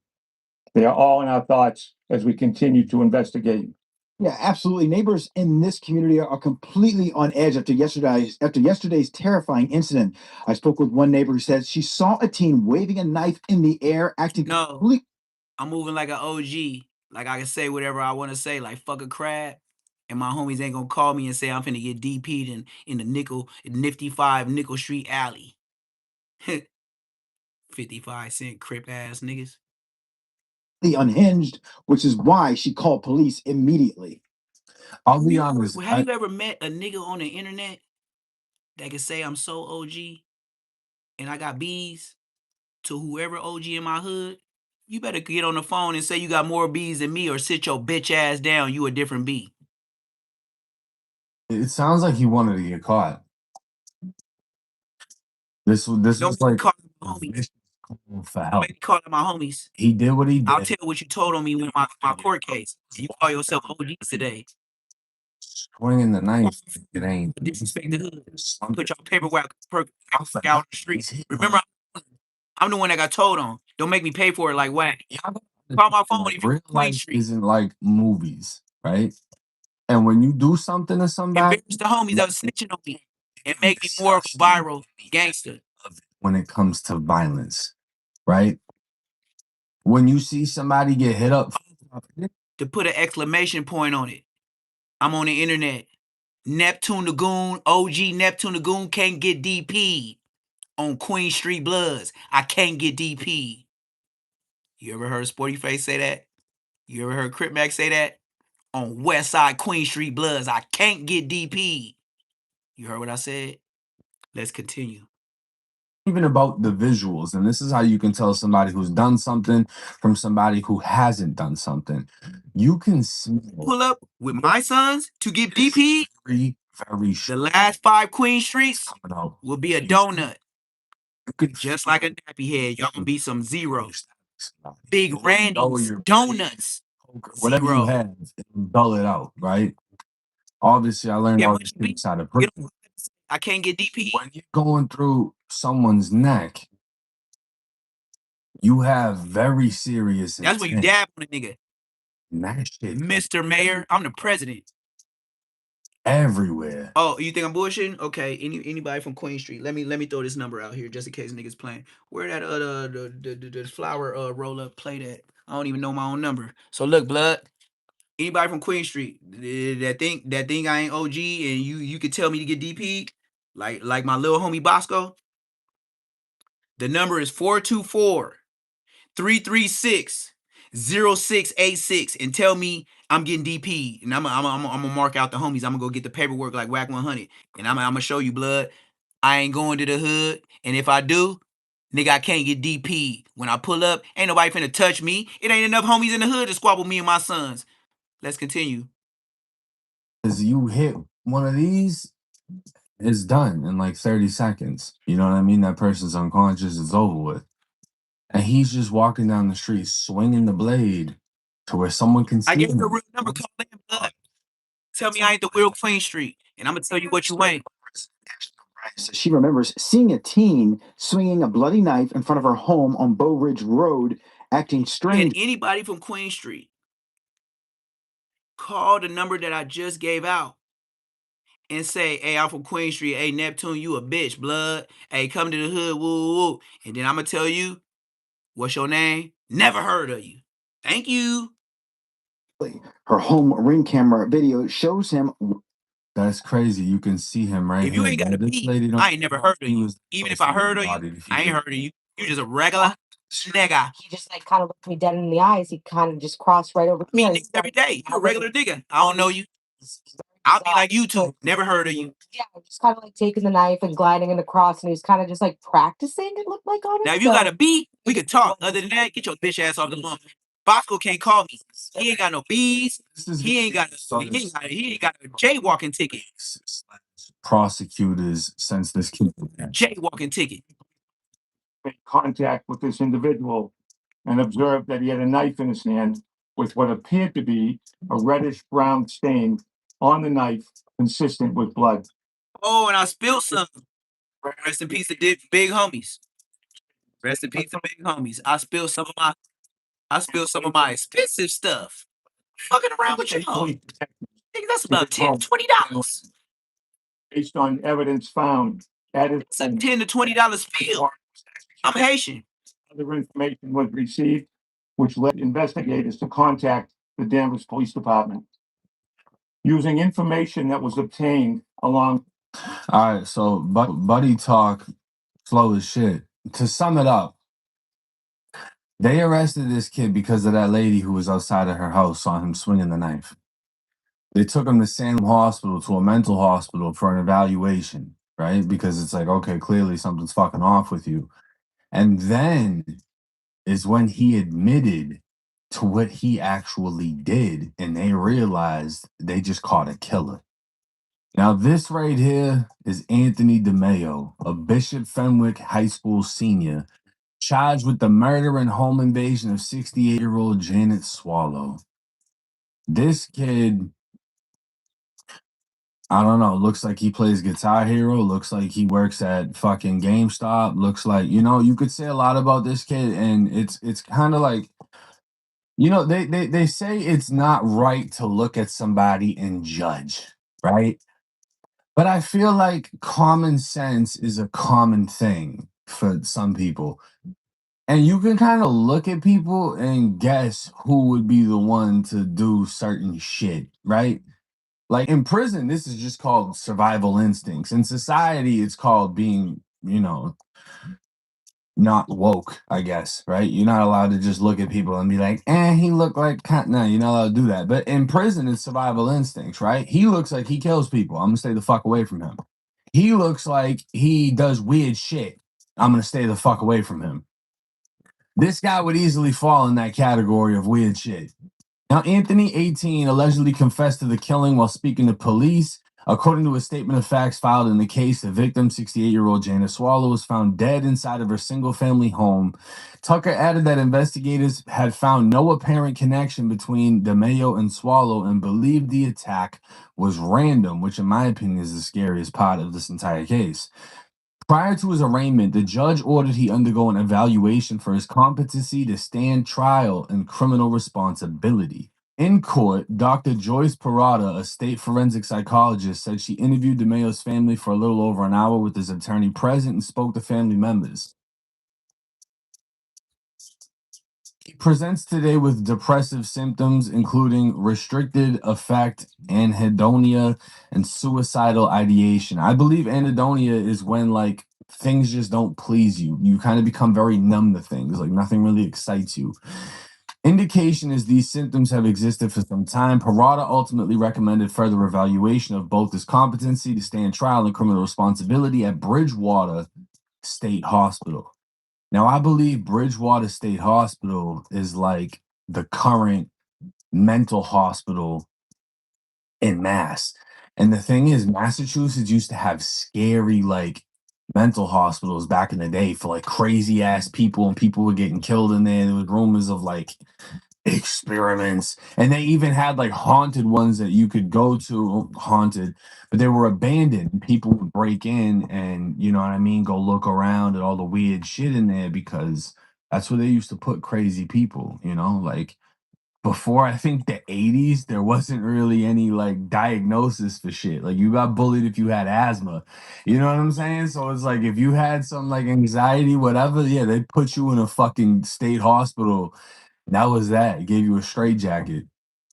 They are all in our thoughts as we continue to investigate.
Yeah, absolutely. Neighbors in this community are completely on edge after yesterday's terrifying incident. I spoke with one neighbor who said she saw a teen waving a knife in the air, acting
No, I'm moving like an OG. Like I can say whatever I want to say, like fuck a crab. And my homies ain't gonna call me and say I'm finna get DP'd in the Nifty 5 Nickel Street Alley. 55-cent Crip ass niggas.
unhinged, which is why she called police immediately.
I'll be honest.
Have you ever met a nigga on the internet that can say I'm so OG and I got B's to whoever OG in my hood? You better get on the phone and say you got more B's than me or sit your bitch ass down. You a different B.
It sounds like he wanted to get caught. This was like
call my homies.
For help.
Maybe call my homies.
He did what he did.
I'll tell what you told on me with my court case. You call yourself OG today.
Swinging the knife, it ain't.
Disrespect the hood. Put your paperwork out on the streets. Remember, I'm the one that got told on. Don't make me pay for it like whack. Call my phone if
Real life isn't like movies, right? And when you do something to somebody,
embarrass the homies that was snitching on me and make me more of a viral gangster.
When it comes to violence, right? When you see somebody get hit up,
to put an exclamation point on it. I'm on the internet. Neptune the Goone, OG Neptune the Goone can't get DP on Queen Street Bloods. I can't get DP. You ever heard Sporty Face say that? You ever heard Crip Mack say that? On West Side Queen Street Bloods, I can't get DP. You heard what I said? Let's continue.
Even about the visuals, and this is how you can tell somebody who's done something from somebody who hasn't done something. You can
pull up with my sons to get DP.
Very
the last 5 Queen Streets will be a donut. Just like a nappy head, y'all gonna be some zeros. Big Randy's donuts.
Whatever you have, dull it out, right? Obviously, I learned all these things how to put.
I can't get DP.
When you're going through someone's neck, you have very serious.
That's when you dab on a nigga.
That shit,
Mr. Mayor, I'm the president.
Everywhere.
Oh, you think I'm bullshitting? Okay, anybody from Queen Street? Let me throw this number out here just in case niggas playing. Where that the flower roll up play that? I don't even know my own number. So look, blood. Anybody from Queen Street that think I ain't OG and you could tell me to get DP like my little homie Bosco. The number is 424-336-0686 and tell me I'm getting DP and I'm gonna mark out the homies. I'm gonna go get the paperwork like Whack 100 and I'm gonna show you, blood. I ain't going to the hood, and if I do, Nigga, I can't get DP'd. When I pull up, ain't nobody finna touch me. It ain't enough homies in the hood to squabble me and my sons. Let's continue.
As you hit one of these, it's done in like 30 seconds. You know what I mean? That person's unconscious, it's over with. And he's just walking down the street swinging the blade to where someone can see
I gave
him.
you a real number, call in blood. Tell me I ain't the real Queen Street, and I'm gonna tell you what you ain't.
She remembers seeing a teen swinging a bloody knife in front of her home on Bow Ridge Road, acting strange.
And anybody from Queen Street, call the number that I just gave out and say, hey, I'm from Queen Street. Hey, Neptune, you a bitch, blood. Hey, come to the hood, woo, woo, woo. And then I'm gonna tell you, what's your name? Never heard of you. Thank you.
Her home ring camera video shows him.
That's crazy. You can see him right
If you
here.
ain't got
Bro.
a
This
beat,
lady don't
I ain't never heard of you. Even if I heard of you, I ain't heard of you. You just a regular nigga.
He just like kind of looked me dead in the eyes. He kind of just crossed right over
I mean,
here.
niggas every day. You a regular nigga. I don't know you. I'll be like you too. Never heard of you.
Yeah, just kind of like taking the knife and gliding in the cross, and he was kind of just like practicing. It looked like on it.
Now, if you got a beat, we could talk. Other than that, get your bitch ass off the phone. Bosco can't call me. He ain't got no bees. He ain't got a jaywalking ticket.
Prosecutors since this kid.
Jaywalking ticket.
Made contact with this individual and observed that he had a knife in his hand with what appeared to be a reddish brown stain on the knife consistent with blood.
Oh, and I spilled some. Rest in peace to big homies. Rest in peace to big homies. I spilled some of my expensive stuff. Fucking around with y'all. Nigga, that's about $10, $20.
Based on evidence found at his
It's a $10 to $20 spill. I'm Haitian.
Other information was received, which led investigators to contact the Danvers Police Department. Using information that was obtained along.
All right, so buddy talk, slow as shit. To sum it up, they arrested this kid because of that lady who was outside of her house, saw him swinging the knife. They took him to Salem Hospital, to a mental hospital for an evaluation, right? Because it's like, okay, clearly something's fucking off with you. And then is when he admitted to what he actually did, and they realized they just caught a killer. Now, this right here is Anthony DeMeo, a Bishop Fenwick High School senior, charged with the murder and home invasion of 68-year-old Janet Swallow. This kid, I don't know, looks like he plays Guitar Hero, looks like he works at fucking GameStop, looks like, you could say a lot about this kid, and it's kind of like, they say it's not right to look at somebody and judge, right? But I feel like common sense is a common thing for some people. And you can kind of look at people and guess who would be the one to do certain shit, right? Like in prison, this is just called survival instincts. In society, it's called being, not woke, I guess, right? You're not allowed to just look at people and be like, he looked like no, you're not allowed to do that. But in prison, it's survival instincts, right? He looks like he kills people. I'm gonna stay the fuck away from him. He looks like he does weird shit. I'm gonna stay the fuck away from him. This guy would easily fall in that category of weird shit. Now, Anthony, 18, allegedly confessed to the killing while speaking to police. According to a statement of facts filed in the case, the victim, 68-year-old Janet Swallow, was found dead inside of her single-family home. Tucker added that investigators had found no apparent connection between DeMeo and Swallow and believed the attack was random, which in my opinion is the scariest part of this entire case. Prior to his arraignment, the judge ordered he undergo an evaluation for his competency to stand trial and criminal responsibility. In court, Dr. Joyce Parada, a state forensic psychologist, said she interviewed DeMeo's family for a little over an hour with his attorney present and spoke to family members. He presents today with depressive symptoms, including restricted affect, anhedonia, and suicidal ideation. I believe anhedonia is when like things just don't please you. You kind of become very numb to things, like nothing really excites you. Indication is these symptoms have existed for some time. Parada ultimately recommended further evaluation of both his competency to stand trial and criminal responsibility at Bridgewater State Hospital. Now, I believe Bridgewater State Hospital is like the current mental hospital in Mass. And the thing is, Massachusetts used to have scary, like, mental hospitals back in the day for like crazy ass people, and people were getting killed in there. There was rumors of like experiments, and they even had like haunted ones that you could go to, haunted, but they were abandoned. People would break in and, you know what I mean, go look around at all the weird shit in there because that's where they used to put crazy people, you know, like before I think the 80s, there wasn't really any like diagnosis for shit. Like you got bullied if you had asthma. You know what I'm saying? So it's like if you had some like anxiety, whatever, yeah, they put you in a fucking state hospital. That was that. It gave you a straitjacket.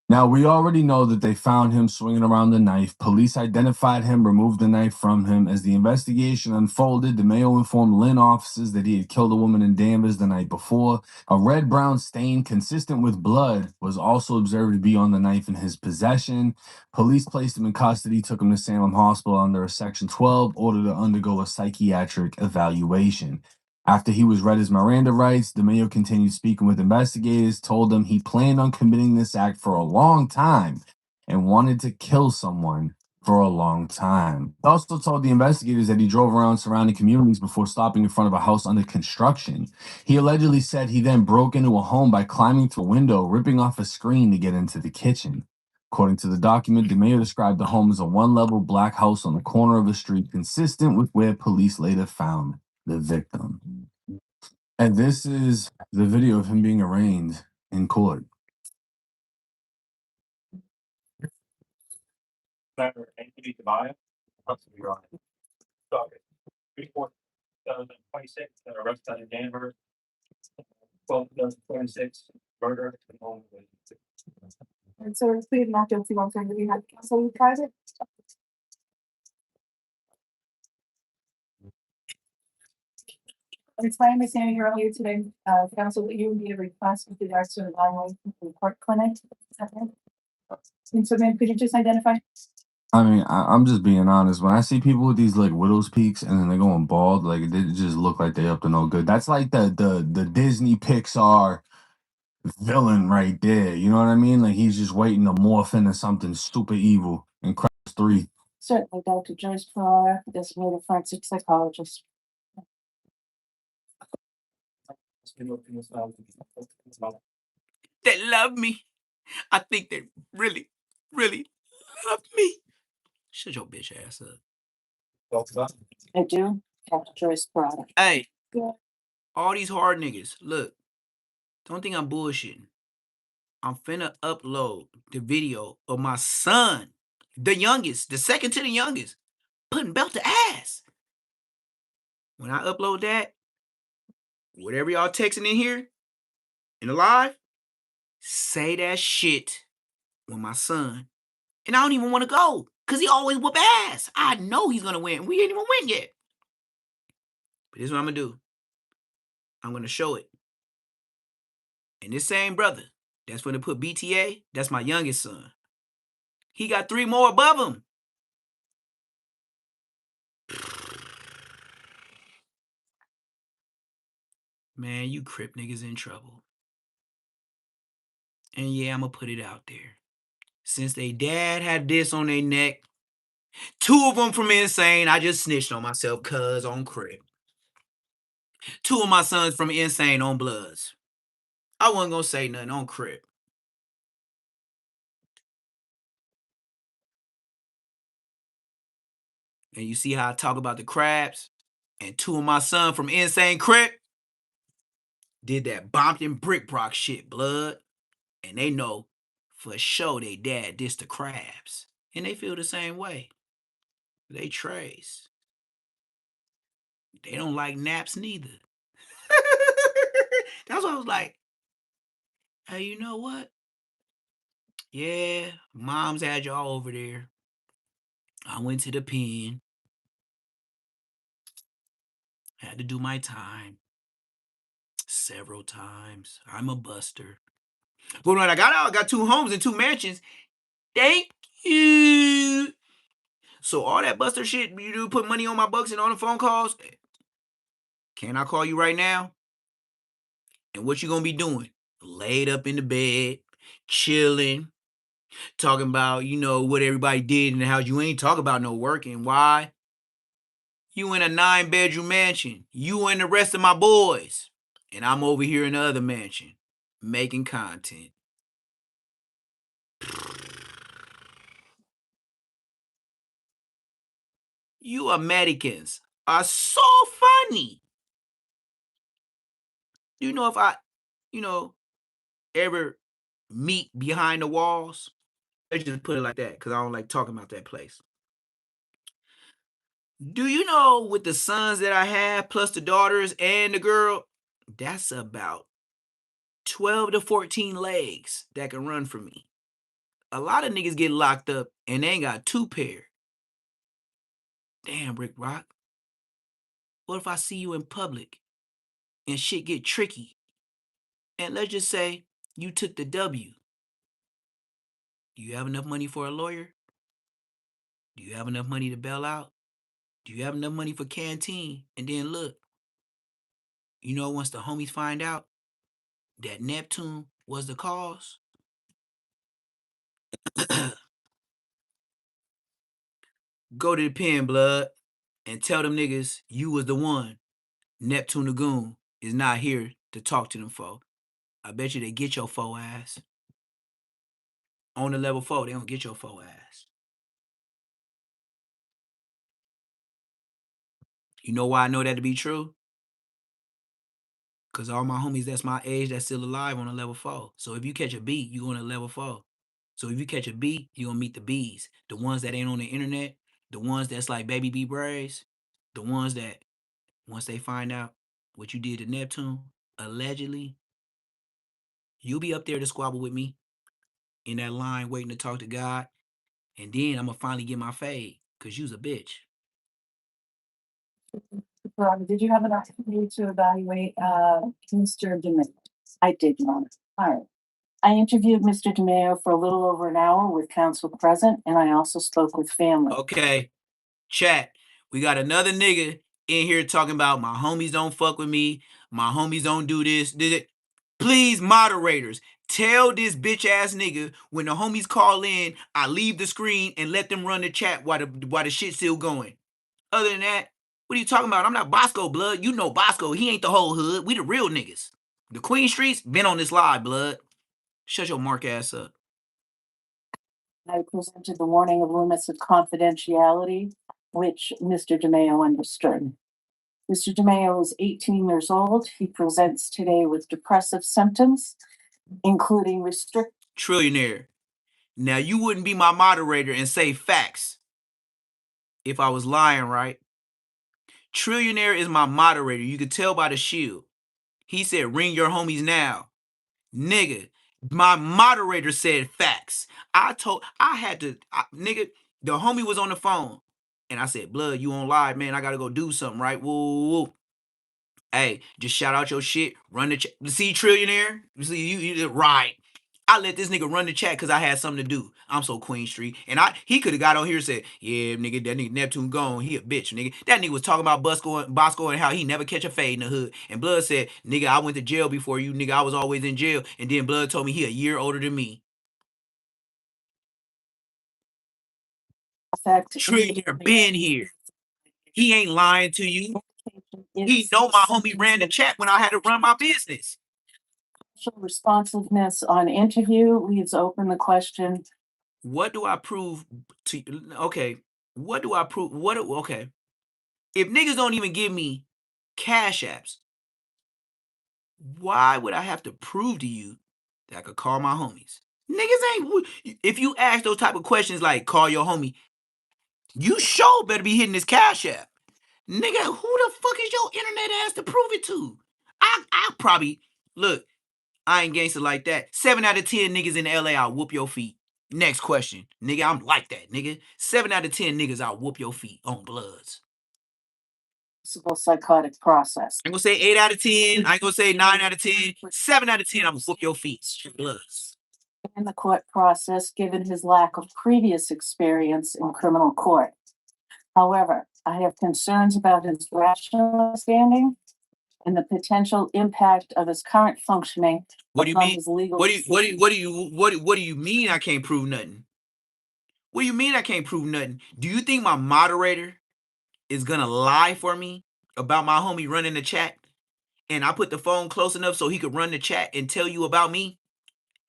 Now, we already know that they found him swinging around the knife. Police identified him, removed the knife from him. As the investigation unfolded, DeMayo informed Lynn officers that he had killed a woman in Danvers the night before. A red-brown stain consistent with blood was also observed to be on the knife in his possession. Police placed him in custody, took him to Salem Hospital under a Section 12 order to undergo a psychiatric evaluation. After he was read his Miranda rights, DeMayo continued speaking with investigators, told them he planned on committing this act for a long time and wanted to kill someone for a long time. He also told the investigators that he drove around surrounding communities before stopping in front of a house under construction. He allegedly said he then broke into a home by climbing through a window, ripping off a screen to get into the kitchen. According to the document, DeMayo described the home as a one-level black house on the corner of a street, consistent with where police later found the victim. And this is the video of him being arraigned in court.
Anthony DeMaio, you're on it. 2026, arrested in Denver. 2026, murder.
And so it's pleaded not guilty one thing that you had counsel with private. It's my understanding earlier today, counsel, that you made a request with regards to an evaluation from the court clinic. Is that right? And so then could you just identify?
I mean, I'm just being honest. When I see people with these like widow's peaks and then they're going bald, like they just look like they up to no good. That's like the Disney Pixar villain right there. You know what I mean? Like he's just waiting to morph into something super evil in Crime 3.
Certainly, Dr. Joyce Perara, designated forensic psychologist.
They love me. I think they really, really love me. Shut your bitch ass up.
I do, Dr. Joyce Perara.
Hey,
Yeah.
all these hard niggas, look, don't think I'm bullshitting. I'm finna upload the video of my son, the youngest, the second to the youngest, putting belt to ass. When I upload that, whatever y'all texting in here, in the live, say that shit with my son. And I don't even want to go, because he always whoop ass. I know he's going to win. We ain't even win yet. But this is what I'm going to do. I'm going to show it. And this same brother that's going to put BTA, that's my youngest son. He got 3 more above him. Man, you Crip niggas in trouble. And yeah, I'm going to put it out there. Since they dad had this on their neck, 2 of them from Insane, I just snitched on myself cuz on Crip. 2 of my sons from Insane on Bloods. I wasn't going to say nothing on Crip. And you see how I talk about the crabs? And 2 of my sons from Insane Crip did that Bompton Brick Brock shit, blood. And they know for sure they dad dissed the crabs. And they feel the same way. They trace. They don't like naps neither. That's why I was like, hey, you know what? Yeah, mom's had y'all over there. I went to the pen. Had to do my time. Several times. I'm a buster. But when I got out, I got 2 homes and 2 mansions. Thank you. So all that buster shit you do, put money on my bucks and on the phone calls. Can I call you right now? And what you gonna be doing? Laid up in the bed, chilling, talking about, what everybody did in the house. You ain't talking about no working. Why? You in a 9-bedroom mansion. You and the rest of my boys. And I'm over here in the other mansion, making content. You Americans are so funny. Do you know if I, ever meet behind the walls? Let's just put it like that, because I don't like talking about that place. Do you know with the sons that I have, plus the daughters and the girl, that's about 12 to 14 legs that can run for me. A lot of niggas get locked up and they ain't got 2 pair. Damn, Rick Rock. What if I see you in public and shit get tricky? And let's just say you took the W. Do you have enough money for a lawyer? Do you have enough money to bail out? Do you have enough money for canteen? And then look, once the homies find out that Neptune was the cause, go to the pen, blood, and tell them niggas you was the one. Neptune the Goone is not here to talk to them for. I bet you they get your faux ass. On the level 4, they don't get your faux ass. You know why I know that to be true? Because all my homies that's my age that's still alive on a level 4. So if you catch a B, you on a level 4. So if you catch a B, you're going to meet the Bs. The ones that ain't on the internet, the ones that's like Baby B Braves, the ones that once they find out what you did to Neptune, allegedly, you'll be up there to squabble with me in that line waiting to talk to God. And then I'm going to finally get my fade because you's a bitch.
Did you have an opportunity to evaluate Mr. DeMayo? I did not. All right. I interviewed Mr. DeMayo for a little over an hour with counsel present, and I also spoke with family.
Okay, chat. We got another nigga in here talking about my homies don't fuck with me. My homies don't do this. Please, moderators, tell this bitch ass nigga when the homies call in, I leave the screen and let them run the chat while the shit's still going. Other than that, what are you talking about? I'm not Bosco, blood. You know Bosco. He ain't the whole hood. We the real niggas. The Queen Streets been on this live, blood. Shut your mark ass up.
I presented the warning of limits of confidentiality, which Mr. DeMayo understood. Mr. DeMayo is 18 years old. He presents today with depressive symptoms, including
Trillionaire. Now, you wouldn't be my moderator and say facts if I was lying, right? Trillionaire is my moderator. You could tell by the shield. He said, ring your homies now. Nigga, my moderator said facts. Nigga, the homie was on the phone. And I said, blood, you on live, man. I got to go do something, right? Woo. Hey, just shout out your shit. Run the chat. See, Trillionaire? See, you right. I let this nigga run the chat because I had something to do. I'm so Queen Street. And he could have got on here and said, yeah, nigga, that nigga Neptune gone. He a bitch, nigga. That nigga was talking about Bosco and how he never catch a fade in the hood. And Blood said, nigga, I went to jail before you, nigga. I was always in jail. And then Blood told me he a year older than me. Trillionaire been here. He ain't lying to you. He know my homie ran the chat when I had to run my business.
Responsiveness on interview leaves open the question.
What do I prove to you? Okay. What do I prove? Okay. If niggas don't even give me cash apps, why would I have to prove to you that I could call my homies? Niggas ain't. If you ask those type of questions like call your homie, you sure better be hitting this cash app. Nigga, who the fuck is your internet ass to prove it to? I probably, look, I ain't gangster like that. 7 out of 10 niggas in LA, I'll whoop your feet. Next question. Nigga, I'm like that, nigga. 7 out of 10 niggas, I'll whoop your feet on Bloods.
Psychotic process.
I ain't gonna say 8 out of 10. I ain't gonna say 9 out of 10. 7 out of 10, I'm gonna whoop your feet. Bloods.
In the court process, given his lack of previous experience in criminal court. However, I have concerns about his rational understanding and the potential impact of his current functioning
What do you
upon
mean?
his legal
What do you mean I can't prove nothing? What do you mean I can't prove nothing? Do you think my moderator is gonna lie for me about my homie running the chat? And I put the phone close enough so he could run the chat and tell you about me?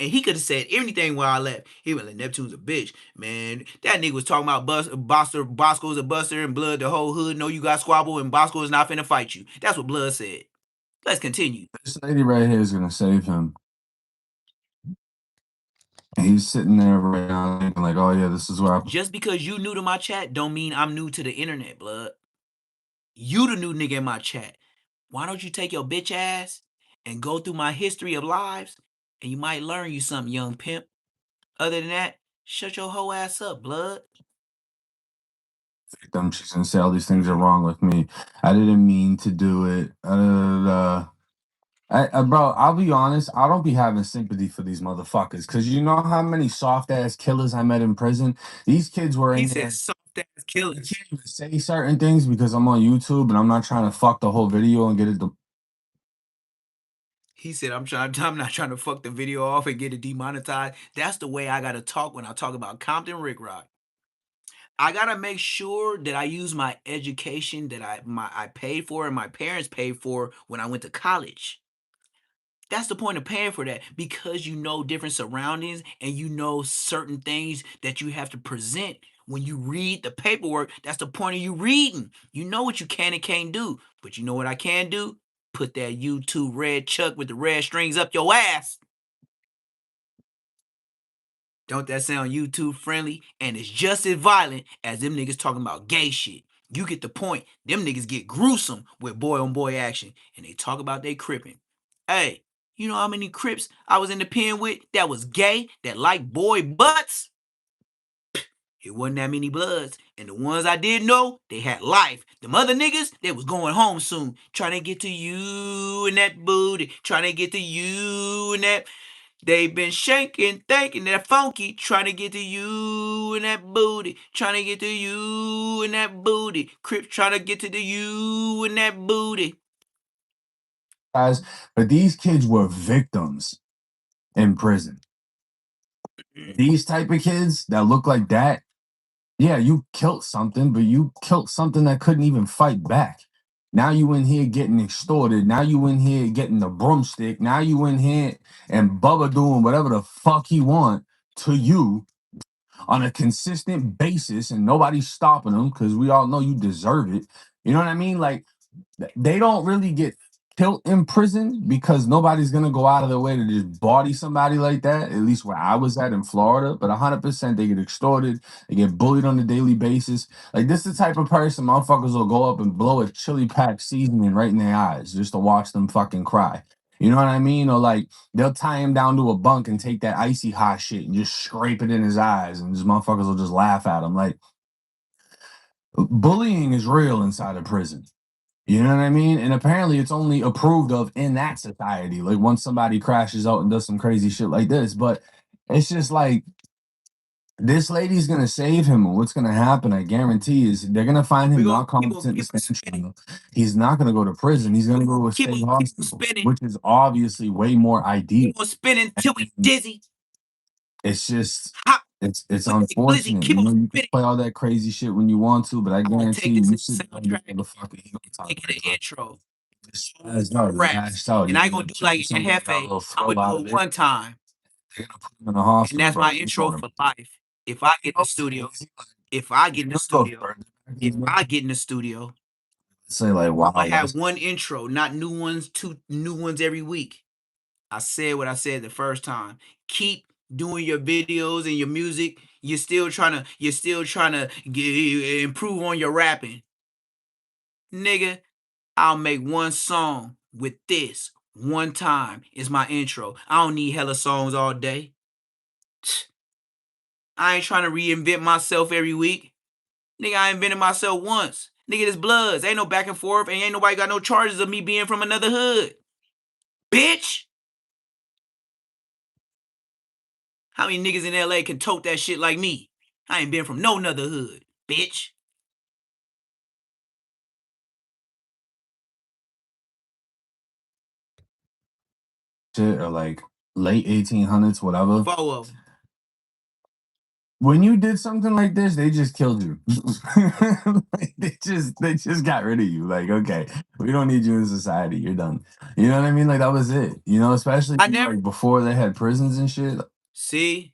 And he could have said anything while I left. He was like, Neptune's a bitch. Man, that nigga was talking about Bosco's a buster and Blood, the whole hood know you got squabble and Bosco is not finna fight you. That's what Blood said. Let's continue.
This lady right here is gonna save him. And he's sitting there right now thinking like, oh yeah, this is where I
Just because you new to my chat don't mean I'm new to the internet, Blood. You the new nigga in my chat. Why don't you take your bitch ass and go through my history of lives and you might learn you something, young pimp. Other than that, shut your whole ass up, Blood.
victim. She's gonna say all these things are wrong with me. I didn't mean to do it. Bro, I'll be honest. I don't be having sympathy for these motherfuckers because you know how many soft ass killers I met in prison. These kids were
He
in
said
there.
soft ass
I
killers.
can't even say certain things because I'm on YouTube and I'm not trying to fuck the whole video and get it.
He said, I'm not trying to fuck the video off and get it demonetized. That's the way I gotta talk when I talk about Compton Rick Rock. I gotta make sure that I use my education that I paid for and my parents paid for when I went to college. That's the point of paying for that because you know different surroundings and you know certain things that you have to present when you read the paperwork. That's the point of you reading. You know what you can and can't do, but you know what I can do? Put that YouTube red chuck with the red strings up your ass. Don't that sound YouTube friendly? And it's just as violent as them niggas talking about gay shit. You get the point. Them niggas get gruesome with boy on boy action and they talk about they cripping. Hey, you know how many Crips I was in the pen with that was gay, that like boy butts? It wasn't that many Bloods. And the ones I did know, they had life. Them other niggas, they was going home soon. Trying to get to you and that booty. Trying to get to you and that. They been shaking, thinking that funky. Trying to get to you and that booty. Trying to get to you and that booty. Crip trying to get to the you and that booty.
Guys, but these kids were victims in prison. These type of kids that look like that, yeah, you killed something, but you killed something that couldn't even fight back. Now you in here getting extorted. Now you in here getting the broomstick. Now you in here and Bubba doing whatever the fuck he want to you on a consistent basis, and nobody's stopping him because we all know you deserve it. You know what I mean? Like they don't really get killed in prison because nobody's gonna go out of their way to just body somebody like that. At least where I was at in Florida, but 100% they get extorted, they get bullied on a daily basis. Like this is the type of person motherfuckers will go up and blow a chili pack seasoning right in their eyes just to watch them fucking cry. You know what I mean? Or like they'll tie him down to a bunk and take that icy hot shit and just scrape it in his eyes, and these motherfuckers will just laugh at him. Like bullying is real inside of prison. You know what I mean? And apparently it's only approved of in that society. Like once somebody crashes out and does some crazy shit like this. But it's just like this lady's gonna save him. And what's gonna happen, I guarantee, is they're gonna find him not competent to stand trial. He's not gonna go to prison. He's gonna go to a
Keep
state
on
hospital,
spinning.
which is obviously way more ideal.
Keep on spinning till we
And
dizzy.
it's just
Hot.
it's
Glizzy, glizzy.
unfortunate. You
Keep on
know, you can
spinning.
play all that crazy shit when you want to, but I
I'm gonna
guarantee
take
you,
this
you
as a
sit down with
soundtrack
the motherfucker, he gonna talk
make it
like
an intro.
just passed out. He
Raps.
passed out.
And
He
I ain't gonna
got
do
choked
like
or
in
something. Got a
Hefe.
little
I'm
throw
gonna
out
do
of
it
it.
one time.
They're gonna put him in the
And
hospital,
that's
bro.
my
You
intro
know
for life. If I get in the studio, if I get in the studio, if I get in the studio,
say like,
I'm gonna
wow,
have one intro, not new ones, two new ones every week. I said what I said the first time. Keep doing your videos and your music. You're still trying to improve on your rapping. Nigga, I'll make one song with this one time is my intro. I don't need hella songs all day. I ain't trying to reinvent myself every week. Nigga, I invented myself once. Nigga, this Bloods. Ain't no back and forth, and ain't nobody got no charges of me being from another hood. Bitch! How many niggas in LA can tote that shit like me? I ain't been from no nother hood, bitch.
shit, or like late 1800s, whatever.
4 of them.
When you did something like this, they just killed you. Like, they just got rid of you. Like, okay, we don't need you in society. You're done. You know what I mean? Like, that was it. You know, especially
I never
like before they had prisons and shit.
see.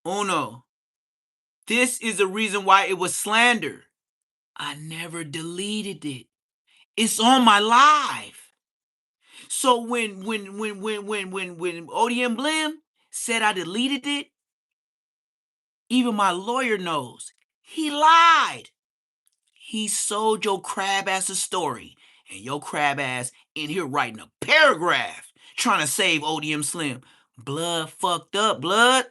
Uno. This is the reason why it was slander. I never deleted it. It's on my live. So when ODM Blim said I deleted it, even my lawyer knows he lied. He sold your crab ass a story, and your crab ass in here writing a paragraph trying to save ODM Slim. Blood fucked up, blood.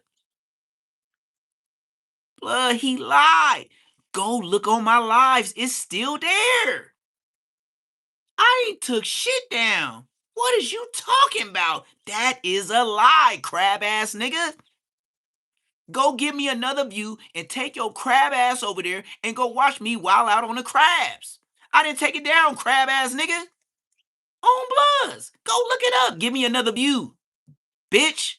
Blood, he lied. Go look on my lives. It's still there. I ain't took shit down. What is you talking about? That is a lie, crab ass nigga. Go give me another view and take your crab ass over there and go watch me wild out on the crabs. I didn't take it down, crab ass nigga. On Bloods. Go look it up. Give me another view, bitch.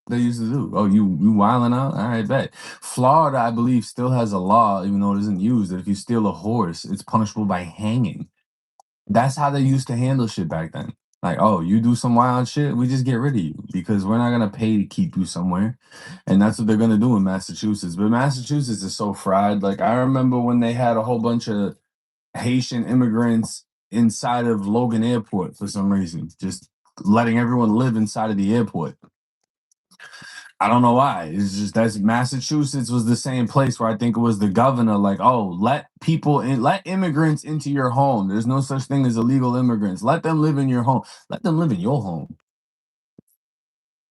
They used to do. Oh, you wilding out? All right, bet. Florida, I believe, still has a law, even though it isn't used, that if you steal a horse, it's punishable by hanging. That's how they used to handle shit back then. Like, oh, you do some wild shit, we just get rid of you because we're not gonna pay to keep you somewhere. And that's what they're gonna do in Massachusetts. But Massachusetts is so fried. Like, I remember when they had a whole bunch of Haitian immigrants inside of Logan Airport for some reason, just letting everyone live inside of the airport. I don't know why. It's just that's Massachusetts was the same place where I think it was the governor, like, oh, let people in, let immigrants into your home. There's no such thing as illegal immigrants. Let them live in your home. Let them live in your home.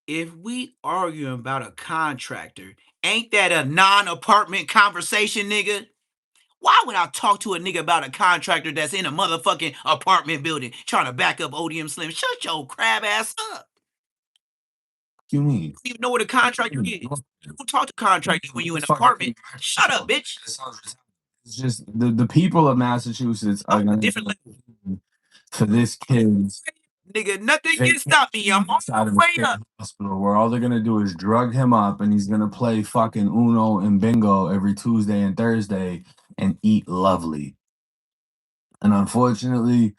If we arguing about a contractor, ain't that a non-apartment conversation, nigga? Why would I talk to a nigga about a contractor that's in a motherfucking apartment building trying to back up ODM Slim? Shut your crab ass up.
What you mean?
You don't even know what a contractor is. Don't talk to contractors when you in an apartment. Shut up, bitch.
It's just the people of Massachusetts are gonna
Different level.
for this kid's
Nigga, nothing can stop me. I'm on
side of
my way
the
up.
hospital where all they're gonna do is drug him up and he's gonna play fucking Uno and bingo every Tuesday and Thursday and eat lovely. And unfortunately,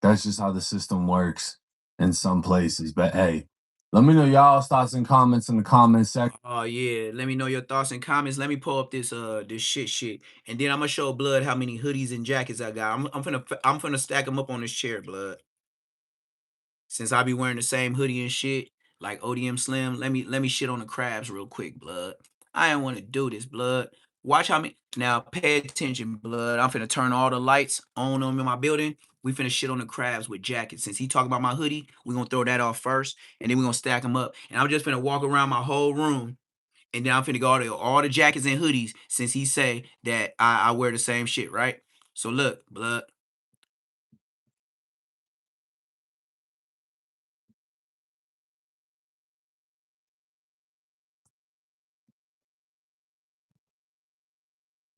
that's just how the system works in some places. But hey, let me know y'all's thoughts and comments in the comments section.
Oh yeah, let me know your thoughts and comments. Let me pull up this this shit, and then I'm gonna show Blood how many hoodies and jackets I got. I'm finna stack them up on this chair, Blood. Since I be wearing the same hoodie and shit, like ODM Slim, let me shit on the crabs real quick, Blood. I ain't want to do this, Blood. Watch how me now. Pay attention, Blood. I'm finna turn all the lights on them in my building. We finna shit on the crabs with jackets. Since he talking about my hoodie, we gonna throw that off first, and then we gonna stack them up. And I'm just finna walk around my whole room, and then I'm finna go to all the jackets and hoodies. Since he say that I wear the same shit, right? So look, Blood.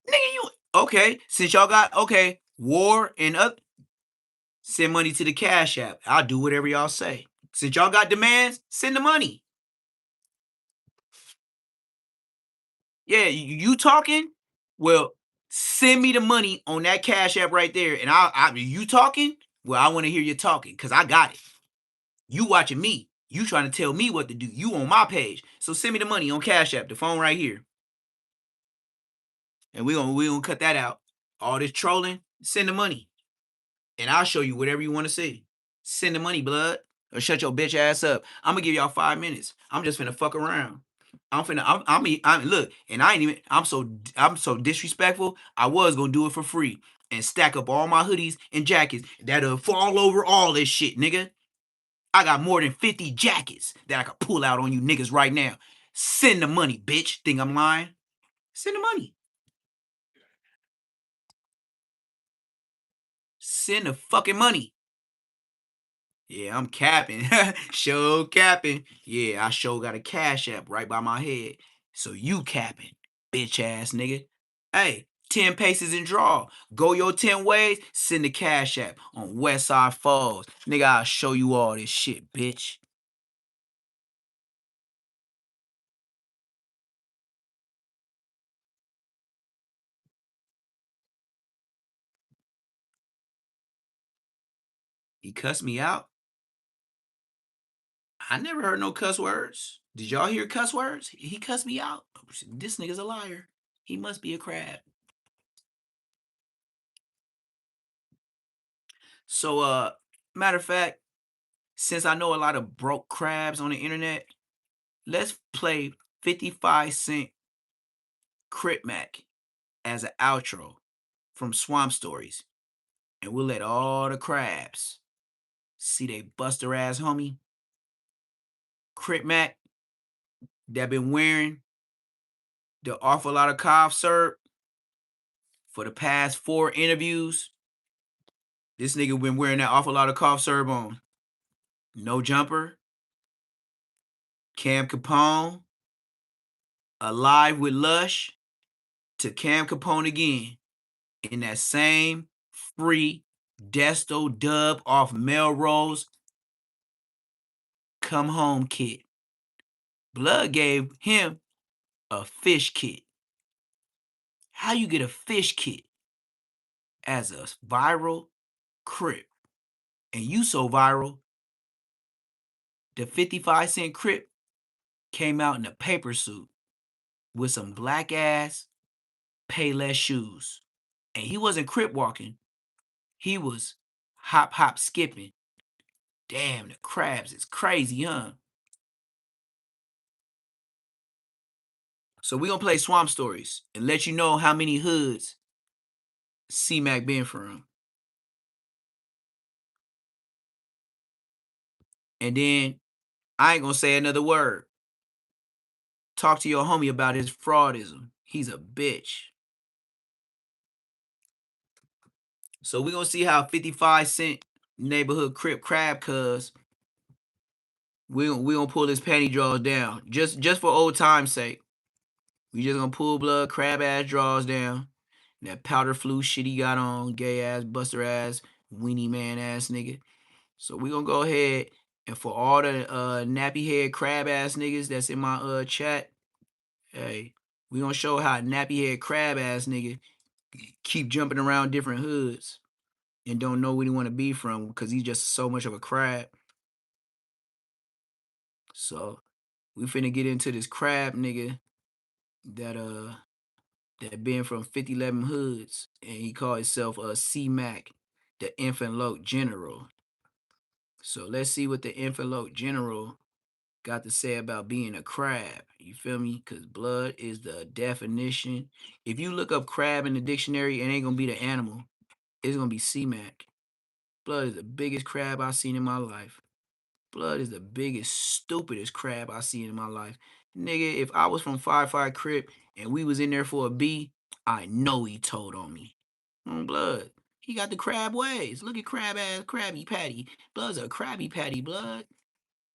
Nigga, you okay? Since y'all got okay, war and up, send money to the Cash App. I'll do whatever y'all say. Since y'all got demands, send the money. Yeah, you talking? Well, send me the money on that Cash App right there, and you talking? Well, I want to hear you talking because I got it. You watching me. You trying to tell me what to do. You on my page. So send me the money on Cash App, the phone right here. And we gonna cut that out. All this trolling, send the money. And I'll show you whatever you want to see. Send the money, Blood, or shut your bitch ass up. I'm gonna give y'all 5 minutes. I'm just finna fuck around. I'm look, and I ain't even. I'm so disrespectful. I was gonna do it for free and stack up all my hoodies and jackets that'll fall over all this shit, nigga. I got more than 50 jackets that I could pull out on you niggas right now. Send the money, bitch. Think I'm lying? Send the money. Send the fucking money. Yeah, I'm capping. Show capping. Yeah, I sure got a Cash App right by my head. So you capping, bitch ass nigga. Hey, 10 paces and draw. Go your 10 ways, send the cash app on Westside Falls. Nigga, I'll show you all this shit, bitch. He cussed me out. I never heard no cuss words. Did y'all hear cuss words? He cussed me out. This nigga's a liar. He must be a crab. So, matter of fact, since I know a lot of broke crabs on the internet, let's play 55 Cent Crip Mack as an outro from Swamp Stories. And we'll let all the crabs see they buster ass homie Crip Mack that been wearing the awful lot of cough syrup for the past 4 interviews. This nigga been wearing that awful lot of cough syrup on No Jumper, Cam Capone, Alive with Lush, to Cam Capone again in that same free Desto dub off Melrose Come Home kit. Blood gave him a fish kit. How you get a fish kit as a viral Crip? And you so viral, the 55 Cent Crip came out in a paper suit with some black ass Payless shoes. And he wasn't Crip walking. He was hop hop skipping. Damn, the crabs is crazy, huh? So we gonna play Swamp Stories and let you know how many hoods C-Mac been from. And then I ain't gonna say another word. Talk to your homie about his fraudism. He's a bitch. So we gonna see how 55 Cent neighborhood Crip crab cuz we gonna pull his panty drawers down. Just for old time's sake. We just gonna pull blood crab ass drawers down. That powder flu shit he got on, gay ass, buster ass, weenie man ass nigga. So we gonna go ahead and for all the nappy head crab ass niggas that's in my chat, hey, we gonna show how nappy head crab ass nigga keep jumping around different hoods and don't know where he want to be from because he's just so much of a crab. So we finna get into this crab nigga that been from 5011 hoods, and he called himself C-Mac, the infant loc general. So let's see what the infant loc general got to say about being a crab. You feel me? Because blood is the definition. If you look up crab in the dictionary, it ain't gonna be the animal. It's gonna be C-Mac. Blood is the biggest crab I've seen in my life. Blood is the biggest, stupidest crab I've seen in my life. Nigga, if I was from Firefight Crip and we was in there for a B, I know he told on me. Blood. He got the crab ways. Look at crab ass, Krabby Patty. Blood's a Krabby Patty, blood.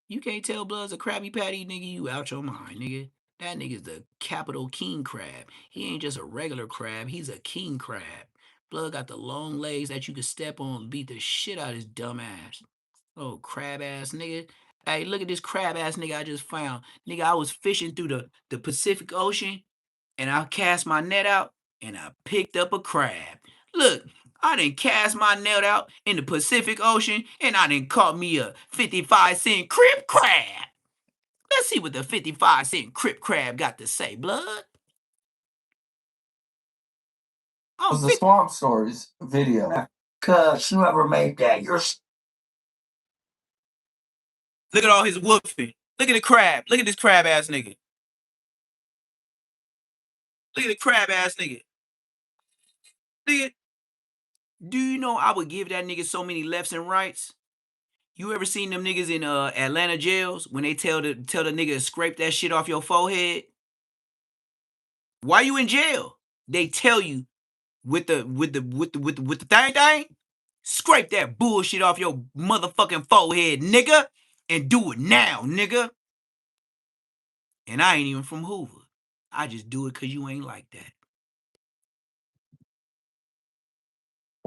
You can't tell Blood's a Krabby Patty, nigga. You out your mind, nigga. That nigga's the capital king crab. He ain't just a regular crab. He's a king crab. Blood got the long legs that you can step on and beat the shit out of his dumb ass. Oh, crab ass nigga. Hey, look at this crab ass nigga I just found. Nigga, I was fishing through the Pacific Ocean and I cast my net out and I picked up a crab. Look, I done cast my net out in the Pacific Ocean and I done caught me a 55 Cent Crip crab. Let's see what the 55 Cent Crip crab got to say, blood.
It was the Swamp Stories video. Cause whoever made that,
Look at all his woofing. Look at the crab. Look at this crab ass nigga. Look at the crab ass nigga. Nigga, do you know I would give that nigga so many lefts and rights? You ever seen them niggas in Atlanta jails when they tell the nigga to scrape that shit off your forehead? Why you in jail? They tell you with the thing, scrape that bullshit off your motherfucking forehead, nigga, and do it now, nigga. And I ain't even from Hoover. I just do it cause you ain't like that.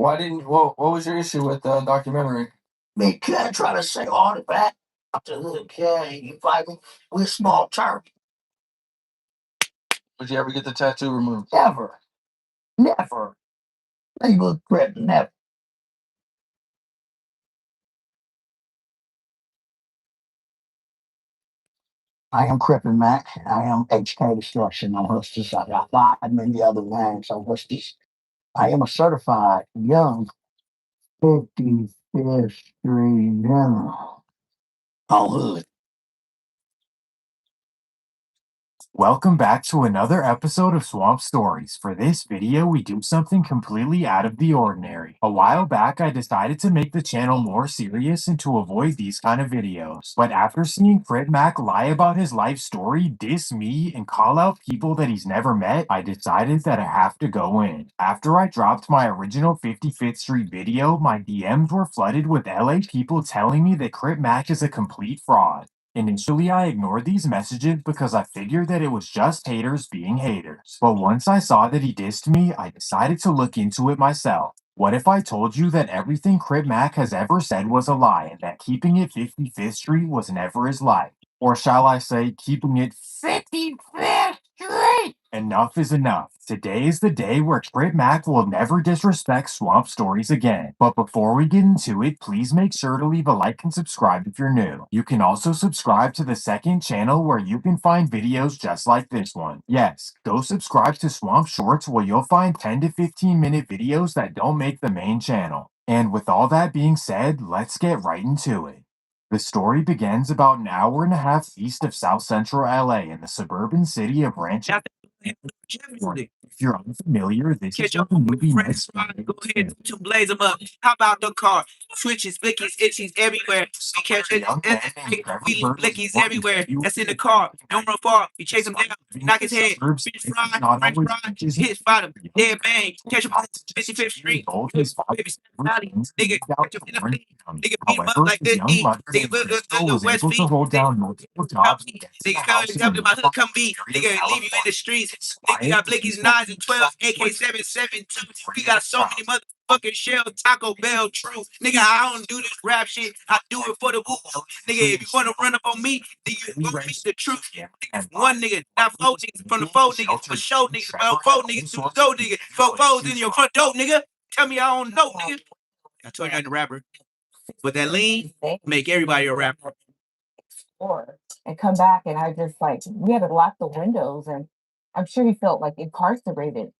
Why didn't? What was your issue with the documentary?
Me kid try to say all the back up to the kid. You fight me with small turkey.
Would you ever get the tattoo removed?
Never. Never. They look Crip, never. I am Crip Mack. I am HK Destruction on Hustlers. I got many other names on Hustlers. I am a certified young 55th Street General on Hood.
Welcome back to another episode of Swamp Stories. For this video, we do something completely out of the ordinary. A while back, I decided to make the channel more serious and to avoid these kind of videos. But after seeing Crip Mack lie about his life story, diss me, and call out people that he's never met, I decided that I have to go in. After I dropped my original 55th Street video, my DMs were flooded with LA people telling me that Crip Mack is a complete fraud. Initially, I ignored these messages because I figured that it was just haters being haters. But once I saw that he dissed me, I decided to look into it myself. What if I told you that everything Crip Mack has ever said was a lie and that keeping it 55th Street was never his life? Or shall I say, keeping it 55th Street? Enough is enough. Today is the day where Crip Mack will never disrespect Swamp Stories again. But before we get into it, please make sure to leave a like and subscribe if you're new. You can also subscribe to the second channel where you can find videos just like this one. Yes, go subscribe to Swamp Shorts where you'll find 10 to 15 minute videos that don't make the main channel. And with all that being said, let's get right into it. The story begins about an hour and a half east of South Central LA in the suburban city of Rancho. If you're unfamiliar, this is what the movie Next
Go ahead, to blaze them up. How about the car? Switches, flickies, itchies everywhere. We catch it, we lickies everywhere. That's in the car. Don't run far. You chase him down, knock his head. Fish fry, French fry, hit spot him, dead bang. Catch him on 55th Street. Nigga, catch him in the fleet. Nigga beat him up like this. Nigga, West Feet.
Hold down multiple jobs.
Nigga, come to my hood, come be. Nigga, leave you in the streets. Nigga got Blickies 9s and 12s, AK-772. We got so many motherfucking shell, Taco Bell, true. Nigga, I don't do this rap shit. I do it for the woo. Nigga, if you want to run up on me, then you gonna meet the truth. One nigga, not four niggas from the four niggas, for show niggas, about four niggas to the go nigga. Four foes in your front door, nigga. Tell me I don't know, nigga. I told you I ain't a rapper. But that lean make everybody a rapper.
And come back, and I just like we had to lock the windows, and I'm sure he felt like incarcerated,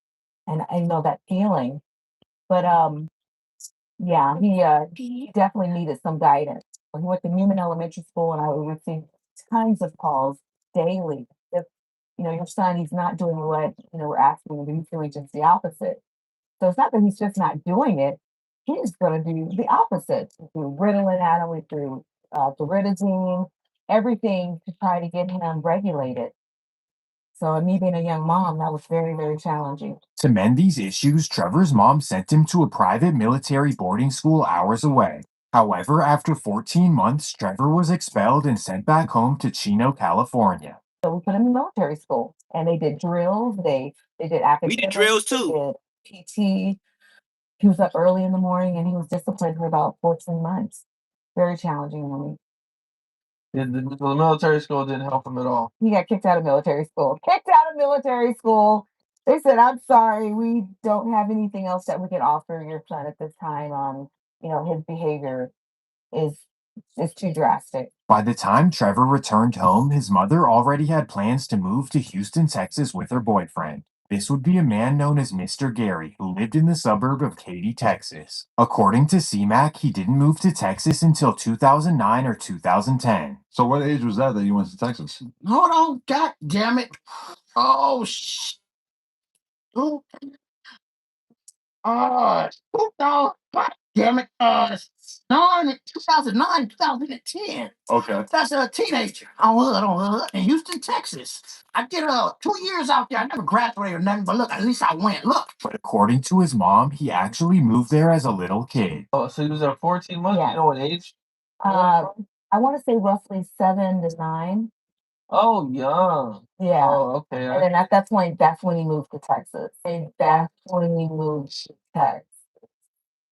and I know that feeling. But yeah, he definitely needed some guidance. When he went to Newman Elementary School, and I would receive tons of calls daily. If your son, he's not doing what we're asking him to do, he's doing just the opposite. So it's not that he's just not doing it; he's going to do the opposite. We threw Ritalin at him, we threw Doritazine, everything to try to get him regulated. So me being a young mom, that was very, very challenging.
To mend these issues, Trevor's mom sent him to a private military boarding school hours away. However, after 14 months, Trevor was expelled and sent back home to Chino, California.
So we put him in military school, and they did drills. They did academics.
We did drills too.
They did PT. He was up early in the morning, and he was disciplined for about 14 months. Very challenging for me.
The military school didn't help him at all.
He got kicked out of military school. Kicked out of military school. They said, "I'm sorry, we don't have anything else that we can offer your son at this time. His behavior is too drastic."
By the time Trevor returned home, his mother already had plans to move to Houston, Texas with her boyfriend. This would be a man known as Mr. Gary, who lived in the suburb of Katy, Texas. According to CMAC, he didn't move to Texas until 2009 or 2010.
So what age was that you went to Texas?
Hold on, god damn it. Oh, oh, no, god damn it. No, 2009, 2010.
Okay.
That's a teenager on Hood in Houston, Texas. I did 2 years out there. I never graduated or nothing, but look, at least I went. Look.
But according to his mom, he actually moved there as a little kid.
Oh, so he was there 14 months?
Yeah.
You know what age?
I want to say roughly 7 to 9.
Oh, young.
Yeah.
Oh, okay.
And then at that point, that's when he moved to Texas. And that's when he moved to Texas.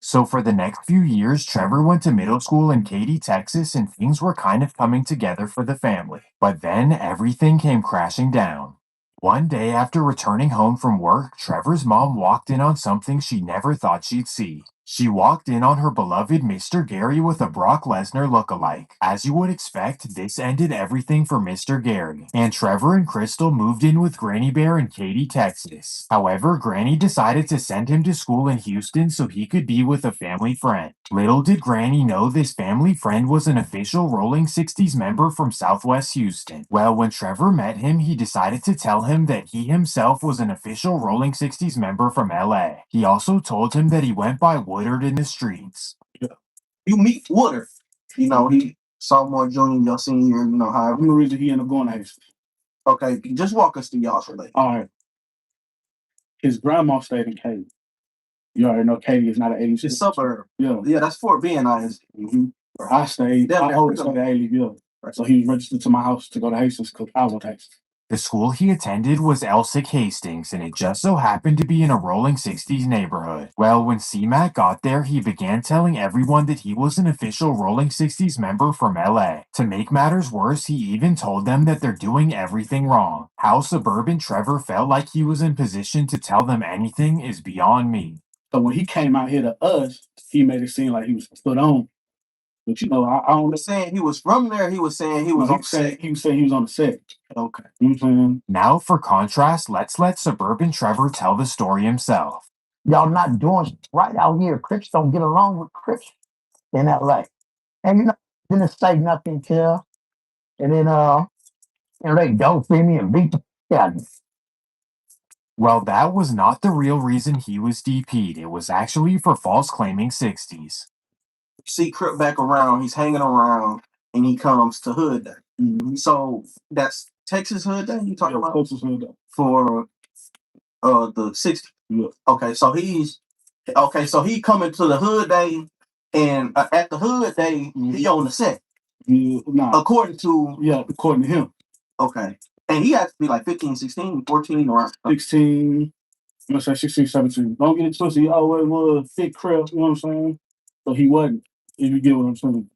So for the next few years, Trevor went to middle school in Katy, Texas, and things were kind of coming together for the family. But then everything came crashing down. One day after returning home from work, Trevor's mom walked in on something she never thought she'd see. She walked in on her beloved Mr. Gary with a Brock Lesnar look-alike. As you would expect, this ended everything for Mr. Gary, and Trevor and Crystal moved in with Granny Bear in Katy, Texas. However, Granny decided to send him to school in Houston so he could be with a family friend. Little did Granny know this family friend was an official Rolling 60s member from Southwest Houston. Well, when Trevor met him, he decided to tell him that he himself was an official Rolling 60s member from LA. He also told him that he went by Woodard in the streets.
You meet Woodard. You know, he sophomore, junior, your senior year, you know, however.
I'm the reason he ended up going to Haitian.
Okay, just walk us through y'all's relationship.
All right. His grandma stayed in Katy. You already know Katy is not an 80s.
It's suburb.
Yeah.
Yeah, that's Fort Bend,
Mm-hmm. I stayed, I always stayed at A-Leaf, yeah. Right. So he was registered to my house to go to Hastings because I was Hastings.
The school he attended was Elsick Hastings, and it just so happened to be in a Rolling 60s neighborhood. Well, when C-Mac got there, he began telling everyone that he was an official Rolling 60s member from LA. To make matters worse, he even told them that they're doing everything wrong. How suburban Trevor felt like he was in position to tell them anything is beyond me.
So when he came out here to us, he made it seem like he was put on. But you know, I don't
saying he was from there. He was saying he was on set.
He was saying he was on the set.
Okay.
You know what I'm saying?
Now, for contrast, let's let suburban Trevor tell the story himself.
Y'all not doing right out here. Crips don't get along with Crips in LA. And you know, didn't say nothing till, and then you know, they don't see me and beat the out of me.
Well, that was not the real reason he was DP'd. It was actually for false claiming 60s.
See Crip back around, he's hanging around, and he comes to Hood Day. Mm-hmm. So that's Texas Hood Day you talking about?
Texas Hood Day.
For the 60s. Yeah. Okay, so he coming to the Hood Day, and at the Hood Day, he on the set.
Yeah, nah.
According to
him.
Okay. And he has to be like 15, 16, 14, or
16. I'm gonna say 16, 17. Don't get it twisted. He always was a thick Crip, you know what I'm saying? So he wasn't, if you get what I'm saying.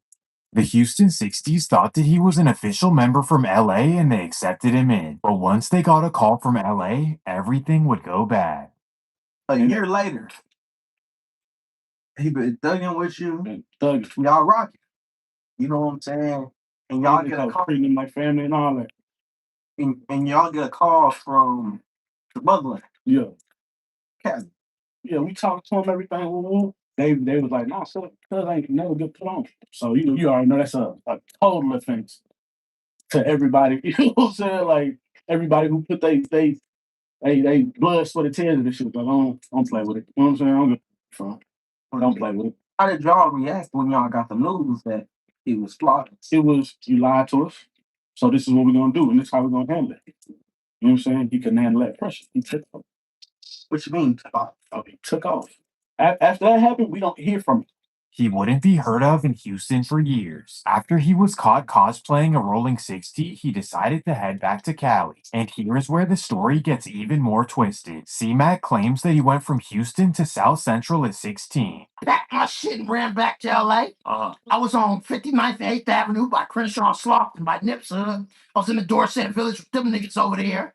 The Houston 60s thought that he was an official member from LA and they accepted him in. But once they got a call from LA, everything would go bad.
A year later, he been thugging with you. Y'all rocking. You know what I'm saying? And y'all get a call
from my family and all that.
And y'all get a call from the motherland.
Yeah.
Captain.
Yeah, we talked to him, everything. They was like, nah, cuz ain't never get put on. So you already know that's a total offense to everybody. You know what I'm saying? Like everybody who put they blood, sweat, and tears in this shit. Like, don't play with it. You know what I'm saying? Don't play with it.
How did y'all react when y'all got the news that he was slaughtered?
It was, you lied to us. So this is what we're gonna do, and this is how we're gonna handle it. You know what I'm saying? He couldn't handle that pressure. He took off.
What you mean?
He took off. After that happened, we don't hear from him.
He wouldn't be heard of in Houston for years. After he was caught cosplaying a Rolling 60, he decided to head back to Cali. And here's where the story gets even more twisted. C-Mac claims that he went from Houston to South Central at 16.
Packed my shit and ran back to LA. I was on 59th and 8th Avenue by Crenshaw and Slough and by Nips. I was in the Dorset Village with them niggas over there.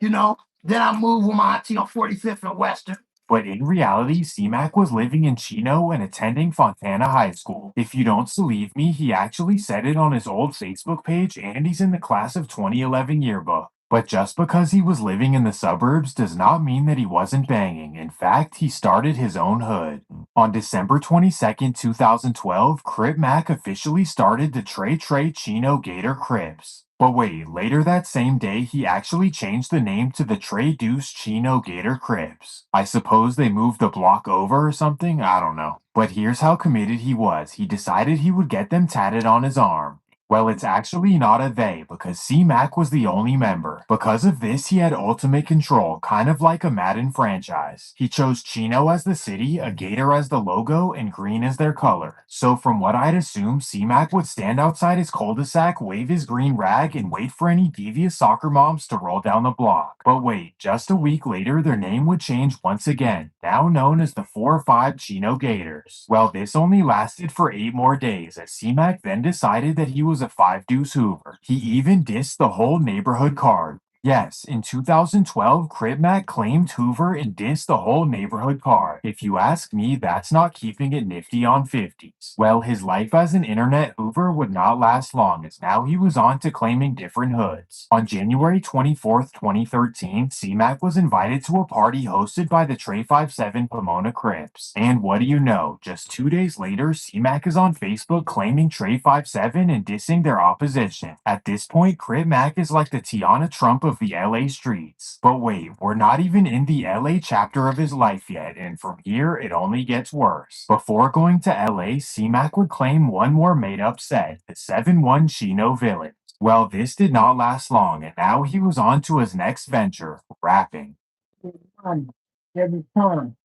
You know, then I moved with my auntie on 45th and Western.
But in reality, C-Mac was living in Chino and attending Fontana High School. If you don't believe me, he actually said it on his old Facebook page, and he's in the class of 2011 yearbook. But just because he was living in the suburbs does not mean that he wasn't banging. In fact, he started his own hood. On December 22nd, 2012, Crip Mack officially started the Trey Chino Gator Crips. But wait, later that same day, he actually changed the name to the Trey Deuce Chino Gator Crips. I suppose they moved a block over or something? I don't know. But here's how committed he was. He decided he would get them tatted on his arm. Well, it's actually not a they, because C-Mac was the only member. Because of this, he had ultimate control, kind of like a Madden franchise. He chose Chino as the city, a gator as the logo, and green as their color. So from what I'd assume, C-Mac would stand outside his cul-de-sac, wave his green rag, and wait for any devious soccer moms to roll down the block. But wait, just a week later, their name would change once again, now known as the 4-5 Chino Gators. Well, this only lasted for 8 more days, as C-Mac then decided that he was a 5-deuce Hoover. He even dissed the whole neighborhood card. Yes, in 2012, Crip Mack claimed Hoover and dissed the whole neighborhood card. If you ask me, that's not keeping it nifty on 50s. Well, his life as an internet Hoover would not last long, as now he was on to claiming different hoods. On January 24th, 2013, C-Mac was invited to a party hosted by the Trey 57 Pomona Crips. And what do you know, just 2 days later, C-Mac is on Facebook claiming Trey 57 and dissing their opposition. At this point, Crip Mack is like the Tiana Trump of the LA streets. But wait, we're not even in the LA chapter of his life yet, and from here it only gets worse. Before going to LA, C-Mac would claim one more made-up set, the 7-1 Chino Villains. Well, this did not last long, and now he was on to his next venture, rapping.
Every time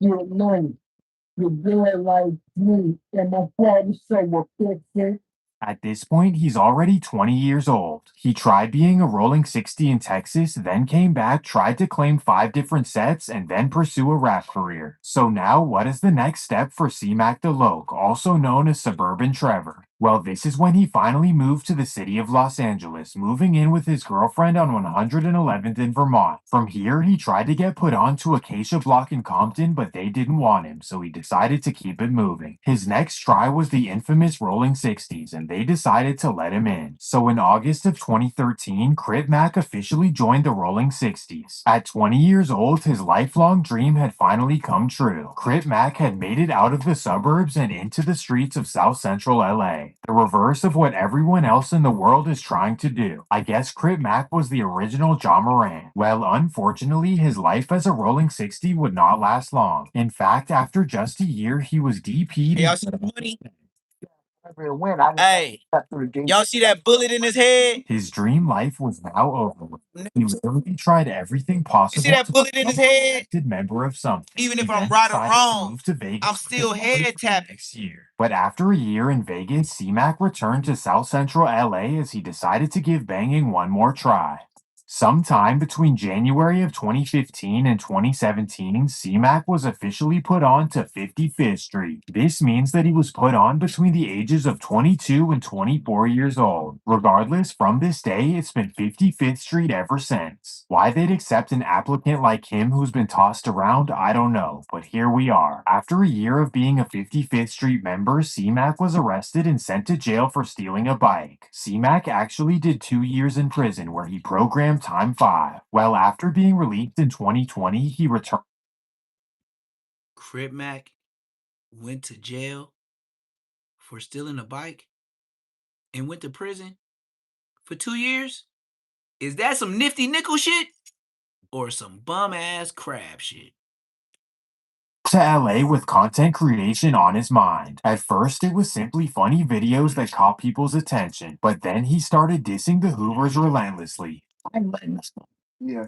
you money, you do it like me, and my father say, well, fix it.
At this point, he's already 20 years old. He tried being a rolling 60 in Texas, then came back, tried to claim 5 different sets, and then pursue a rap career. So now, what is the next step for C-Mac the Loke, also known as Suburban Trevor? Well, this is when he finally moved to the city of Los Angeles, moving in with his girlfriend on 111th in Vermont. From here, he tried to get put onto Acacia Block in Compton, but they didn't want him, so he decided to keep it moving. His next try was the infamous Rolling 60s, and they decided to let him in. So in August of 2013, Crip Mack officially joined the Rolling 60s. At 20 years old, his lifelong dream had finally come true. Crip Mack had made it out of the suburbs and into the streets of South Central LA. The reverse of what everyone else in the world is trying to do. I guess Crip Mack was the original John Moran. Well, unfortunately, his life as a Rolling 60 would not last long. In fact, after just a year, he was DP'd.
Hey, y'all see the money? Hey, y'all see that bullet in his head?
His dream life was now over. He literally tried everything possible.
You see that bullet in his head?
Member of something.
Even if I'm right or wrong,
to Vegas
I'm still head tapping.
next year. But after a year in Vegas, C-Mac returned to South Central LA as he decided to give banging one more try. Sometime between January of 2015 and 2017, C-Mac was officially put on to 55th Street. This means that he was put on between the ages of 22 and 24 years old. Regardless, from this day, it's been 55th Street ever since. Why they'd accept an applicant like him who's been tossed around, I don't know, but here we are. After a year of being a 55th Street member, C-Mac was arrested and sent to jail for stealing a bike. C-Mac actually did 2 years in prison where he programmed Time 5. Well, after being released in 2020, he returned.
Crip Mack went to jail for stealing a bike and went to prison for 2 years? Is that some nifty nickel shit or some bum ass crab shit?
To LA with content creation on his mind. At first, it was simply funny videos that caught people's attention, but then he started dissing the Hoovers relentlessly.
Yeah.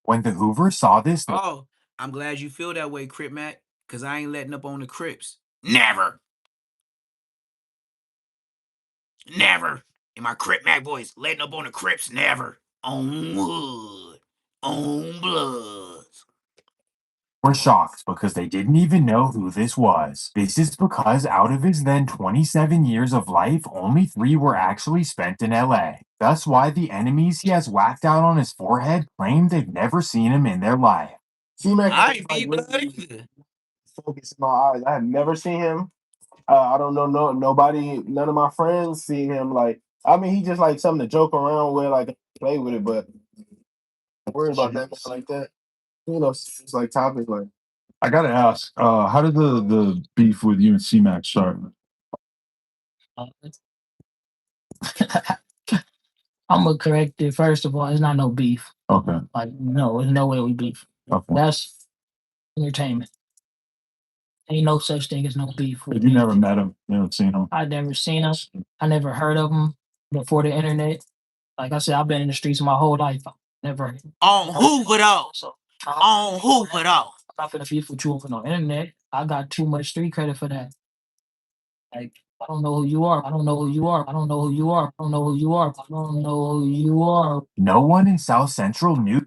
When the Hoovers saw this,
Oh, I'm glad you feel that way, Crip Mack, because I ain't letting up on the Crips. Never. Never. In my Crip Mack voice, letting up on the Crips, never. On wood. On bloods.
were shocked because they didn't even know who this was. This is because out of his then 27 years of life, only 3 were actually spent in LA. That's why the enemies he has whacked out on his forehead claim they've never seen him in their life.
I ain't be blood either.
Focus in my eyes. I have never seen him. I don't know nobody, none of my friends seen him. Like, I mean, he just like something to joke around with, like play with it, but I'm worried about that like that. You know, it's like topics like.
I gotta ask, how did the beef with you and C-Mac start?
I'm gonna correct it. First of all, it's not no beef.
Okay.
Like, no, there's no way we beef.
Okay.
That's entertainment. Ain't no such thing as no beef.
But you never met him. You never seen him.
I never seen him. I never heard of him before the internet. Like I said, I've been in the streets my whole life. Never.
On Hoover though.
So
On Hoover though.
I'm not gonna beef with you over no internet. I got too much street credit for that. Like I don't know who you are. I don't know who you are. I don't know who you are. I don't know who you are. I don't know who you are.
No one in South Central knew.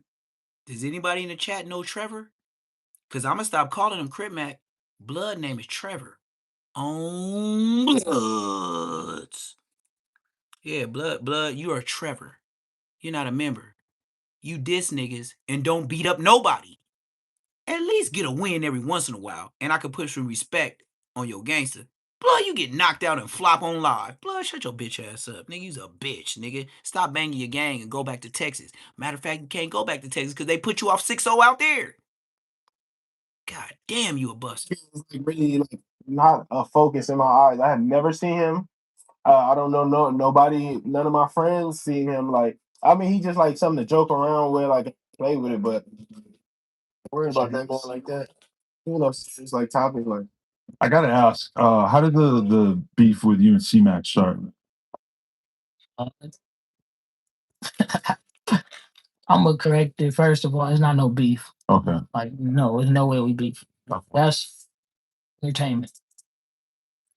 Does anybody in the chat know Trevor? Cause I'm gonna stop calling him Crip Mack. Blood name is Trevor. On Bloods. Yeah, blood, you are Trevor. You're not a member. You diss niggas and don't beat up nobody. At least get a win every once in a while, and I can put some respect on your gangster. Blood, you get knocked out and flop on live. Blood, shut your bitch ass up. Nigga, you's a bitch, nigga. Stop banging your gang and go back to Texas. Matter of fact, you can't go back to Texas because they put you off 6-0 out there. God damn, you a bust.
Really like not a focus in my eyes. I have never seen him. I don't know nobody, none of my friends seen him. Like I mean, he just like something to joke around with, like play with it, but worry about that going like that. You know, it's like topic like.
I gotta ask, how did the beef with you and C-Mac start?
I'm gonna correct it. First of all, it's not no beef.
Okay.
Like no, there's no way we beef. That's entertainment.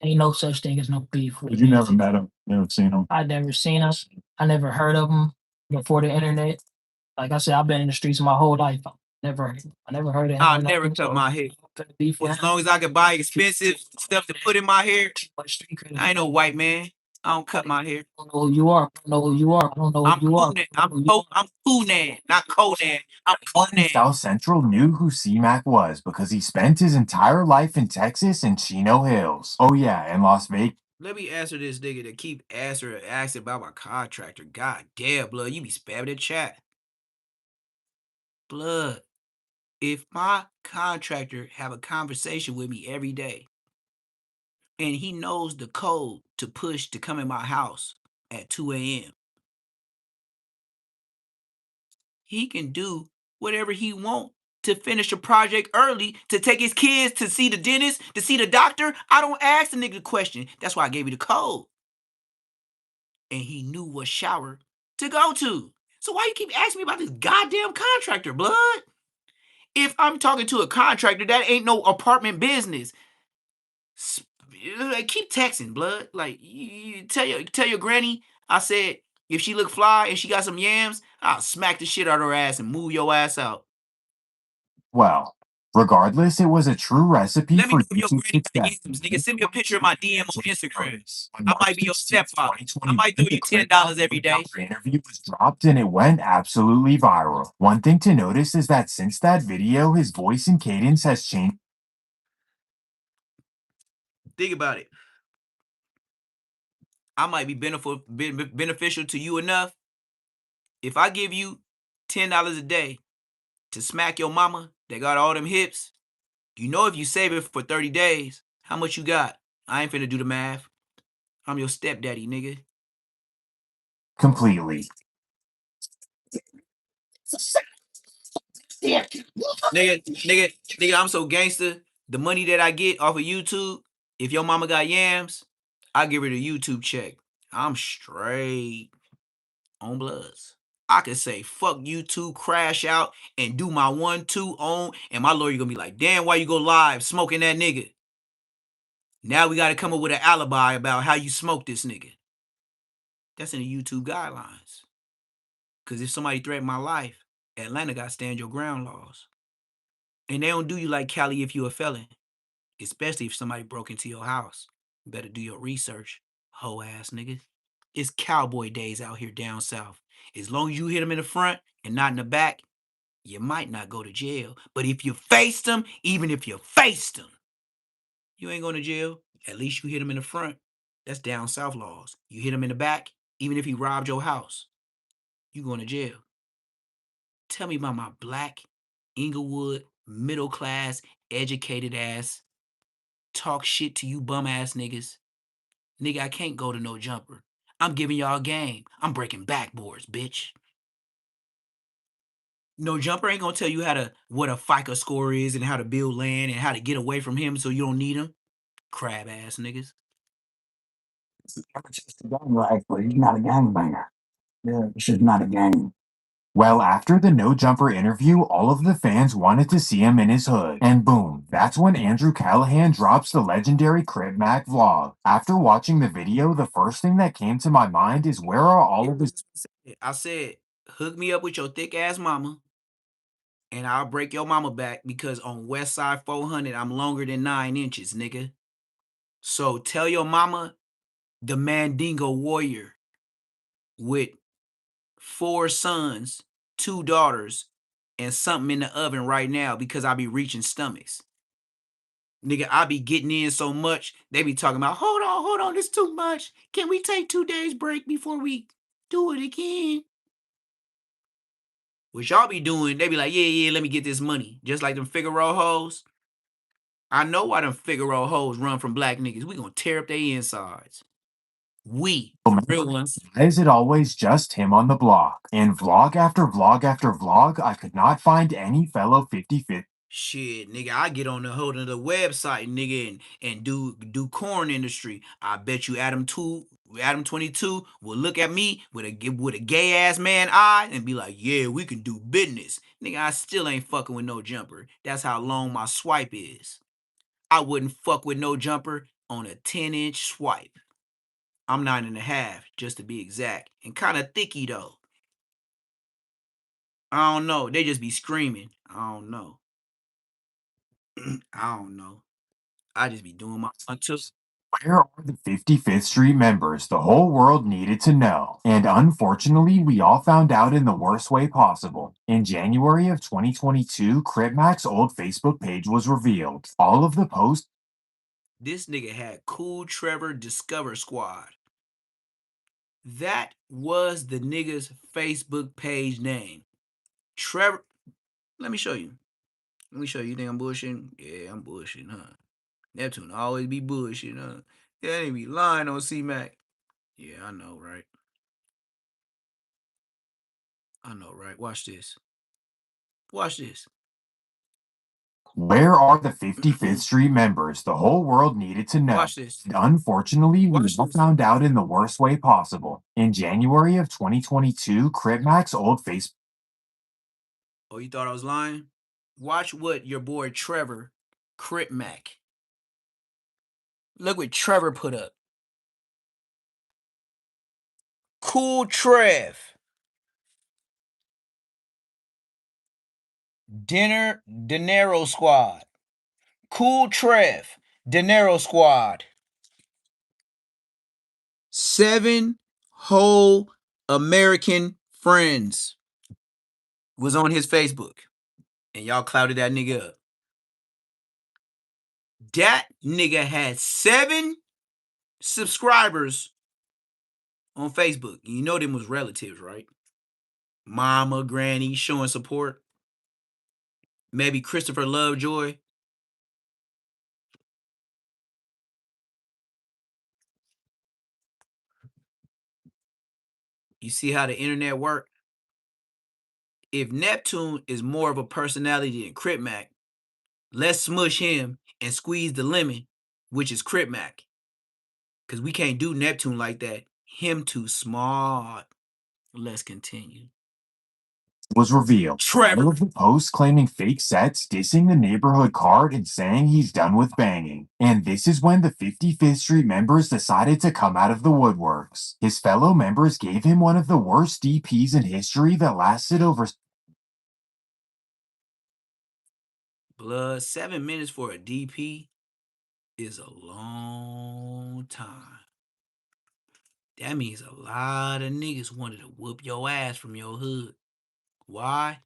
Ain't no such thing as no beef.
But you never met him. You never seen him.
I never seen him. I never heard of him before the internet. Like I said, I've been in the streets my whole life. I never heard of him.
I'll never cut my hair. As long as I can buy expensive stuff to put in my hair, I ain't no white man. I don't cut my hair.
I don't know who you are. I don't know who you are. I don't know who you are.
I'm Conan, not Conan. I'm Conan.
South Central knew who C-Mac was because he spent his entire life in Texas and Chino Hills. Oh yeah, and Las Vegas.
Let me answer this nigga that keep asking about my contractor. God damn, blood, you be spamming the chat. Blood, if my contractor have a conversation with me every day and he knows the code to push to come in my house at 2 a.m., he can do whatever he want to finish a project early, to take his kids to see the dentist, to see the doctor. I don't ask the nigga the question. That's why I gave you the code. And he knew what shower to go to. So why you keep asking me about this goddamn contractor, blood? If I'm talking to a contractor, that ain't no apartment business. Like, keep texting, blood. Like, you tell your granny I said if she look fly and she got some yams, I'll smack the shit out of her ass and move your ass out.
Well, regardless, it was a true recipe
Let me
for
know if your
YouTube
granny got
success.
yams, nigga. Send me a picture of my DM on Instagram.
On
I
March
might be your
16th,
stepfather. I
2020,
might throw you
the Crip
$10 every day.
interview was dropped and it went absolutely viral. One thing to notice is that since that video, his voice and cadence has changed.
Think about it. I might be beneficial to you enough. If I give you $10 a day to smack your mama that got all them hips, you know if you save it for 30 days, how much you got? I ain't finna do the math. I'm your stepdaddy, nigga.
Completely.
Nigga, I'm so gangster. The money that I get off of YouTube, if your mama got yams, I give her the YouTube check. I'm straight on Bloods. I can say fuck YouTube, crash out, and do my 1-2 on, and my lawyer gonna be like, damn, why you go live smoking that nigga? Now we gotta come up with an alibi about how you smoked this nigga. That's in the YouTube guidelines. Cause if somebody threatened my life, Atlanta got stand your ground laws. And they don't do you like Cali if you a felon. Especially if somebody broke into your house. You better do your research, hoe ass nigga. It's cowboy days out here down south. As long as you hit them in the front and not in the back, you might not go to jail. But if you faced them, even if you faced them, you ain't going to jail. At least you hit him in the front. That's down south laws. You hit him in the back, even if he robbed your house, you going to jail. Tell me about my black, Inglewood, middle class, educated ass. Talk shit to you bum ass niggas. Nigga, I can't go to no jumper. I'm giving y'all game. I'm breaking backboards, bitch. No Jumper ain't gonna tell you what a FICA score is and how to build land and how to get away from him so you don't need him. Crab ass niggas.
It's just a gang life, but he's not a gangbanger. Yeah, it's just not a gang. Well, after the No Jumper interview, all of the fans wanted to see him in his hood. And boom, that's when Andrew Callahan drops the legendary Crip Mack vlog. After watching the video, the first thing that came to my mind is where are all of his...
I said, hook me up with your thick ass mama and I'll break your mama back because on West Side 400, I'm longer than 9 inches, nigga. So tell your mama the Mandingo warrior with 4 sons, 2 daughters, and something in the oven right now because I be reaching stomachs. Nigga, I be getting in so much, they be talking about, hold on, this too much. Can we take 2 days break before we do it again? What y'all be doing, they be like, yeah, let me get this money. Just like them Figaro hoes. I know why them Figaro hoes run from black niggas. We gonna tear up their insides. We, the real ones.
Why is it always just him on the block? In vlog after vlog after vlog, I could not find any fellow 55th.
Shit, nigga, I get on the hold of the website, nigga, and do corn industry. I bet you Adam 22 will look at me with a gay ass man eye and be like, yeah, we can do business. Nigga, I still ain't fucking with No Jumper. That's how long my swipe is. I wouldn't fuck with No Jumper on a 10-inch swipe. I'm 9.5, just to be exact. And kind of thicky though. I don't know. They just be screaming. I don't know. I don't know. I just be doing my until.
Where are the 55th Street members the whole world needed to know? And unfortunately, we all found out in the worst way possible. In January of 2022, Crip Mack's old Facebook page was revealed. All of the posts...
This nigga had Cool Trevor Discover Squad. That was the nigga's Facebook page name. Trevor, let me show you. You think I'm bullshitting? Yeah, I'm bullshitting, huh? Neptune always be bullshitting, huh? Yeah, they be lying on C-Mac. Yeah, I know, right? Watch this.
Where are the 55th Street members the whole world needed to know?
Watch this.
And unfortunately, we all found out in the worst way possible. In January of 2022, Crip Mack's old Facebook...
Oh, you thought I was lying? Watch what your boy Trevor, Crip Mack. Look what Trevor put up. Cool Trev. Dinero Squad. Cool Trev. Dinero Squad. 7 whole American friends was on his Facebook. And y'all clouded that nigga up. That nigga had 7 subscribers on Facebook. You know them was relatives, right? Mama, granny showing support. Maybe Christopher Lovejoy. You see how the internet work? If Neptune is more of a personality than Crip Mack, let's smush him and squeeze the lemon, which is Crip Mack. Because we can't do Neptune like that. Him too smart. Let's continue.
was revealed.
Trevor.
All of the posts claiming fake sets, dissing the neighborhood card, and saying he's done with banging. And this is when the 55th Street members decided to come out of the woodworks. His fellow members gave him one of the worst DPs in history that lasted over...
Blood, 7 minutes for a DP is a long time. That means a lot of niggas wanted to whoop your ass from your hood. Why?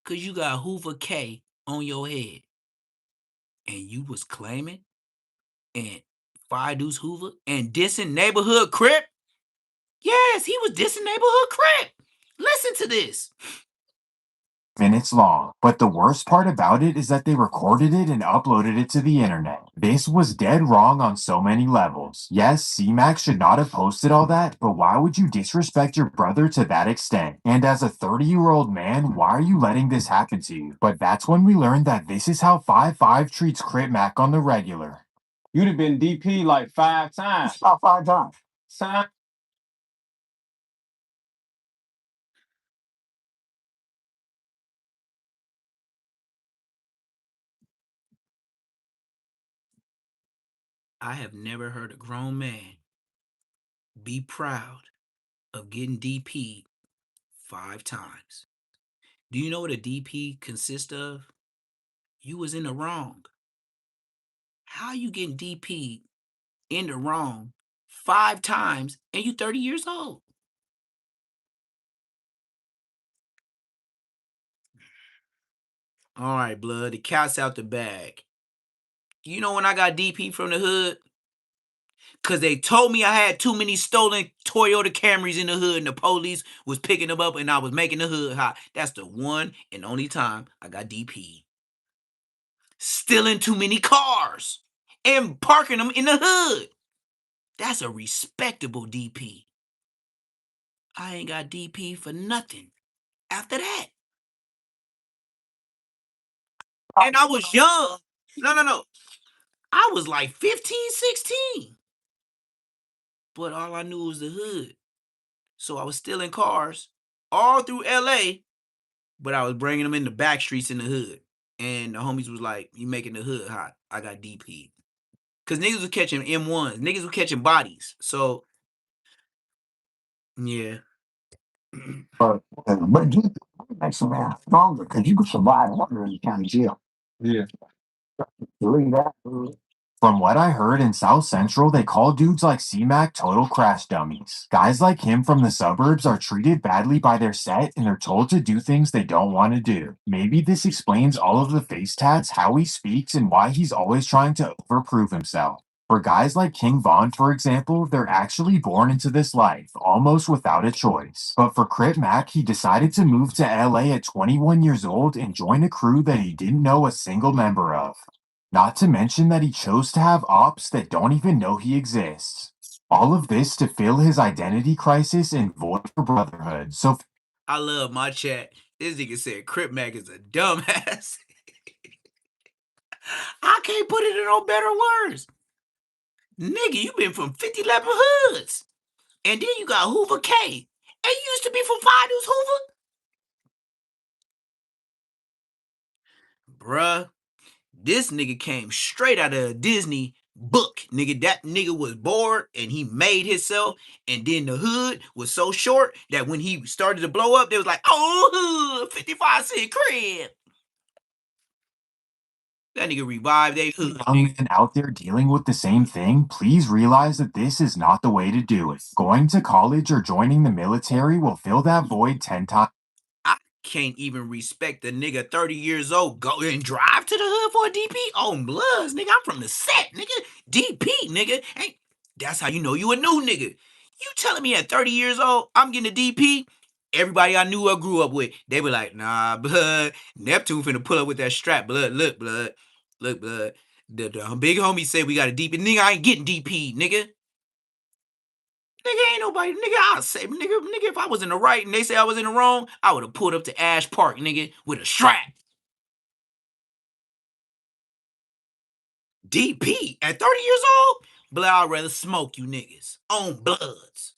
Because you got Hoover K on your head. And you was claiming and Fire Deuce Hoover and dissing neighborhood Crip? Yes, he was dissing neighborhood Crip. Listen to this.
minutes long. But the worst part about it is that they recorded it and uploaded it to the internet. This was dead wrong on so many levels. Yes, C-Max should not have posted all that, but why would you disrespect your brother to that extent? And as a 30-year-old man, why are you letting this happen to you? But that's when we learned that this is how 5-5 treats Crip Mack on the regular.
You'd have been DP like 5 times.
About 5 times.
Son.
I have never heard a grown man be proud of getting DP'd 5 times. Do you know what a DP consists of? You was in the wrong. How you getting DP'd in the wrong 5 times and you 30 years old? All right, blood, the cat's out the bag. You know when I got DP from the hood? Because they told me I had too many stolen Toyota Camrys in the hood and the police was picking them up and I was making the hood hot. That's the one and only time I got DP. Stealing too many cars and parking them in the hood. That's a respectable DP. I ain't got DP for nothing after that. And I was young. No. I was like 15, 16. But all I knew was the hood. So I was stealing cars all through LA, but I was bringing them in the back streets in the hood. And the homies was like, you making the hood hot. I got DP. Because niggas was catching M1s. Niggas was catching bodies. So, yeah.
But DP makes a man stronger because you can survive longer in the county jail.
Yeah.
Believe that.
From what I heard in South Central, they call dudes like C-Mac total crash dummies. Guys like him from the suburbs are treated badly by their set and they're told to do things they don't want to do. Maybe this explains all of the face tats, how he speaks, and why he's always trying to overprove himself. For guys like King Von, for example, they're actually born into this life, almost without a choice. But for Crip Mack, he decided to move to LA at 21 years old and join a crew that he didn't know a single member of. Not to mention that he chose to have ops that don't even know he exists. All of this to fill his identity crisis and void for brotherhood. So
I love my chat. This nigga said Crip Mack is a dumbass. I can't put it in no better words. Nigga, you been from 5011 hoods. And then you got Hoover K. And you used to be from Five News Hoover? Bruh, this nigga came straight out of a Disney book. Nigga, that nigga was bored and he made himself. And then the hood was so short that when he started to blow up, they was like, oh, hood, 55 cent crib. That nigga revived they hood.
young men out there dealing with the same thing, please realize that this is not the way to do it. Going to college or joining the military will fill that void 10 times.
I can't even respect a nigga 30 years old go and drive to the hood for a DP on bloods, nigga. I'm from the set, nigga. DP, nigga. Hey, that's how you know you a new nigga. You telling me at 30 years old I'm getting a DP? Everybody I knew or grew up with, they were like, nah, blood. Neptune finna pull up with that strap, blood. Look, blood. Look, blood. The big homie said we got a DP. Nigga, I ain't getting DP, nigga. Nigga, ain't nobody, nigga, I'll say, nigga, if I was in the right and they say I was in the wrong, I would have pulled up to Ash Park, nigga, with a strap. DP at 30 years old? But I'd rather smoke you niggas on bloods.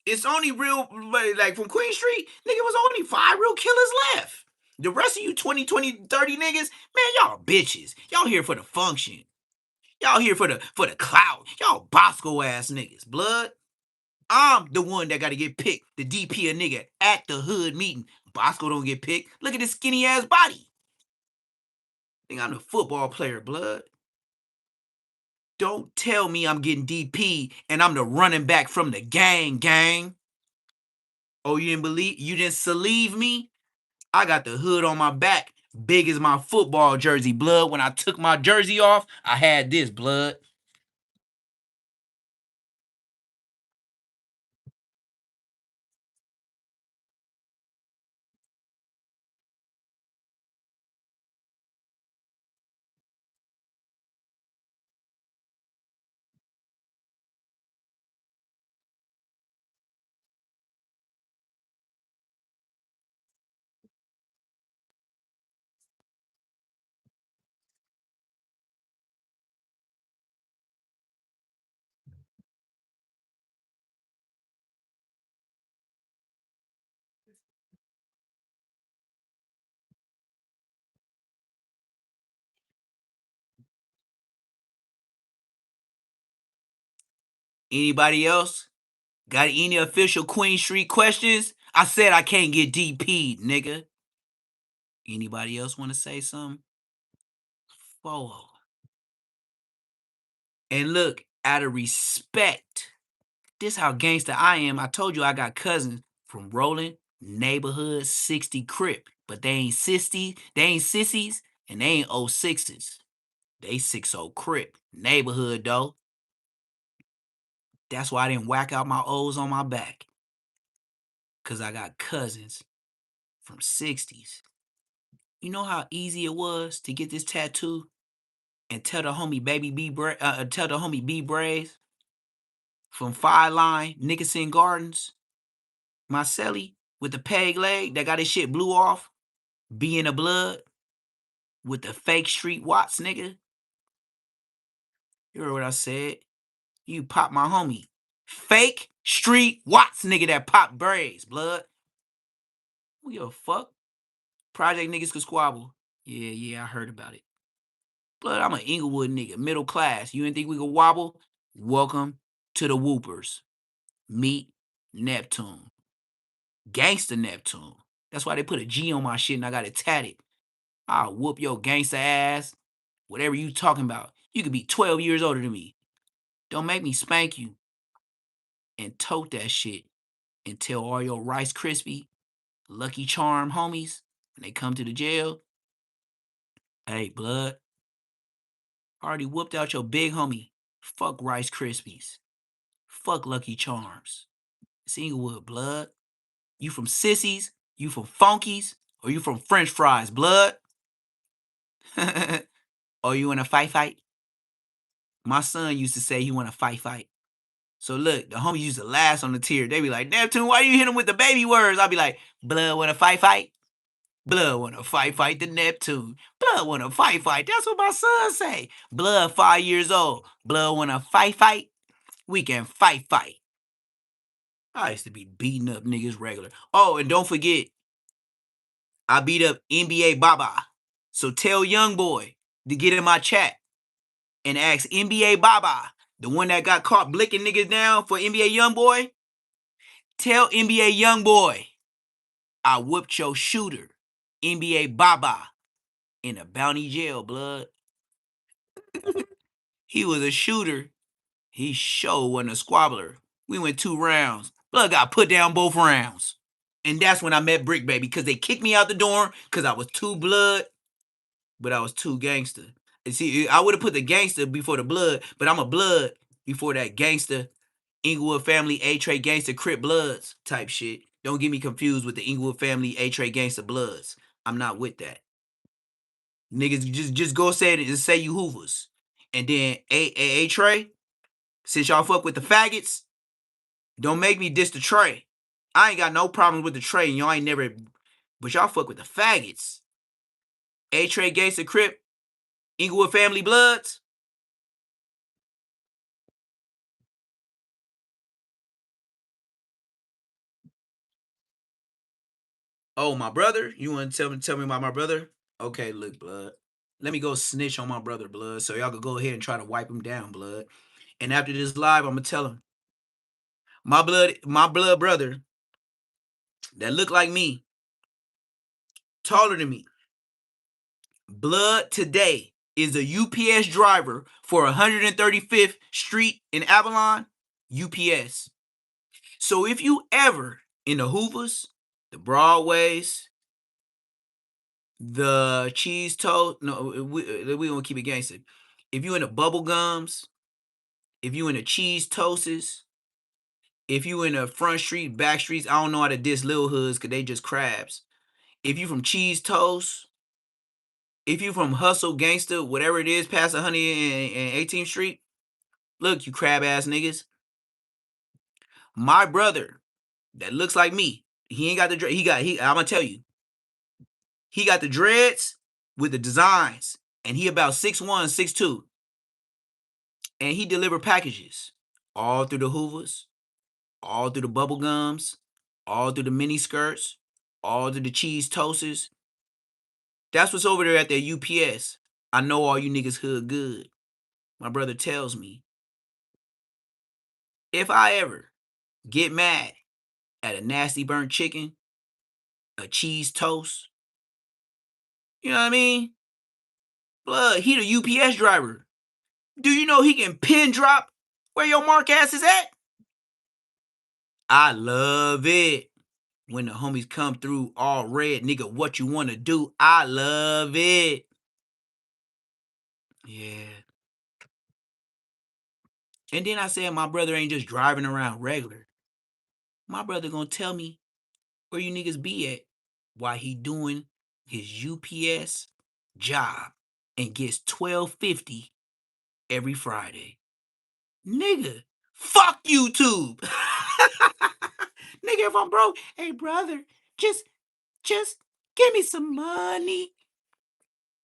It's only real, like from Queen Street, nigga, was only 5 real killers left. The rest of you 20, 30 niggas, man, y'all bitches. Y'all here for the function. Y'all here for the clout. Y'all Bosco ass niggas, blood. I'm the one that got to get picked, the DP a nigga at the hood meeting. Bosco don't get picked. Look at his skinny ass body. Think I'm the football player, blood. Don't tell me I'm getting DP and I'm the running back from the gang. Oh, you didn't believe me? I got the hood on my back, big as my football jersey, blood. When I took my jersey off, I had this, blood. Anybody else? Got any official Queen Street questions? I said I can't get DP'd, nigga. Anybody else want to say something? Whoa. And look, out of respect, this how gangster I am. I told you I got cousins from Rolling, neighborhood 60 Crip, but they ain't sissies, and they ain't 06s. They 60 Crip. Neighborhood though. That's why I didn't whack out my O's on my back. Cause I got cousins from 60s. You know how easy it was to get this tattoo and tell the homie B Braves from Five Line, Nickerson Gardens, Marcelli with the peg leg that got his shit blew off, be in the blood with the fake Street Watts, nigga. You heard what I said? You pop my homie. Fake Street Watts, nigga, that pop braids, blood. Who give a fuck? Project niggas could squabble. Yeah, I heard about it. Blood, I'm an Inglewood nigga, middle class. You didn't think we could wobble? Welcome to the Whoopers. Meet Neptune. Gangster Neptune. That's why they put a G on my shit and I got it tatted. I'll whoop your gangster ass. Whatever you talking about. You could be 12 years older than me. Don't make me spank you. And tote that shit. And tell all your Rice Krispie, Lucky Charm homies when they come to the jail. Hey, blood. I already whooped out your big homie. Fuck Rice Krispies. Fuck Lucky Charms. It's Inglewood, blood. You from sissies, you from funkies, or you from French fries, blood? Or you in a fight? My son used to say he want a fight. So look, the homies used to last on the tier. They be like, Neptune, why you hit him with the baby words? I'll be like, blood want a fight? Blood want to fight the Neptune. Blood want to fight. That's what my son say. Blood 5 years old. Blood want to fight? We can fight. I used to be beating up niggas regular. Oh, and don't forget, I beat up NBA Baba. So tell young boy to get in my chat and ask NBA Baba, the one that got caught blicking niggas down for NBA young boy. Tell NBA young boy I whooped your shooter, NBA Baba, in a bounty jail, blood. He was a shooter. He sure wasn't a squabbler. We went 2 rounds. Blood got put down both rounds. And that's when I met Brick Baby, because they kicked me out the dorm because I was too blood, but I was too gangster. And see, I would have put the gangster before the blood, but I'm a blood before that gangster, Inglewood family, A-Tray gangster, Crip Bloods type shit. Don't get me confused with the Inglewood family, A-Tray gangster Bloods. I'm not with that. Niggas just go say it and say you Hoovers. And then A-Tray, since y'all fuck with the faggots, don't make me diss the Trey. I ain't got no problems with the Trey, and y'all ain't never, but y'all fuck with the faggots. A-Tray gangster Crip, Inglewood family Bloods. Oh, my brother? You want to tell me about my brother? Okay, look, blood. Let me go snitch on my brother, blood, so y'all could go ahead and try to wipe him down, blood. And after this live, I'm gonna tell him. My blood brother that look like me, taller than me. Blood today is a UPS driver for 135th Street in Avalon, UPS. So if you ever in the Hoovers, the Broadways, the cheese toast, no, we gonna keep it gangster. If you in the bubble gums, if you in the cheese toasts, if you in the front street, back streets, I don't know how to diss little hoods because they just crabs. If you from cheese toast, if you from hustle gangster, whatever it is, past 118th Street, look, you crab ass niggas. My brother that looks like me, he ain't got the I'm gonna tell you, he got the dreads with the designs, and he about 6'1", 6'2", and he deliver packages all through the Hoovers, all through the bubble gums, all through the mini skirts, all through the cheese toasters. That's what's over there at the UPS. I know all you niggas hood good. My brother tells me. If I ever get mad at a nasty burnt chicken, a cheese toast, you know what I mean? Blood, he the UPS driver. Do you know he can pin drop where your mark ass is at? I love it. When the homies come through all red, nigga, what you wanna do? I love it. Yeah. And then I said my brother ain't just driving around regular. My brother gonna tell me where you niggas be at while he doing his UPS job and gets $12.50 every Friday. Nigga, fuck YouTube. Nigga, if I'm broke, hey brother, just give me some money.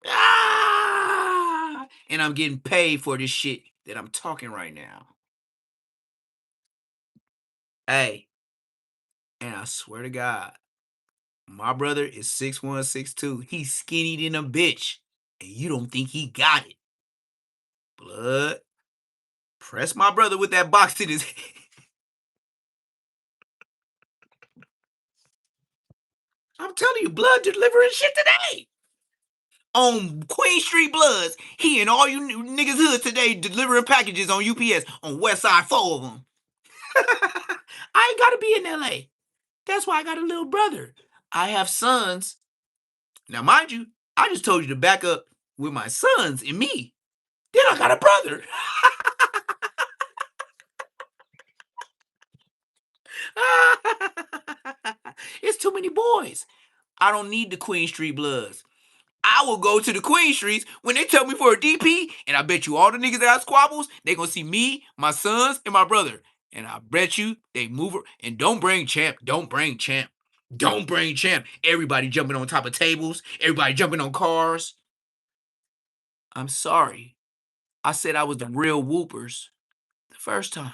Ah! And I'm getting paid for this shit that I'm talking right now. Hey, and I swear to God, my brother is 6'1", 6'2". He's skinny than a bitch, and you don't think he got it. Blood, press my brother with that box in his head. I'm telling you, blood delivering shit today. On Queen Street Bloods, he and all you niggas hood today delivering packages on UPS on West Side, 4 of them. I ain't gotta be in LA. That's why I got a little brother. I have sons. Now, mind you, I just told you to back up with my sons and me. Then I got a brother. It's too many boys. I don't need the Queen Street Bloods. I will go to the Queen Streets when they tell me for a DP, and I bet you all the niggas that have squabbles, they gonna see me, my sons, and my brother. And I bet you they move her. And don't bring Champ. Don't bring Champ. Don't bring Champ. Everybody jumping on top of tables. Everybody jumping on cars. I'm sorry. I said I was the real whoopers the first time.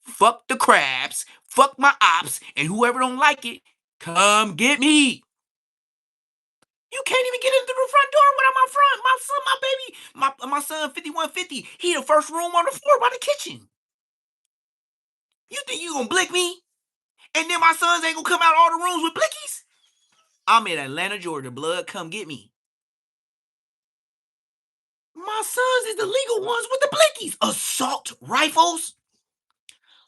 Fuck the crabs. Fuck my ops. And whoever don't like it, come get me. You can't even get into the front door without my son, my baby, my son 5150. He the first room on the floor by the kitchen. You think you gonna blick me? And then my sons ain't gonna come out all the rooms with blickies? I'm in Atlanta, Georgia. Blood, come get me. My sons is the legal ones with the blickies. Assault rifles?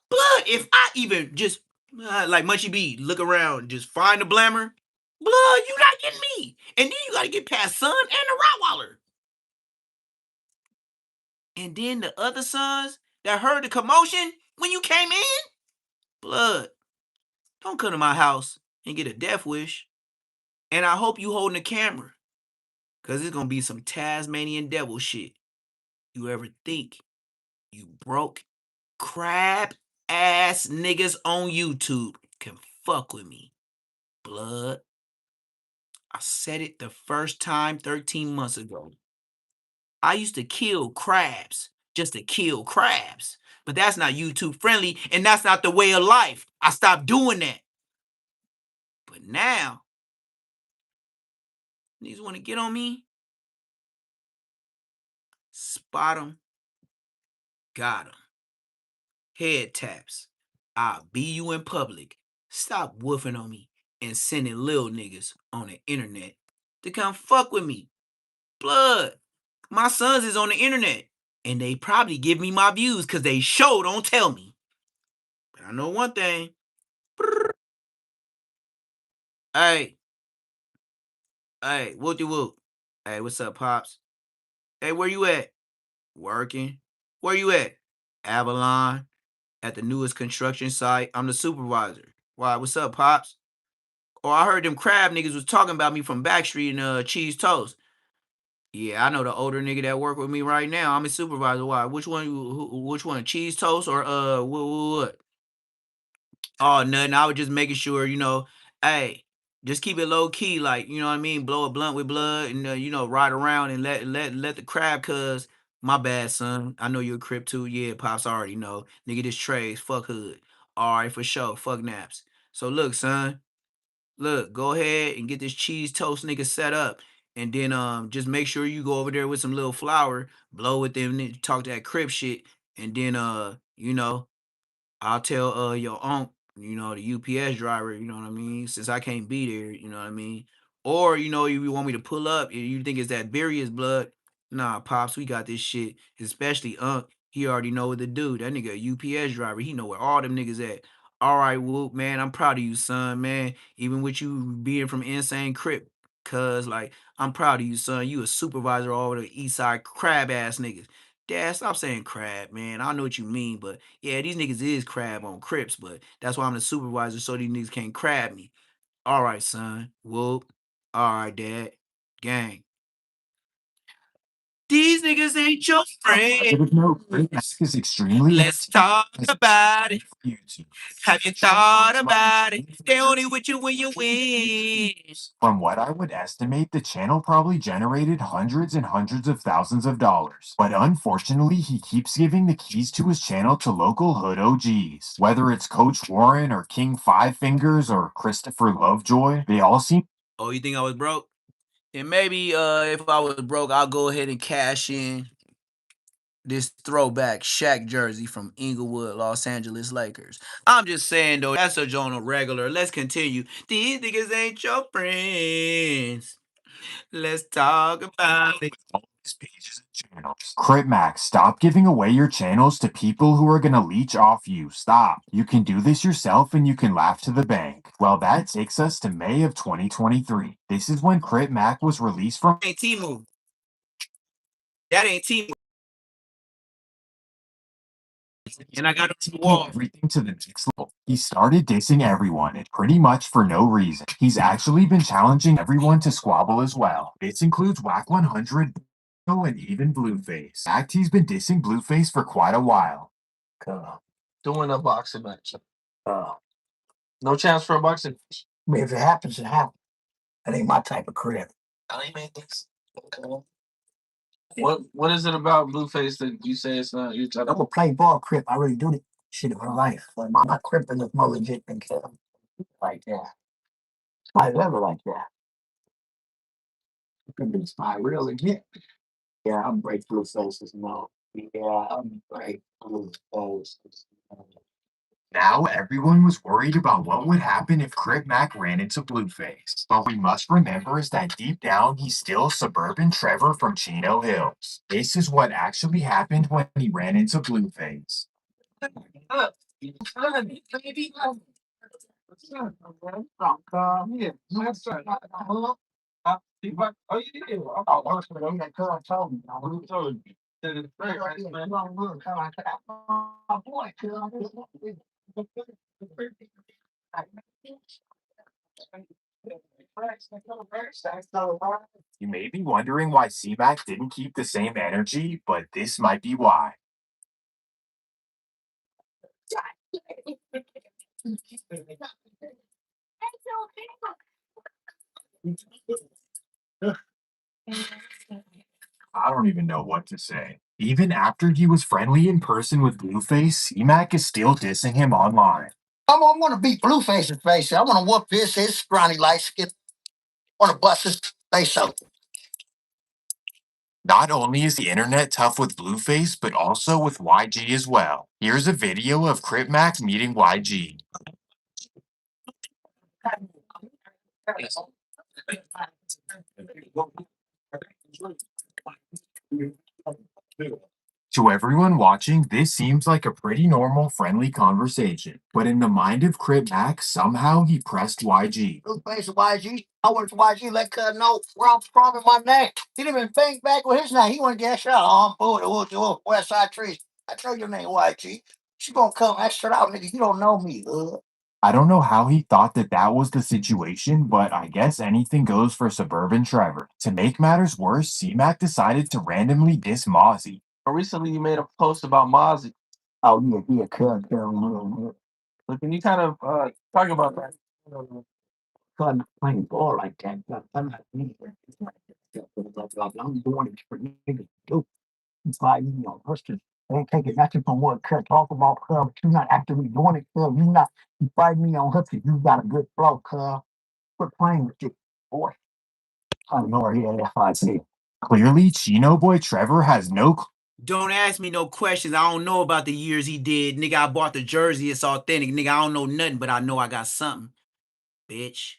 Blood, if I even just, like Munchie B, look around, just find the blammer. Blood, you not getting me. And then you gotta get past son and the Rottweiler. And then the other sons that heard the commotion when you came in? Blood, don't come to my house and get a death wish. And I hope you holding the camera, because it's going to be some Tasmanian devil shit. You ever think you broke crab ass niggas on YouTube can fuck with me? Blood, I said it the first time 13 months ago. I used to kill crabs just to kill crabs. But that's not YouTube friendly, and that's not the way of life. I stopped doing that. But now, niggas want to get on me? Spot them, got them. Head taps. I'll be you in public. Stop woofing on me and sending little niggas on the internet to come fuck with me. Blood, my sons is on the internet, and they probably give me my views because they sure don't tell me. But I know one thing. Hey, whoop de whoop. Hey, what's up, Pops? Hey, where you at? Working. Where you at? Avalon. At the newest construction site. I'm the supervisor. Why, what's up, Pops? Oh, I heard them crab niggas was talking about me from Backstreet and Cheese Toast. Yeah, I know the older nigga that work with me right now. I'm his supervisor. Why? Which one? Cheese Toast or what? Oh, nothing. I was just making sure, hey, just keep it low key, like, you know what I mean? Blow a blunt with blood and ride around and let the crab cuz my bad, son. I know you're a Crip too. Yeah, Pops already know. Nigga, this trays, fuck hood. Alright, for sure. Fuck naps. So look, son. Look, go ahead and get this cheese toast nigga set up. And then just make sure you go over there with some little flour, blow with them, talk that Crip shit, and then I'll tell your uncle, the UPS driver, you know what I mean, since I can't be there, you know what I mean. Or, if you want me to pull up and you think it's that Burious blood, nah, Pops, we got this shit. Especially Unc. He already know what to do. That nigga a UPS driver. He know where all them niggas at. All right, Whoop, man. I'm proud of you, son, man. Even with you being from Insane Crip. Cause like I'm proud of you, son. You a supervisor all over the east side crab ass niggas. Dad, stop saying crab, man. I know what you mean, but yeah, these niggas is crab on Crips, but that's why I'm the supervisor so these niggas can't crab me. All right, son. Whoop. All right, Dad. Gang. These niggas ain't your friend.
No, Mask is extremely.
Let's talk about it. Have you thought about it? They only with you when you win.
From what I would estimate, the channel probably generated hundreds and hundreds of thousands of dollars. But unfortunately, he keeps giving the keys to his channel to local hood OGs. Whether it's Coach Warren or King Five Fingers or Christopher Lovejoy, they all seem.
Oh, you think I was broke? And maybe if I was broke, I'll go ahead and cash in this throwback Shaq jersey from Inglewood, Los Angeles Lakers. I'm just saying though, that's a Jonah regular. Let's continue. These niggas ain't your friends. Let's talk about it.
Pages and channels. Crip Mack, stop giving away your channels to people who are gonna leech off you. Stop. You can do this yourself and you can laugh to the bank. Well, that takes us to May of 2023. This is when Crip Mack was released from.
Ain't T-Move. That ain't T-Move. And I got to wall.
Everything to the next level. He started dissing everyone, and pretty much for no reason. He's actually been challenging everyone to squabble as well. This includes Whack 100 and even Blueface. In fact, he's been dissing Blueface for quite a while.
Doing a boxing match. No chance for a boxing match. I mean, if it happens, it happens. That ain't my type of crib. I ain't made this. What is it about Blueface that you say it's not your type? I'm a play ball crip. I really do this shit in my life. Like my cripping is more legit than like that. I never like that. It's not real legit. Yeah, I'm break Blueface's no. Yeah, I'm break Blueface's no.
Now everyone was worried about what would happen if Crip Mack ran into Blueface. But we must remember is that deep down he's still suburban Trevor from Chino Hills. This is what actually happened when he ran into Blueface. You may be wondering why C-Mac didn't keep the same energy, but this might be why. I don't even know what to say. Even after he was friendly in person with Blueface, C-Mac is still dissing him online.
I want to beat Blueface's face. I want to whoop his scrawny light skin. I want to bust his face out.
Not only is the internet tough with Blueface, but also with YG as well. Here's a video of Crip Mack meeting YG. To everyone watching, this seems like a pretty normal, friendly conversation. But in the mind of Crip Mack, somehow he pressed YG.
Blueface YG. I went to YG, let Cuz know where I'm from in my name. He didn't even think back with his name. He want to get shot. Oh, I'm the West Side Trees. I know your name, YG. She gonna come extra out, nigga. You don't know me,
I don't know how he thought that that was the situation, but I guess anything goes for suburban Trevor. To make matters worse, C-Mac decided to randomly diss Mozzie.
Recently, you made a post about Mozzie.
Oh, yeah, Cuz.
So can you kind of talk about that?
I'm not playing ball like that. I'm not me. I'm doing it for niggas to do. You fight me on Christian. Ain't taking nothing from what Cuz talk about, Cuz, but you not actively doing it, Cuz. You fight me on hooky. You got a good flow, Cuz. Quit playing with it, boy. I know here, that's why I say.
Clearly, Chino Boy Trevor has no
Don't ask me no questions. I don't know about the years he did. Nigga, I bought the jersey. It's authentic. Nigga, I don't know nothing, but I know I got something. Bitch.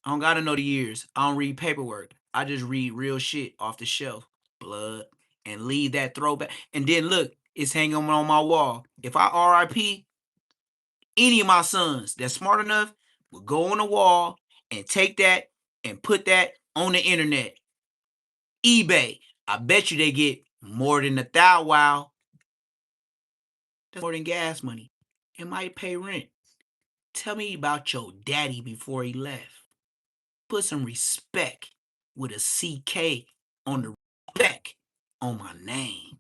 I don't gotta know the years. I don't read paperwork. I just read real shit off the shelf. Blood. And leave that throwback. And then look, it's hanging on my wall. If I RIP, any of my sons that's smart enough will go on the wall and take that and put that on the internet. eBay. I bet you they get more than $1,000. Wow. That's more than gas money. It might pay rent. Tell me about your daddy before he left. Put some respect with a CK on the respect on my name.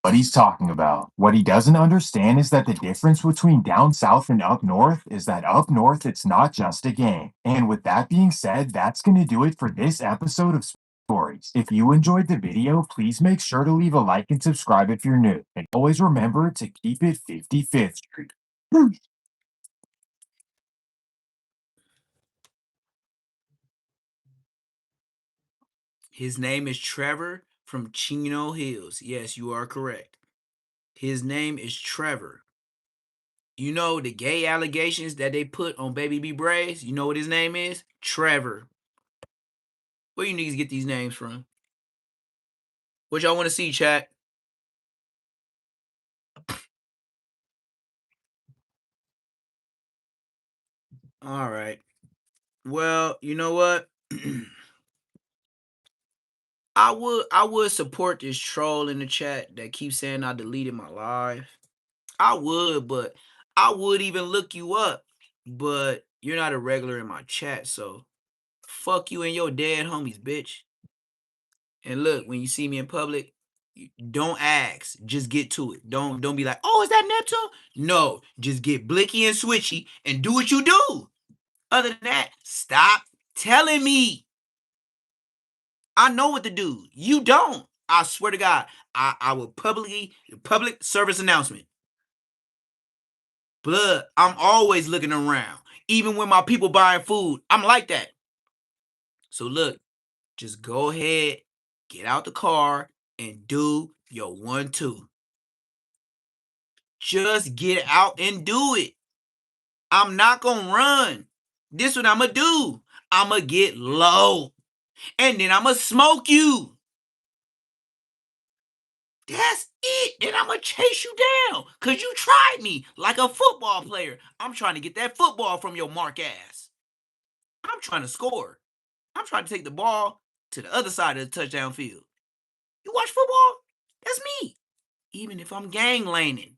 What he's talking about. What he doesn't understand is that the difference between down south and up north is that up north, it's not just a game. And with that being said, that's going to do it for this episode of Stories. If you enjoyed the video, please make sure to leave a like and subscribe if you're new. And always remember to keep it 55th Street.
His name is Trevor from Chino Hills. Yes, you are correct. His name is Trevor. You know the gay allegations that they put on Baby B Braids? You know what his name is? Trevor. Where you niggas get these names from? What y'all want to see, chat? All right. Well, you know what? I would support this troll in the chat that keeps saying I deleted my live. I would, but I would even look you up. But you're not a regular in my chat, so fuck you and your dead homies, bitch. And look, when you see me in public, don't ask. Just get to it. Don't be like, oh, is that Neptune? No, just get blicky and switchy and do what you do. Other than that, stop telling me. I know what to do. You don't. I swear to God, I will public service announcement. Blood, I'm always looking around. Even when my people buying food, I'm like that. So look, just go ahead, get out the car, and do your 1-2. Just get out and do it. I'm not gonna run. This what I'ma do. I'ma get low. And then I'ma smoke you. That's it. And I'ma chase you down. Cause you tried me like a football player. I'm trying to get that football from your mark ass. I'm trying to score. I'm trying to take the ball to the other side of the touchdown field. You watch football? That's me. Even if I'm gang laning.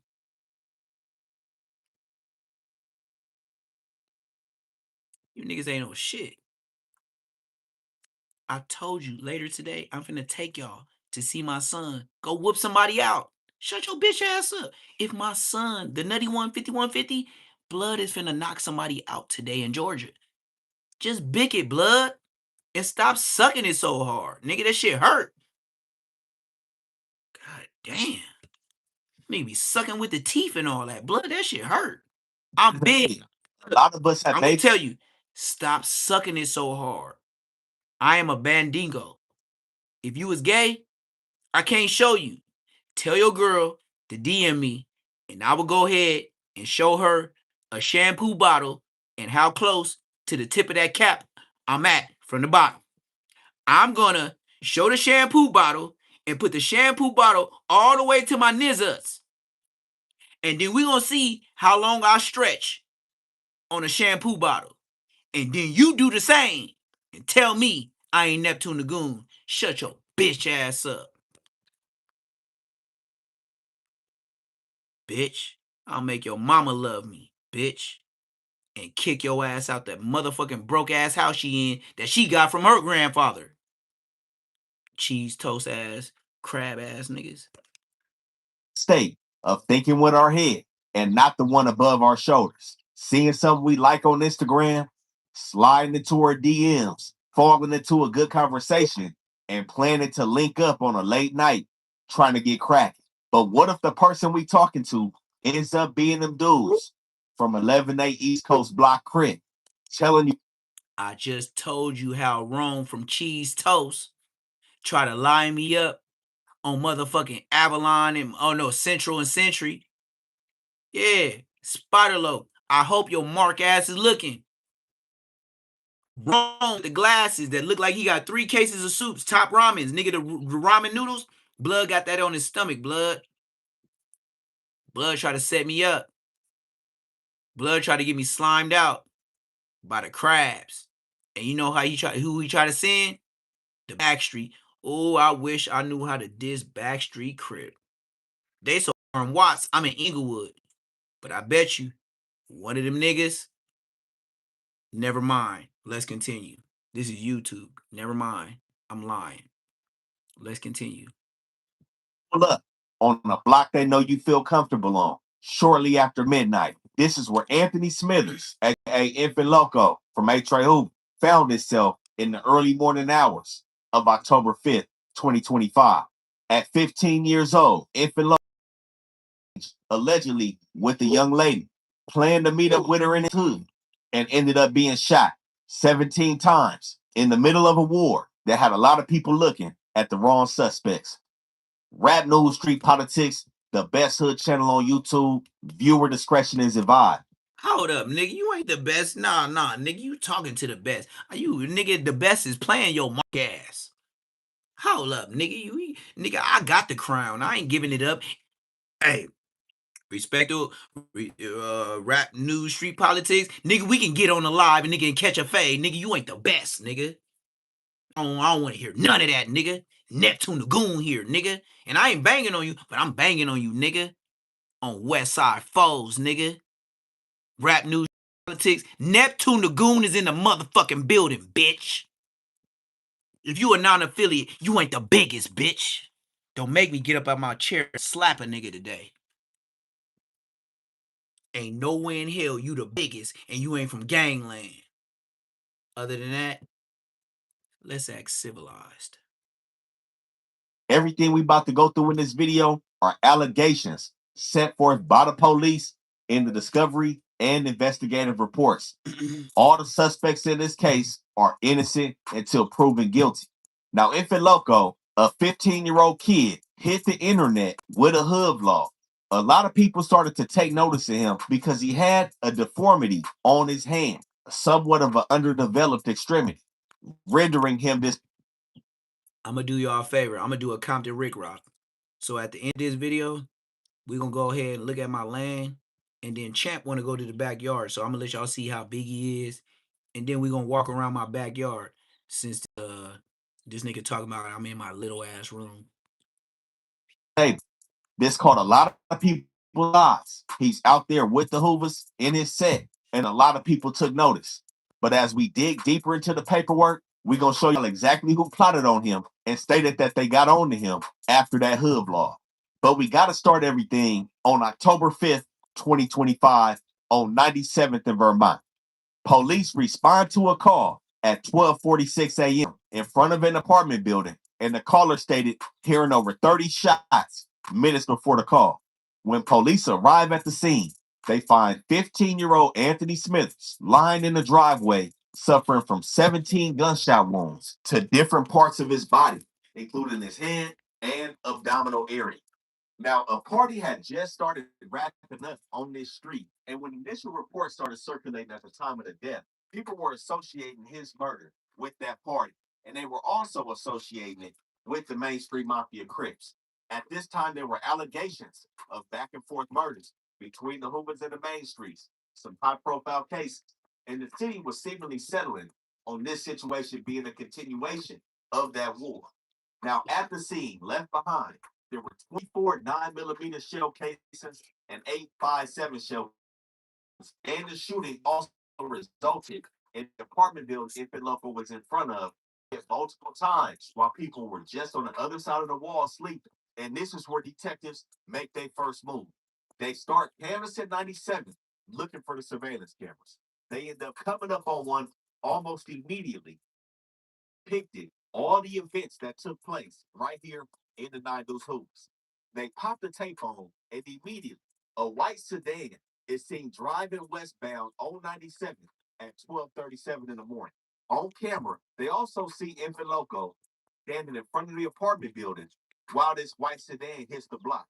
You niggas ain't no shit. I told you later today, I'm finna take y'all to see my son go whoop somebody out. Shut your bitch ass up. If my son, the nutty 150, blood is finna knock somebody out today in Georgia. Just bick it, blood. And stop sucking it so hard. Nigga, that shit hurt. God damn. Nigga be sucking with the teeth and all that. Blood, that shit hurt. I'm big.
A lot of us have
I'm gonna
made
tell you, stop sucking it so hard. I am a bandingo. If you was gay, I can't show you. Tell your girl to DM me, and I will go ahead and show her a shampoo bottle and how close to the tip of that cap I'm at from the bottom. I'm gonna show the shampoo bottle and put the shampoo bottle all the way to my nizzards. And then we're gonna see how long I stretch on a shampoo bottle. And then you do the same and tell me I ain't Neptune the Goone. Shut your bitch ass up. Bitch. I'll make your mama love me, bitch. And kick your ass out that motherfucking broke ass house she in that she got from her grandfather. Cheese toast ass, crab ass niggas.
state of thinking with our head and not the one above our shoulders. Seeing something we like on Instagram, sliding into our DMs, falling into a good conversation, and planning to link up on a late night trying to get cracking. But what if the person we talking to ends up being them dudes from 11A East Coast Block Crip telling you
I just told you how wrong from cheese toast. try to line me up on motherfucking Avalon and Central and Century. Yeah, Spiderloaf. I hope your mark ass is looking. Wrong with the glasses that look like he got 3 cases of soups, top ramens, nigga. The ramen noodles. Blood got that on his stomach. Blood tried to set me up. Blood tried to get me slimed out by the crabs. And you know who he tried to send? The Backstreet. Oh, I wish I knew how to diss Backstreet Crip. They so from Watts, I'm in Inglewood. But I bet you, one of them niggas, never mind. Let's continue. This is YouTube. Never mind. I'm lying. Let's continue.
Pull up on a block they know you feel comfortable on. Shortly after midnight, this is where Anthony Smithers, aka Infant Loco from A-Tray Hoop, found himself in the early morning hours of October 5th, 2025. At 15 years old, Infant Loco allegedly with a young lady, planned to meet up with her in his hood, and ended up being shot 17 times in the middle of a war that had a lot of people looking at the wrong suspects. Rap News Street Politics, the best hood channel on YouTube. Viewer discretion is advised.
Hold up, nigga. You ain't the best. Nah, nigga. You talking to the best. You, nigga, the best is playing your mark ass. Hold up, nigga. Nigga, I got the crown. I ain't giving it up. Hey, respect to Rap News Street Politics. Nigga, we can get on the live and nigga and catch a fade. Nigga, you ain't the best, nigga. I don't want to hear none of that, nigga. Neptune the Goone here, nigga. And I ain't banging on you, but I'm banging on you, nigga. On West Side Foes, nigga. Rap News Politics. Neptune the Goone is in the motherfucking building, bitch. If you a non-affiliate, you ain't the biggest, bitch. Don't make me get up out my chair and slap a nigga today. Ain't nowhere in hell you the biggest and you ain't from gangland. Other than that, let's act civilized.
Everything we about to go through in this video are allegations set forth by the police in the discovery and investigative reports. All the suspects in this case are innocent until proven guilty. Now, Infant Loco, a 15-year-old kid, hit the internet with a hood vlog. A lot of people started to take notice of him because he had a deformity on his hand, somewhat of an underdeveloped extremity, rendering him this.
I'm gonna do y'all a favor. I'm gonna do a Compton Rick Rock. So at the end of this video, we're gonna go ahead and look at my land. And then Champ wanna go to the backyard. So I'm gonna let y'all see how big he is. And then we're gonna walk around my backyard since this nigga talking about I'm in my little ass room.
Hey, this caught a lot of people's eyes. He's out there with the Hoovers in his set, and a lot of people took notice. But as we dig deeper into the paperwork, we're going to show you exactly who plotted on him and stated that they got on to him after that hood vlog. But we got to start everything on October 5th, 2025, on 97th in Vermont. Police respond to a call at 12:46 a.m. in front of an apartment building, and the caller stated hearing over 30 shots minutes before the call. When police arrive at the scene, they find 15-year-old Anthony Smithers lying in the driveway, suffering from 17 gunshot wounds to different parts of his body, including his head and abdominal area. Now, a party had just started wrapping up on this street, and when initial reports started circulating at the time of the death, people were associating his murder with that party, and they were also associating it with the Main Street Mafia Crips. At this time, there were allegations of back and forth murders between the Hoovers and the Main Streets, some high-profile cases, and the city was seemingly settling on this situation being a continuation of that war. Now, at the scene, left behind, there were 24 9mm shell casings and 8.57 shell casings, and the shooting also resulted in the apartment building Infant Loco was in front of multiple times while people were just on the other side of the wall sleeping. And this is where detectives make their first move. They start canvassing 97, looking for the surveillance cameras. They end up coming up on one almost immediately, depicted all the events that took place right here in the Nine Deuce Hoops. They popped the tape on, and immediately a white sedan is seen driving westbound on 97 at 12:37 in the morning. On camera, they also see Infant Loco standing in front of the apartment building while this white sedan hits the block.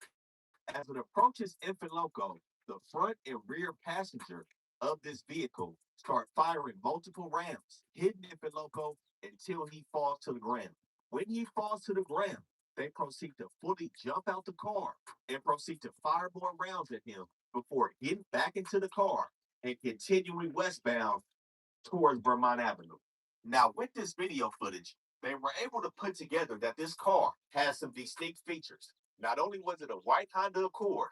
As it approaches Infant Loco, the front and rear passenger of this vehicle start firing multiple rounds, hitting Infant Loco until he falls to the ground. When he falls to the ground, they proceed to fully jump out the car and proceed to fire more rounds at him before getting back into the car and continuing westbound towards Vermont Avenue. Now, with this video footage, they were able to put together that this car has some distinct features. Not only was it a white Honda Accord,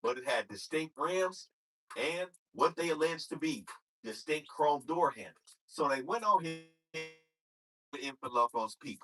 but it had distinct rims and what they alleged to be distinct chrome door handles. So they went on here with Infant Loco's people.